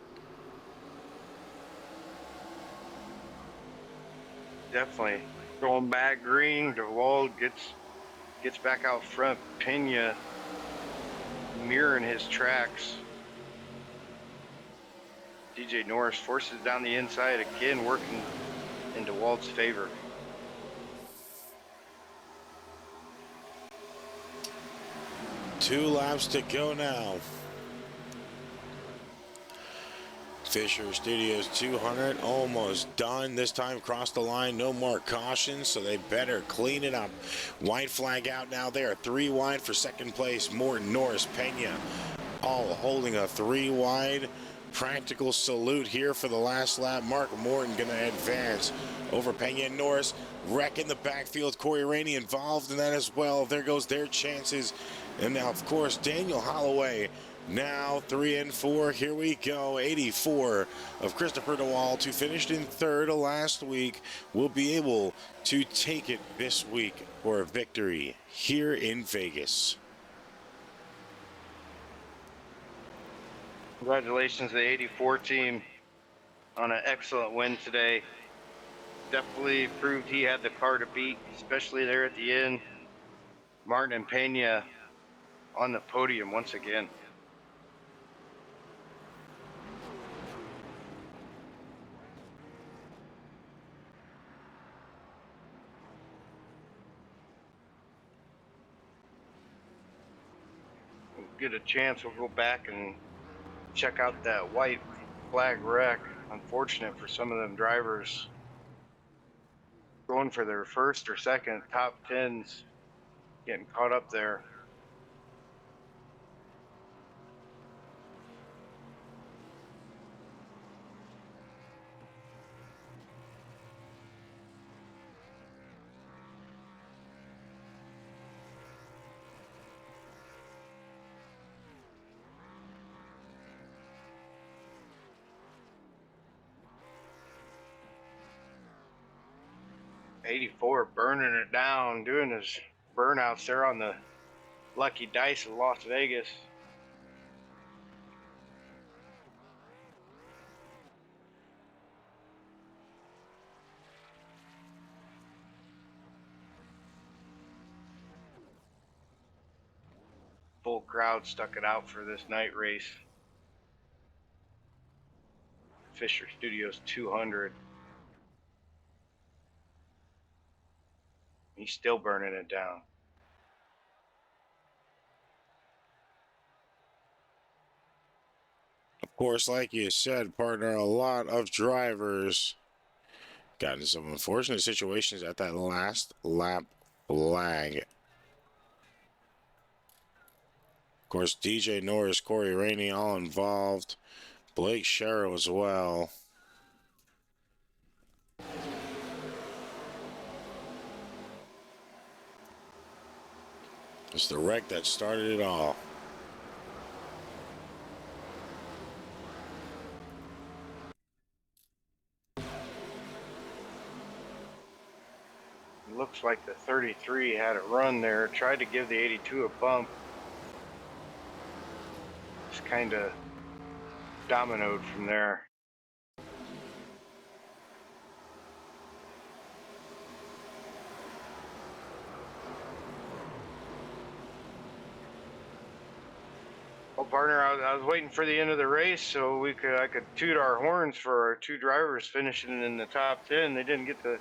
Definitely. Going back green, DeWald gets back out front. Pena mirroring his tracks. DJ Norris forces down the inside again, working in DeWald's favor. Two laps to go now. Fisher Studios 200 almost done. This time crossed the line, no more cautions, so they better clean it up. White flag out now there. 3 wide for second place. Morton, Norris, Pena, all holding a 3 wide. Practical salute here for the last lap. Mark Morton going to advance over Pena and Norris. Wreck in the backfield. Corey Rainey involved in that as well. There goes their chances. And now, of course, Daniel Holloway now 3 and 4. Here we go. 84 of Christopher DeWald, who finished in third last week, will be able to take it this week for a victory here in Vegas. Congratulations to the 84 team on an excellent win today. Definitely proved he had the car to beat, especially there at the end. Martin and Pena on the podium once again. We'll get a chance, we'll go back and check out that white flag wreck. Unfortunate for some of them drivers going for their first or second top 10s, getting caught up there. '84 burning it down, doing his burnouts there on the Lucky Dice in Las Vegas. Full crowd stuck it out for this night race. Fisher Studios 200. He's still burning it down. Of course, like you said, partner, a lot of drivers got in some unfortunate situations at that last lap flag. Of course, DJ Norris, Corey Rainey, all involved. Blake Sherrill as well. It's the wreck that started it all. Looks like the 33 had a run there, tried to give the 82 a bump. Just kind of dominoed from there. Well, partner, I was waiting for the end of the race so I could toot our horns for our 2 drivers finishing in the top 10. They didn't get I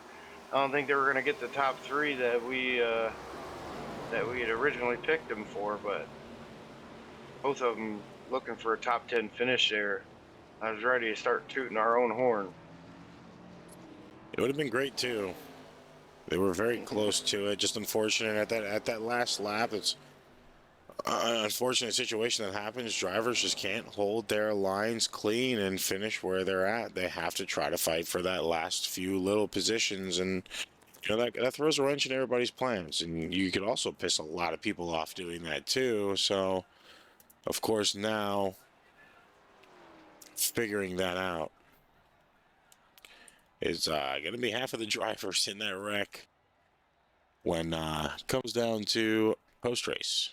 don't think they were going to get the top 3 that we had originally picked them for, but both of them looking for a top 10 finish there. I was ready to start tooting our own horn. It would have been great too. They were very close to it. Just unfortunate at that last lap. It's an unfortunate situation that happens. Drivers just can't hold their lines clean and finish where they're at. They have to try to fight for that last few little positions, and you know that throws a wrench in everybody's plans. And you could also piss a lot of people off doing that too. So, of course, now figuring that out is going to be half of the drivers in that wreck when it comes down to post-race.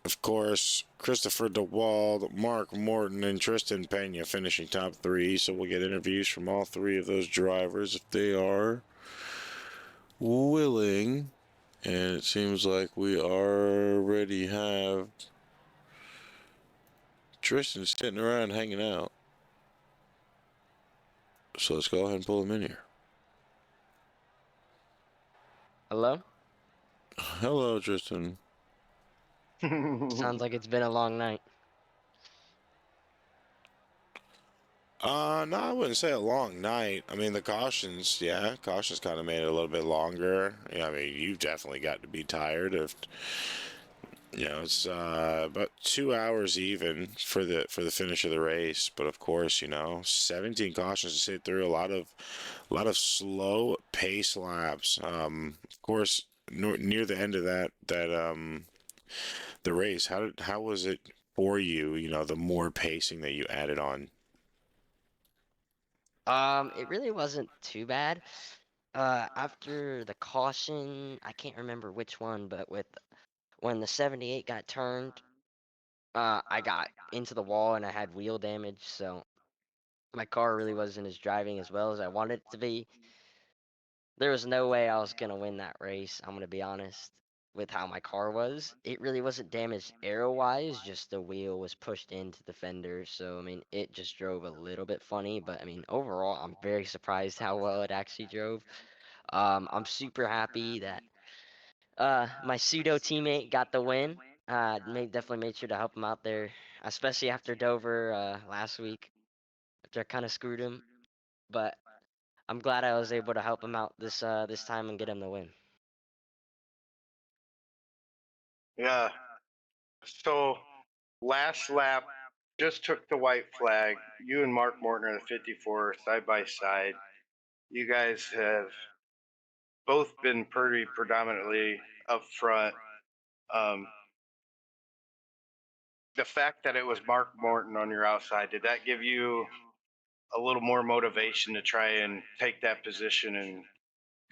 Of course, Christopher DeWald, Mark Morton, and Tristan Pena finishing top 3. So we'll get interviews from all 3 of those drivers if they are willing. And it seems like we already have Tristan sitting around hanging out. So let's go ahead and pull him in here. Hello? Hello, Tristan. Sounds like it's been a long night. No, I wouldn't say a long night. I mean, the cautions, yeah, cautions kind of made it a little bit longer. Yeah, I mean, you've definitely got to be tired of, it's about 2 hours even for the finish of the race. But of course, 17 cautions to sit through, a lot of slow pace laps. Of course, near the end of the race, how was it for you? The more pacing that you added on. It really wasn't too bad. After the caution, I can't remember which one, but when the 78 got turned, I got into the wall and I had wheel damage, so my car really wasn't as driving as well as I wanted it to be. There was no way I was gonna win that race, I'm gonna be honest, with how my car was. It really wasn't damaged aero-wise, just the wheel was pushed into the fender, so I mean, it just drove a little bit funny, but I mean, overall, I'm very surprised how well it actually drove. I'm super happy that my pseudo teammate got the win. Definitely made sure to help him out there, especially after Dover last week, after I kind of screwed him. But I'm glad I was able to help him out this time and get him the win. Yeah. So last lap just took the white flag. You and Mark Morton are the 54 side by side. You guys have both been pretty predominantly up front. Um, the fact that it was Mark Morton on your outside, did that give you a little more motivation to try and take that position and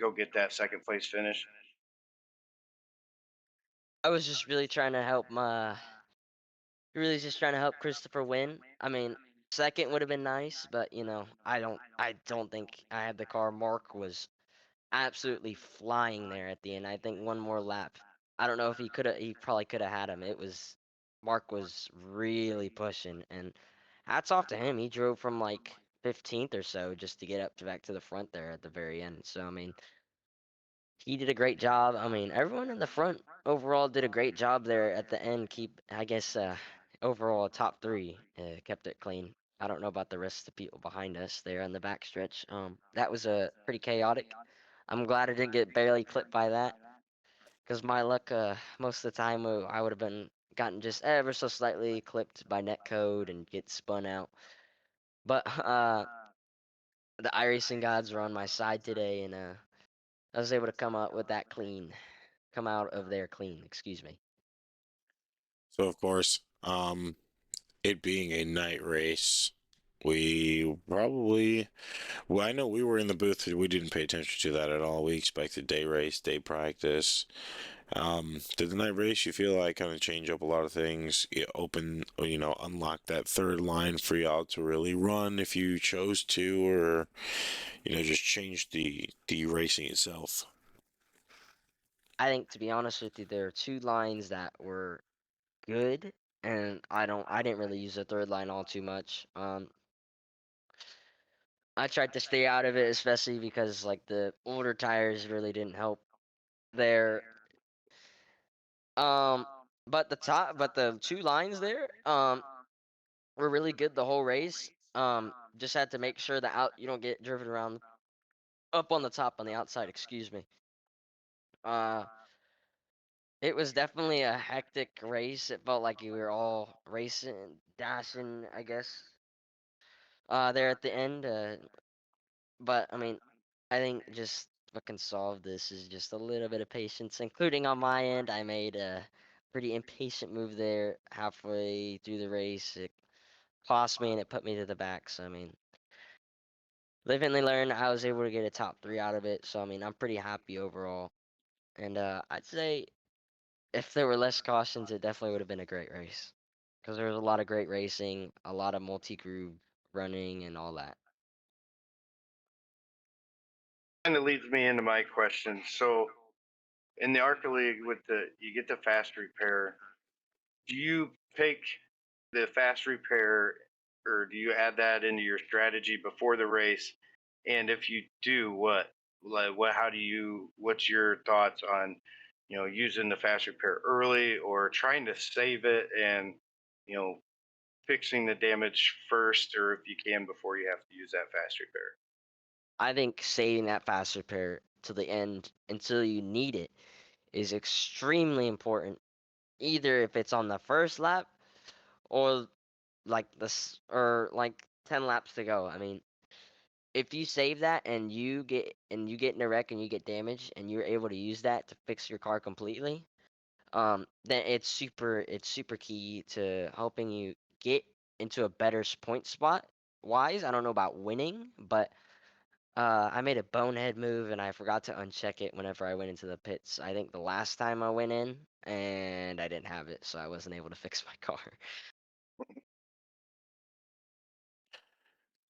go get that second place finish? I was just really trying to help Christopher win. I mean, second would have been nice, but I don't think I had the car. Mark was absolutely flying there at the end. I think one more lap. I don't know if he probably could have had him. Mark was really pushing, and hats off to him. He drove from like 15th or so just to get back to the front there at the very end. So I mean, he did a great job. I mean, everyone in the front overall did a great job there at the end. I guess, overall top three kept it clean. I don't know about the rest of the people behind us there on the back stretch. That was pretty chaotic. I'm glad I didn't get barely clipped by that, because my luck, most of the time, I would have been gotten just ever so slightly clipped by netcode and get spun out. But the iRacing gods were on my side today, and I was able to come out of there clean. Excuse me. So of course, it being a night race, we probably, well, I know we were in the booth. We didn't pay attention to that at all. We expected day race, day practice. Did the night race, you feel like, kind of change up a lot of things? It open, or, unlock that third line for y'all to really run if you chose to, or just change the racing itself. I think, to be honest with you, there are two lines that were good, and I didn't really use the third line all too much. I tried to stay out of it, especially because like the older tires really didn't help there. Um, but the two lines there, were really good the whole race. Just had to make sure that you don't get driven around up on the top on the outside. Excuse me. Uh, it was definitely a hectic race. It felt like you were all racing, dashing, I guess. There at the end. But I mean, I think just what can solve this is just a little bit of patience, including on my end. I made a pretty impatient move there halfway through the race. It cost me and it put me to the back. So I mean, live and learn. I was able to get a top three out of it. So I mean, I'm pretty happy overall. And I'd say if there were less cautions, it definitely would have been a great race, because there was a lot of great racing, a lot of multi-groove running, and all that. Kind of leads me into my question. So in the ARCA League, you get the fast repair. Do you pick the fast repair, or do you add that into your strategy before the race? And if you do, what? Like, what? How do you? What's your thoughts on using the fast repair early or trying to save it and, you know, fixing the damage first, or if you can before you have to use that fast repair. I think saving that fast repair to the end until you need it is extremely important. Either if it's on the first lap or like this or like 10 laps to go. I mean, if you save that and you get in a wreck and you get damaged and you're able to use that to fix your car completely, then it's super key to helping you get into a better point spot wise. I don't know about winning, but I made a bonehead move and I forgot to uncheck it whenever I went into the pits. I think the last time I went in and I didn't have it, so I wasn't able to fix my car.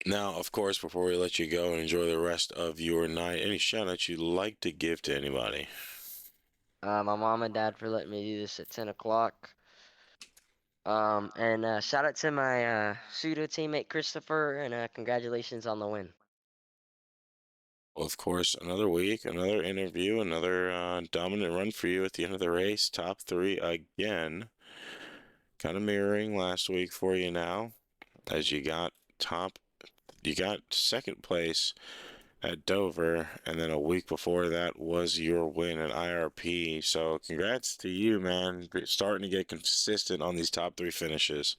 Now, of course, before we let you go and enjoy the rest of your night, any shout outs you'd like to give to anybody? My mom and dad for letting me do this at 10 o'clock. And shout out to my pseudo teammate Christopher, and congratulations on the win. Well, of course, another week, another interview, another dominant run for you at the end of the race. Top three again. Kind of mirroring last week for you now, as you got second place at Dover, and then a week before that was your win at IRP. So congrats to you, man. Starting to get consistent on these top three finishes.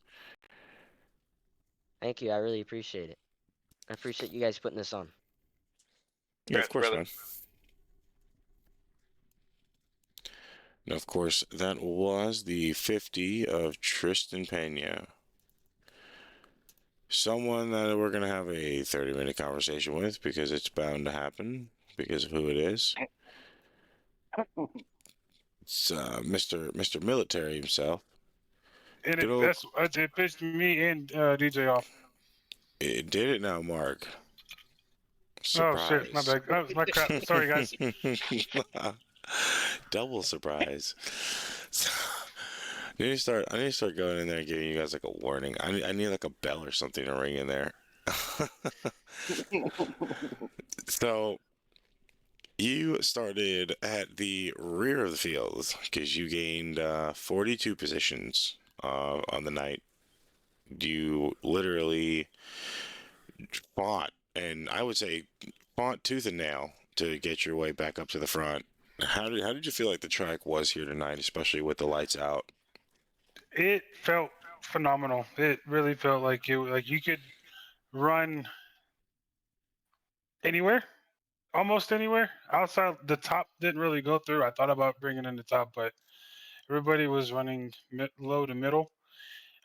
Thank you, I really appreciate it. I appreciate you guys putting this on. Yeah, of Congrats, course, brother. man. And of course, that was the 50 of Tristan Pena. Someone that we're going to have a 30-minute conversation with because it's bound to happen because of who it is. It's Mr. Military himself. And Good old, it pissed me and DJ off. it did it now, Mark. Oh shit, my Surprise. bad. That was my crap. Sorry guys. Double surprise. So, I need to start going in there and giving you guys like a warning. I need like a bell or something to ring in there. So you started at the rear of the field because you gained 42 positions on the night. You literally fought, and I would say fought tooth and nail to get your way back up to the front. How did you feel like the track was here tonight, especially with the lights out? It felt phenomenal. It really felt like you could run anywhere, almost anywhere. Outside the top didn't really go through. I thought about bringing in the top, but everybody was running low to middle.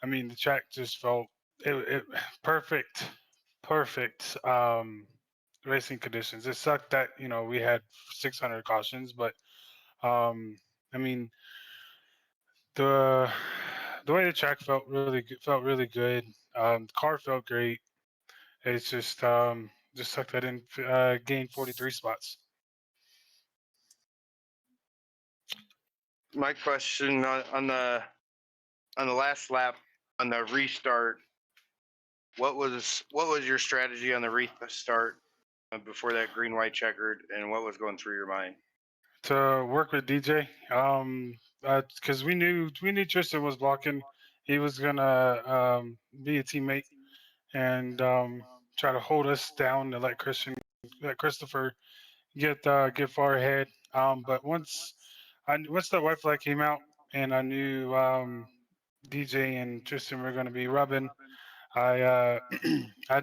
I mean, the track just felt it perfect, perfect racing conditions. It sucked that we had 600 cautions, but I mean the the way the track felt really good. The car felt great. It's just sucked that I didn't gain 43 spots. My question on the last lap on the restart, what was your strategy on the restart before that green white checkered, and what was going through your mind? To work with DJ, because we knew Tristan was blocking. He was gonna be a teammate and try to hold us down to let Christopher get far ahead. But once the white flag came out and I knew DJ and Tristan were gonna be rubbing, I I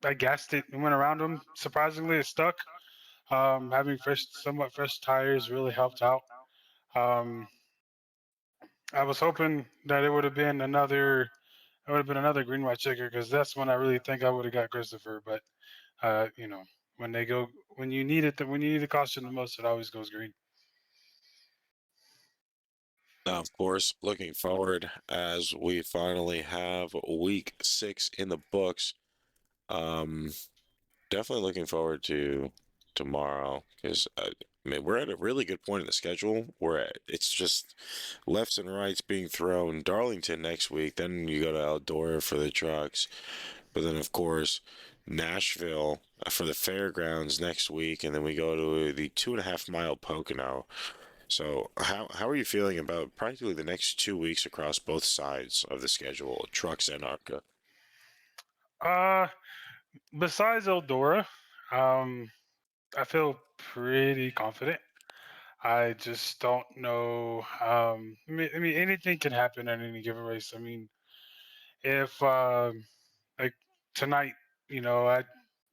I gassed it and went around him. Surprisingly, it stuck. Having somewhat fresh tires really helped out. Um, I was hoping that it would have been another green white checker because that's when I really think I would have got Christopher. But when you need the caution the most, it always goes green. Now, of course, looking forward as we finally have week 6 in the books. Um, Definitely looking forward to tomorrow because I mean we're at a really good point in the schedule where it's just lefts and rights being thrown. Darlington next week, then you go to Eldora for the trucks, but then of course Nashville for the fairgrounds next week, and then we go to the 2.5 mile Pocono. So how are you feeling about practically the next 2 weeks across both sides of the schedule, trucks and ARCA? Uh, Besides Eldora, um, I feel pretty confident. I just don't know. I mean, anything can happen in any given race. I mean, if like tonight, I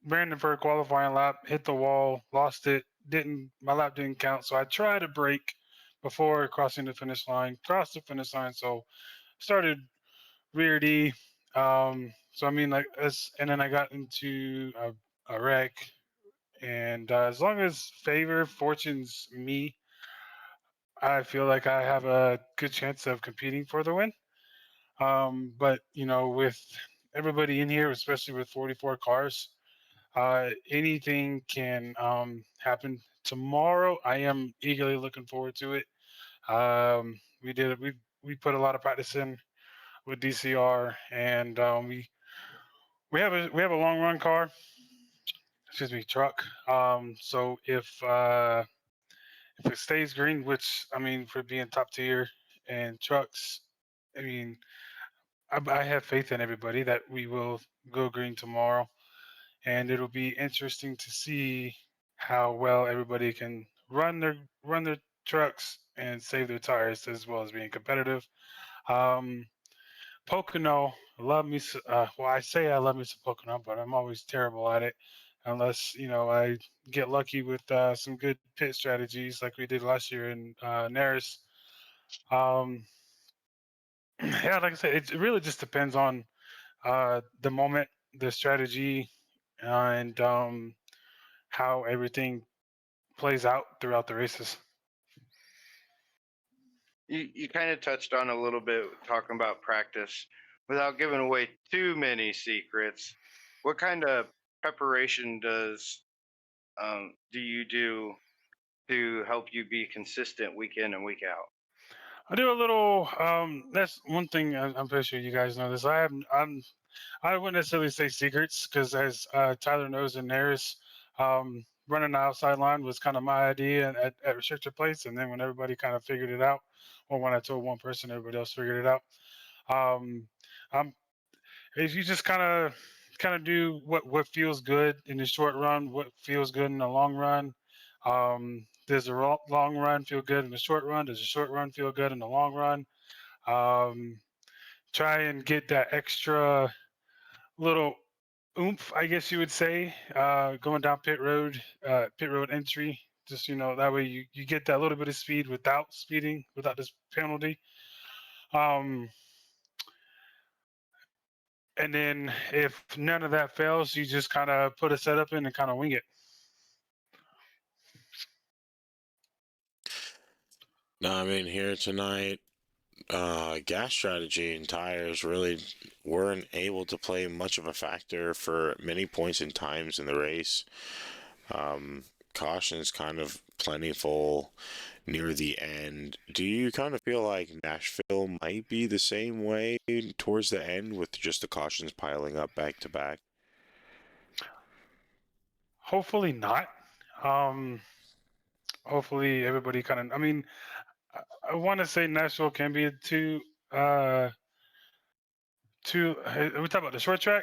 ran for a qualifying lap, hit the wall, lost it, didn't my lap didn't count, so I tried to brake before crossing the finish line, crossed the finish line, so started rear D. So I mean, like, and then I got into a wreck, and as long as favor fortunes me, I feel like I have a good chance of competing for the win. But with everybody in here, especially with 44 cars, anything can happen tomorrow. I am eagerly looking forward to it. We put a lot of practice in with DCR, and we have a long run car. Excuse me, truck. So if it stays green, which I mean for being top tier and trucks, I mean I have faith in everybody that we will go green tomorrow, and it'll be interesting to see how well everybody can run their trucks and save their tires as well as being competitive. Um, Pocono, love me. Well, I say I love me some Pocono, but I'm always terrible at it, unless I get lucky with some good pit strategies like we did last year in Neris. Um, yeah, like I said, it really just depends on the moment, the strategy, and how everything plays out throughout the races. You kind of touched on a little bit talking about practice without giving away too many secrets. What kind of preparation do you do to help you be consistent week in and week out? I do a little. That's one thing I'm pretty sure you guys know this. I wouldn't necessarily say secrets because, as Tyler knows in theirs, running the outside line was kind of my idea at restrictor plates, and then when everybody kind of figured it out, or when I told one person, everybody else figured it out. Um, I'm If you just kind of do what feels good in the short run, what feels good in the long run. Does the long run feel good in the short run? Does the short run feel good in the long run? Um, Try and get that extra little oomph, I guess you would say, going down pit road entry. Just that way you get that little bit of speed without speeding, without this penalty. Um, and then if none of that fails, you just kind of put a setup in and kind of wing it. Now, I mean, here tonight, gas strategy and tires really weren't able to play much of a factor for many points and times in the race. Cautions kind of plentiful near the end. Do you kind of feel like Nashville might be the same way towards the end with just the cautions piling up back to back? Hopefully not. Um, Hopefully everybody kind of. I mean, I want to say Nashville can be a two. We talk about the short track.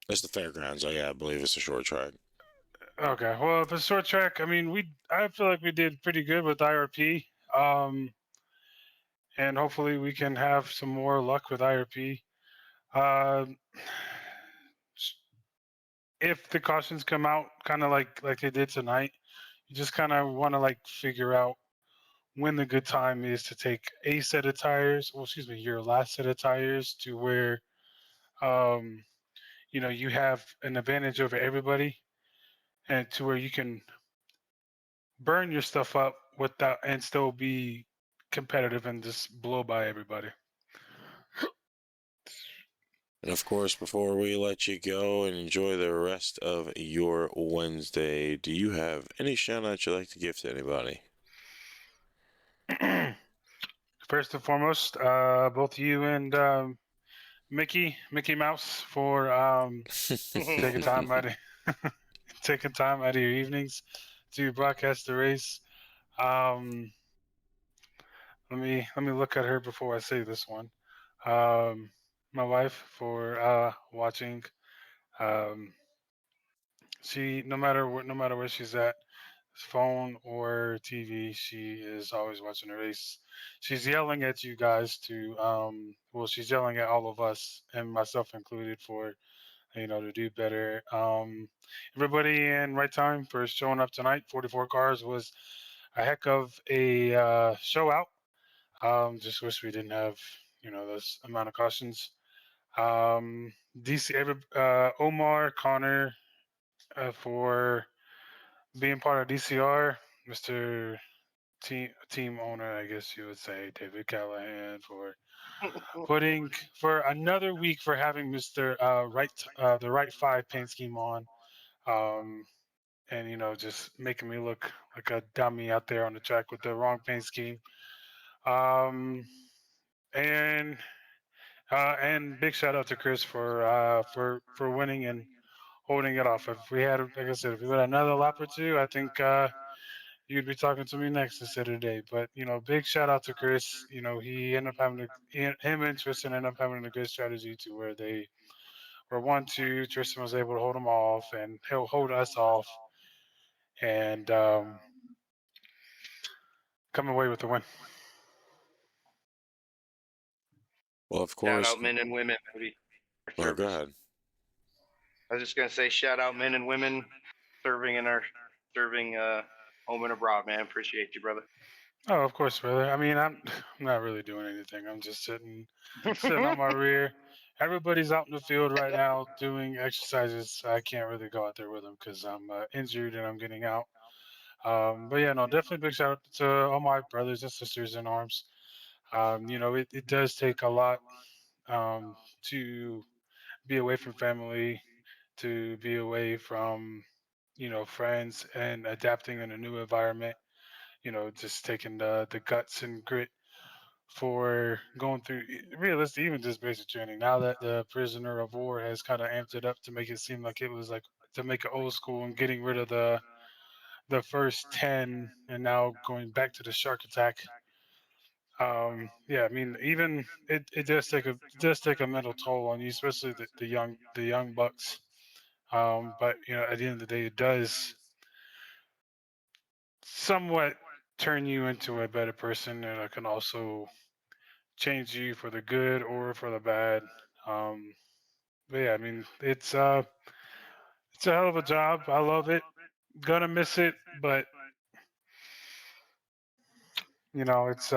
That's the fairgrounds. Oh yeah, I believe it's a short track. Okay. Well, if it's short track, I mean, I feel like we did pretty good with IRP. Um, and hopefully we can have some more luck with IRP. Uh, if the cautions come out kind of like they did tonight, you just kind of want to like figure out when the good time is to take a set of tires, well, excuse me, your last set of tires to where um, you have an advantage over everybody, and to where you can burn your stuff up without and still be competitive and just blow by everybody. And of course, before we let you go and enjoy the rest of your Wednesday, do you have any shout outs you'd like to give to anybody? First and foremost, both you and Mickey Mouse for taking time out of taking time out of your evenings to broadcast the race. Um, let me look at her before I say this one. My wife for watching. Um, she no matter where she's at, phone or TV, she is always watching the race. She's yelling at you guys to well, she's yelling at all of us and myself included for to do better. Everybody in right time for showing up tonight. 44 cars was a heck of a show out. Just wish we didn't have those amount of cautions. DC, Omar, Connor, for being part of DCR, Mr. Team owner, I guess you would say, David Callahan, for putting for another week for having Mr. The right five paint scheme on, um, and just making me look like a dummy out there on the track with the wrong paint scheme. Um, and big shout out to Chris for winning and holding it off. If we had, like I said, if we had another lap or two, I think you'd be talking to me next instead of today. But big shout out to Chris. He ended up having him and Tristan ended up having a good strategy to where they were 1-2. Tristan was able to hold them off, and he'll hold us off, and come away with the win. Well, of Shout course. out men and women, baby. Well, go ahead. I was just gonna say, shout out men and women serving home and abroad, man. Appreciate you, brother. Oh, of course, brother. I mean, I'm not really doing anything. I'm just sitting on my rear. Everybody's out in the field right now doing exercises. I can't really go out there with them because I'm injured and I'm getting out. But yeah, no, definitely big shout out to all my brothers and sisters in arms. It does take a lot to be away from family, to be away from friends, and adapting in a new environment. Just taking the guts and grit for going through realistic, even just basic training. Now that the prisoner of war has kind of amped it up to make it seem like it was like to make it old school and getting rid of the first 10 and now going back to the shark attack. Yeah, I mean, even it does take a mental toll on you, especially the young bucks. But at the end of the day, it does somewhat turn you into a better person, and it can also change you for the good or for the bad. But yeah, I mean, it's a hell of a job. I love it. Gonna miss it, but it's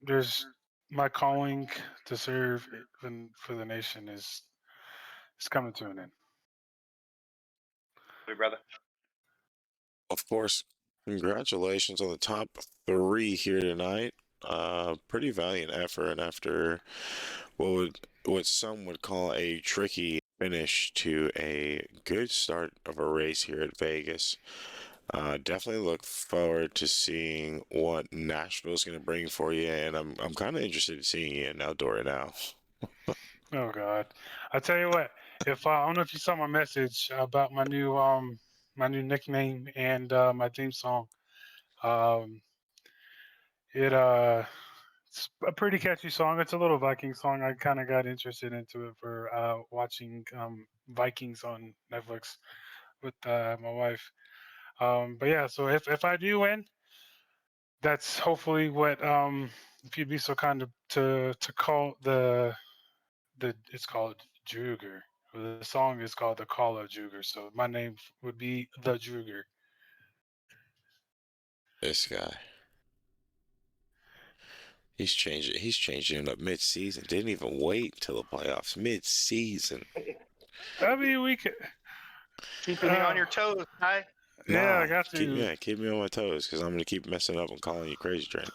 there's my calling to serve even for the nation is coming to an end. Hey, brother. Of course, congratulations on the top three here tonight. Pretty valiant effort after what some would call a tricky finish to a good start of a race here at Vegas. Definitely look forward to seeing what Nashville is going to bring for you, and I'm kind of interested in seeing you in outdoor now. Oh God, I tell you what, if I don't know if you saw my message about my new nickname and my theme song. Um, it's a pretty catchy song. It's a little Viking song. I kind of got interested into it for watching Vikings on Netflix with my wife. But yeah, so if I do win, that's hopefully what if you'd be so kind to call the it's called Druger. The song is called The Call of Druger. So my name would be The Druger. This guy, He's changing it up mid-season. Didn't even wait till the playoffs. Mid-season. I mean, we could. Keeping you on your toes, Ty. Yeah, I Nah, got to. keep me on my toes because I'm gonna keep messing up and calling you Crazy Train.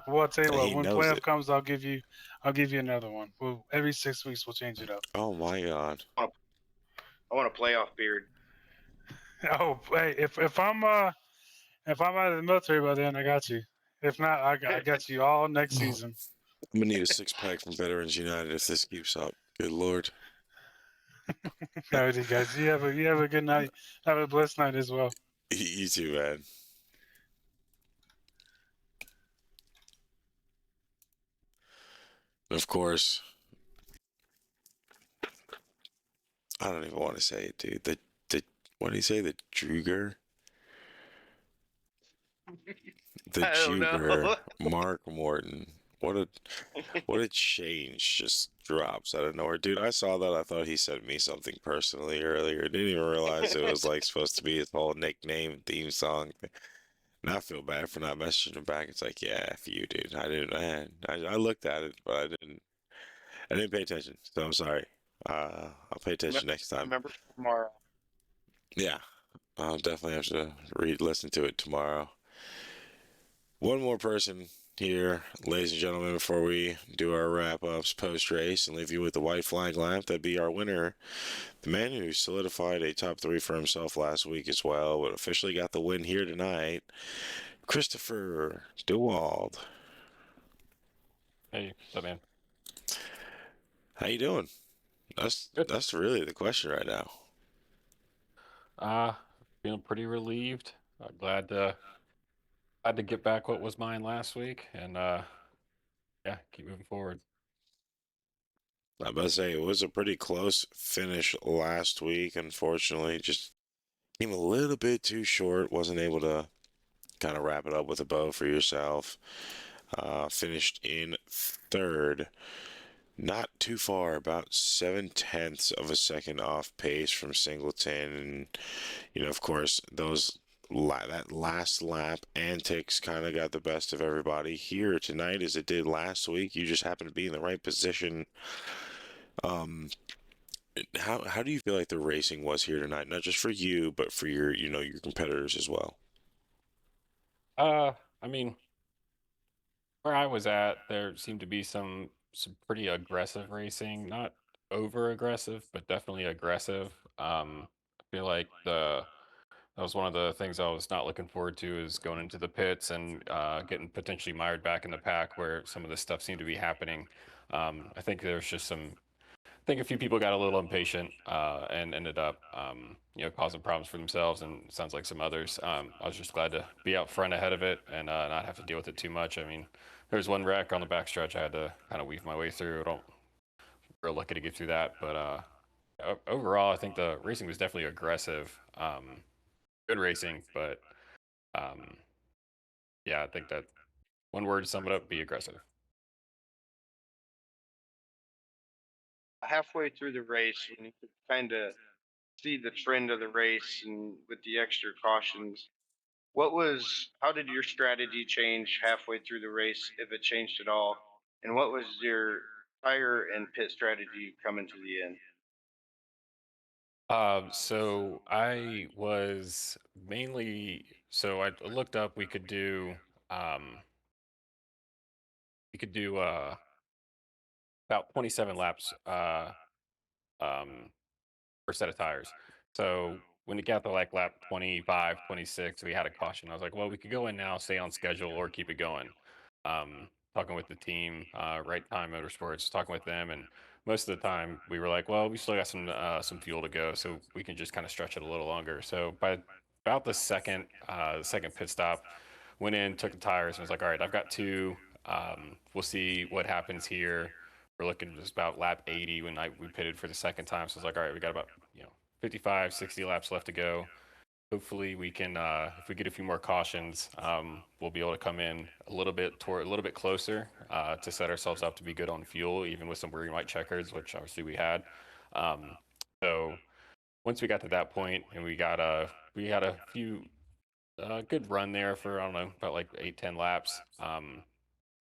Well, I'll tell you And what. he When knows playoff it. comes, I'll give you another one. Well, every 6 weeks we'll change it up. Oh my God. I want a playoff beard. Oh, hey, if I'm out of the military by then, I got you. If not, I got you all next season. I'm gonna need a six-pack from Veterans United if this keeps up. Good Lord. All right, you guys. You have a good night. Have a blessed night as well. You too, man. Of course, I don't even want to say it, dude. The what did he say? The Druger? The I don't Juger, know. Mark Morton. What a change just drops out of nowhere. Dude, I saw that. I thought he sent me something personally earlier. Didn't even realize it was like supposed to be his whole nickname theme song. And I feel bad for not messaging him back. It's like, yeah, F you, dude. I didn't, I looked at it, but I didn't pay attention. So I'm sorry. I'll pay attention next time. Remember tomorrow. Yeah, I'll definitely have to listen to it tomorrow. One more person here, ladies and gentlemen, before we do our wrap ups post race and leave you with the white flag lap. That'd be our winner, the man who solidified a top three for himself last week as well, but officially got the win here tonight, Christopher DeWald. Hey, what's up, man? How you doing? Good. That's really the question right now. Uh, Feeling pretty relieved. Glad to get back what was mine last week, and yeah, keep moving forward. I must say it was a pretty close finish last week. Unfortunately, just came a little bit too short. Wasn't able to kind of wrap it up with a bow for yourself. Finished in third, not too far, about 7/10 of a second off pace from Singleton, and of course, that last lap antics kind of got the best of everybody here tonight, as it did last week. You just happened to be in the right position. Um, how do you feel like the racing was here tonight? Not just for you, but for your competitors as well. I mean, where I was at, there seemed to be some pretty aggressive racing, not over aggressive, but definitely aggressive. I feel like the that was one of the things I was not looking forward to is going into the pits and getting potentially mired back in the pack where some of this stuff seemed to be happening. I think there's just I think a few people got a little impatient and ended up, causing problems for themselves, and it sounds like some others. I was just glad to be out front ahead of it and not have to deal with it too much. I mean, there was one wreck on the backstretch I had to kind of weave my way through. I don't real lucky to get through that, but overall, I think the racing was definitely aggressive. Good racing, but um, yeah, I think that one word to sum it up: be aggressive. Halfway through the race, when you could kind of see the trend of the race and with the extra cautions, how did your strategy change halfway through the race, if it changed at all? And what was your tire and pit strategy coming to the end? So I was so I looked up um we could do about 27 laps um per set of tires. So when it got to like lap 25, 26, we had a caution. I was like, well, we could go in now, stay on schedule, or keep it going. Talking with the team, Right Time Motorsports, talking with them, and most of the time we were like, well, we still got some fuel to go, so we can just kind of stretch it a little longer. So by about the second pit stop, went in, took the tires, and was like, all right, I've got two. We'll see what happens here. We're looking just about lap 80 when we pitted for the second time. So it's like, all right, we got about 55, 60 laps left to go. Hopefully we can, if we get a few more cautions, we'll be able to come in a little bit closer to set ourselves up to be good on fuel, even with some green white checkers, which obviously we had. So once we got to that point, and we had a few good run there for, I don't know, about like 8, 10 laps.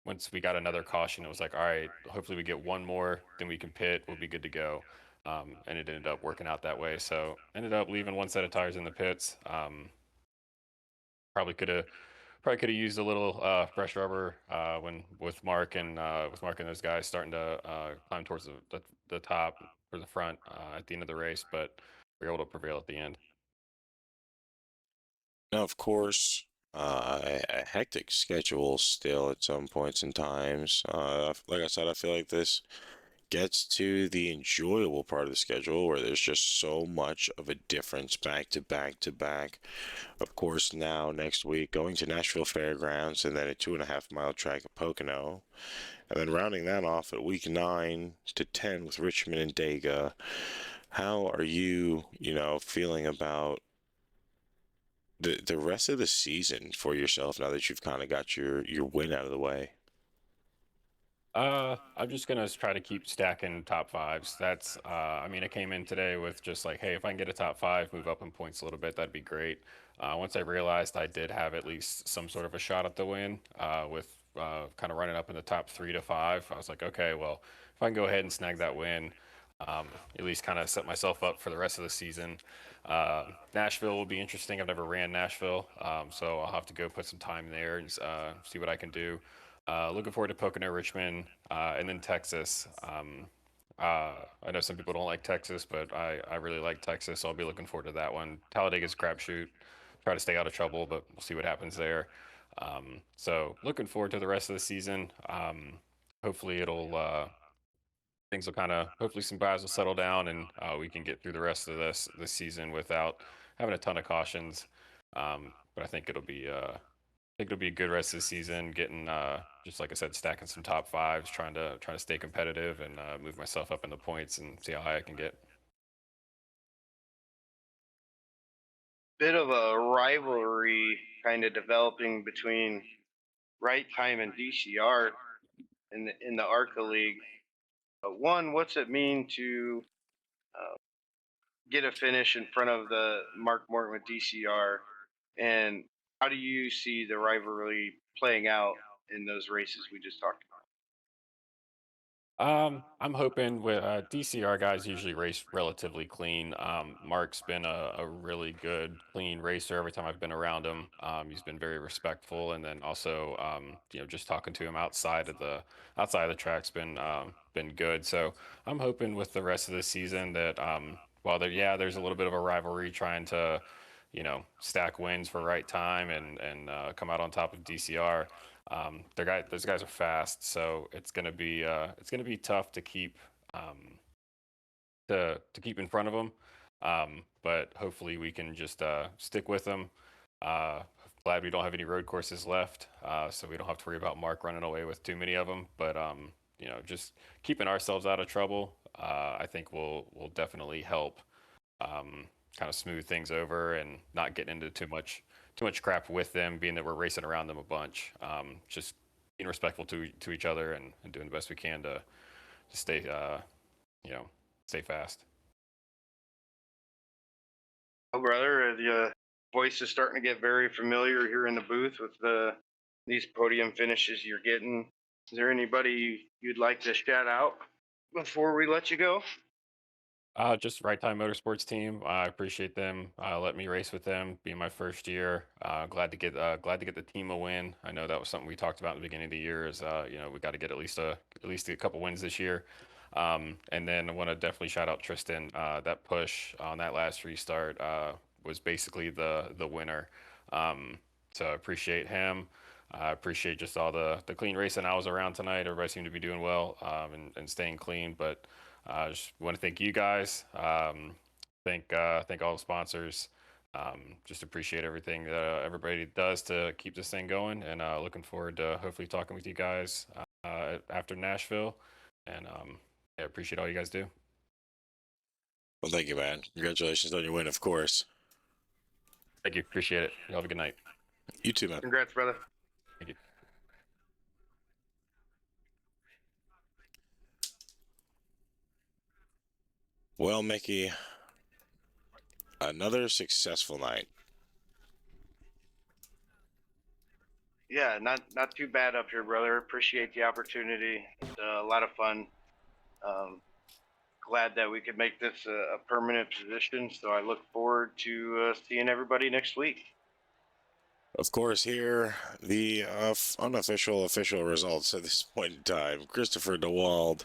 Once we got another caution, it was like, all right, hopefully we get one more, then we can pit, we'll be good to go. And it ended up working out that way. So ended up leaving one set of tires in the pits. Probably could have used a little fresh rubber when with Mark and those guys starting to climb towards the top or the front at the end of the race, but we were able to prevail at the end. Now, of course, a hectic schedule still at some points in times. Like I said, I feel like this gets to the enjoyable part of the schedule where there's just so much of a difference back to back to back. Of course, now next week going to Nashville Fairgrounds and then a 2.5 mile track at Pocono. And then rounding that off at week 9 to 10 with Richmond and Dega. How are you, feeling about the rest of the season for yourself now that you've kind of got your win out of the way? I'm just gonna try to keep stacking top fives. That's, I mean, I came in today with just like, hey, if I can get a top five, move up in points a little bit, that'd be great. Once I realized I did have at least some sort of a shot at the win, with kind of running up in the top 3 to 5, I was like, okay, well, if I can go ahead and snag that win, at least kind of set myself up for the rest of the season. Nashville will be interesting. I've never ran Nashville, so I'll have to go put some time there and see what I can do. Looking forward to Pocono, Richmond, and then Texas. I know some people don't like Texas, but I really like Texas, so I'll be looking forward to that one. Talladega's crapshoot. Try to stay out of trouble, but we'll see what happens there. So looking forward to the rest of the season. Hopefully things will kind of, hopefully some guys will settle down and we can get through the rest of this season without having a ton of cautions. But I think it'll be a good rest of the season. Getting just like I said, stacking some top fives, trying to stay competitive and move myself up in the points and see how high I can get. Bit of a rivalry kind of developing between Right Time and DCR in the Arca League. One, what's it mean to uh, get a finish in front of the Mark Morton with DCR, and how do you see the rivalry playing out in those races we just talked about? I'm hoping with DCR guys usually race relatively clean. Mark's been a really good, clean racer every time I've been around him. He's been very respectful, and then also, just talking to him outside of the track's been good. So I'm hoping with the rest of the season that while there's a little bit of a rivalry trying to, stack wins for right time and come out on top of DCR. Those guys are fast, so it's gonna be tough to keep to keep in front of them. But hopefully we can just stick with them. Uh, Glad we don't have any road courses left, so we don't have to worry about Mark running away with too many of them. But just keeping ourselves out of trouble, I think will definitely help kind of smooth things over and not getting into too much crap with them, being that we're racing around them a bunch. Just being respectful to each other and doing the best we can to stay stay fast. Oh, brother, the voice is starting to get very familiar here in the booth with these podium finishes you're getting. Is there anybody you'd like to shout out before we let you go? Just Right Time Motorsports team. I appreciate them. Let me race with them. Being my first year. Glad to get the team a win. I know that was something we talked about in the beginning of the year. Is we got to get at least a couple wins this year. And then I want to definitely shout out Tristan. That push on that last restart was basically the winner. So I appreciate him. I appreciate just all the clean racing I was around tonight. Everybody seemed to be doing well and staying clean. But I just want to thank you guys. Thank all the sponsors. Just appreciate everything that everybody does to keep this thing going. And looking forward to hopefully talking with you guys after Nashville. And I appreciate all you guys do. Well, thank you, man. Congratulations on your win, of course. Thank you. Appreciate it. You have a good night. You too, man. Congrats, brother. Thank you. Well, Mickey, another successful night. Yeah, not too bad up here, brother. Appreciate the opportunity. It's a lot of fun. Glad that we could make this a permanent position. So I look forward to seeing everybody next week. Of course, here the unofficial official results at this point in time. Christopher DeWald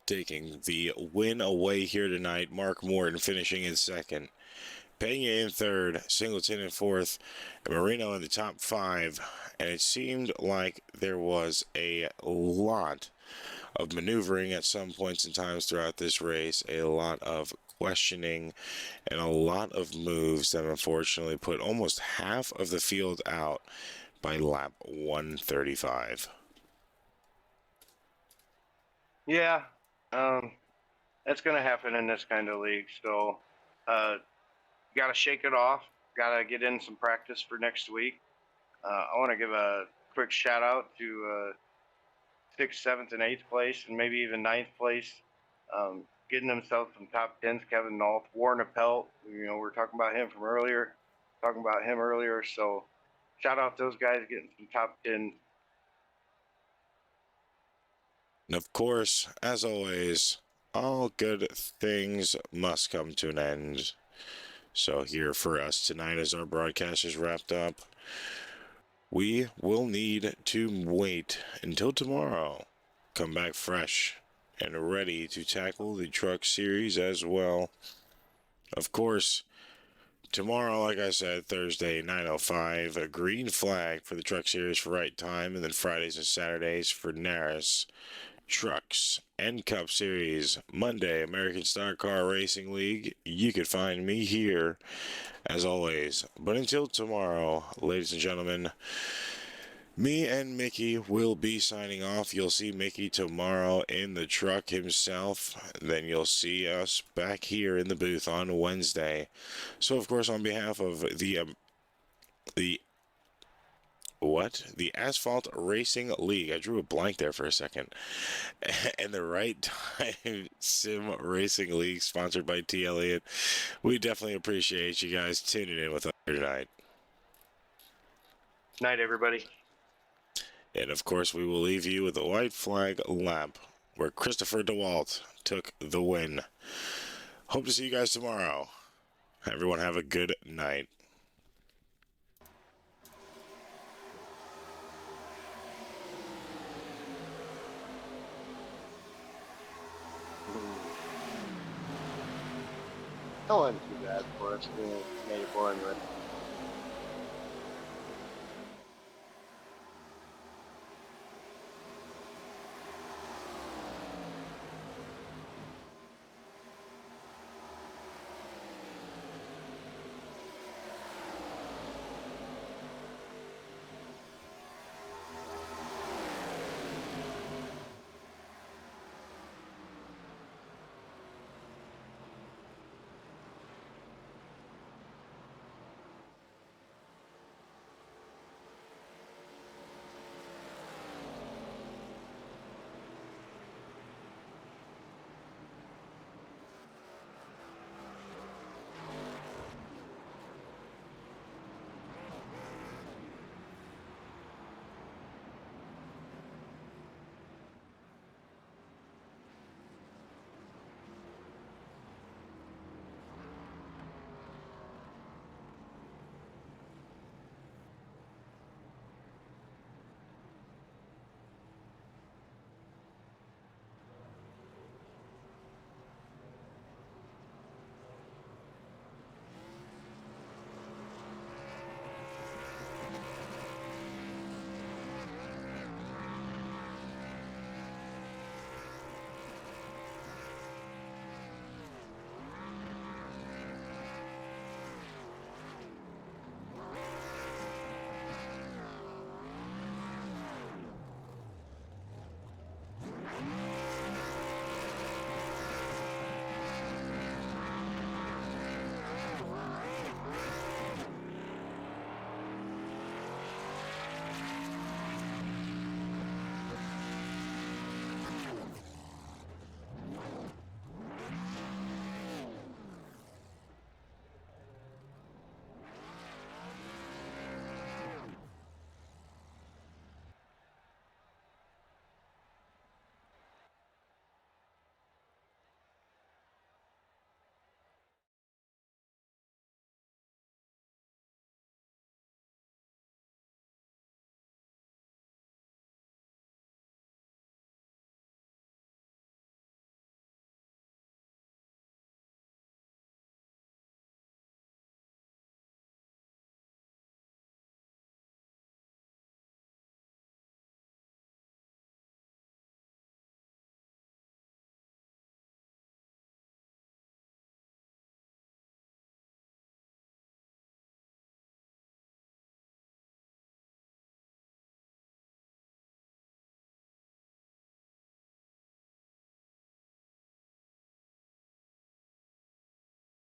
taking the win away here tonight. Mark Morton finishing in second. Pena in third, Singleton in fourth, and Marino in the top 5. And it seemed like there was a lot of maneuvering at some points in times throughout this race, a lot of questioning, and a lot of moves that unfortunately put almost half of the field out by lap 135. Yeah, that's going to happen in this kind of league. So, got to shake it off. Got to get in some practice for next week. I want to give a quick shout out to 6th, 7th, and 8th place, and maybe even 9th place, getting themselves some top 10s. Kevin Nault, Warren Appelt, we were talking about him earlier. So shout out those guys getting some top 10. And of course, as always, all good things must come to an end. So here for us tonight, as our broadcast is wrapped up, we will need to wait until tomorrow. Come back fresh and ready to tackle the truck series as well. Of course, tomorrow, like I said, Thursday, 9:05, a green flag for the truck series for right time, and then Fridays and Saturdays for NARIS Trucks and Cup Series. Monday, American Star Car Racing League. You can find me here, as always. But until tomorrow, ladies and gentlemen, me and Mickey will be signing off. You'll see Mickey tomorrow in the truck himself. Then you'll see us back here in the booth on Wednesday. So, of course, on behalf of the Asphalt Racing League. I drew a blank there for a second. And the Right Time Sim Racing League, sponsored by T. Elliot. We definitely appreciate you guys tuning in with us here tonight. Night, everybody. And of course, we will leave you with a white flag lap where Christopher DeWalt took the win. Hope to see you guys tomorrow. Everyone have a good night. That wasn't too bad for us. We made it boring, but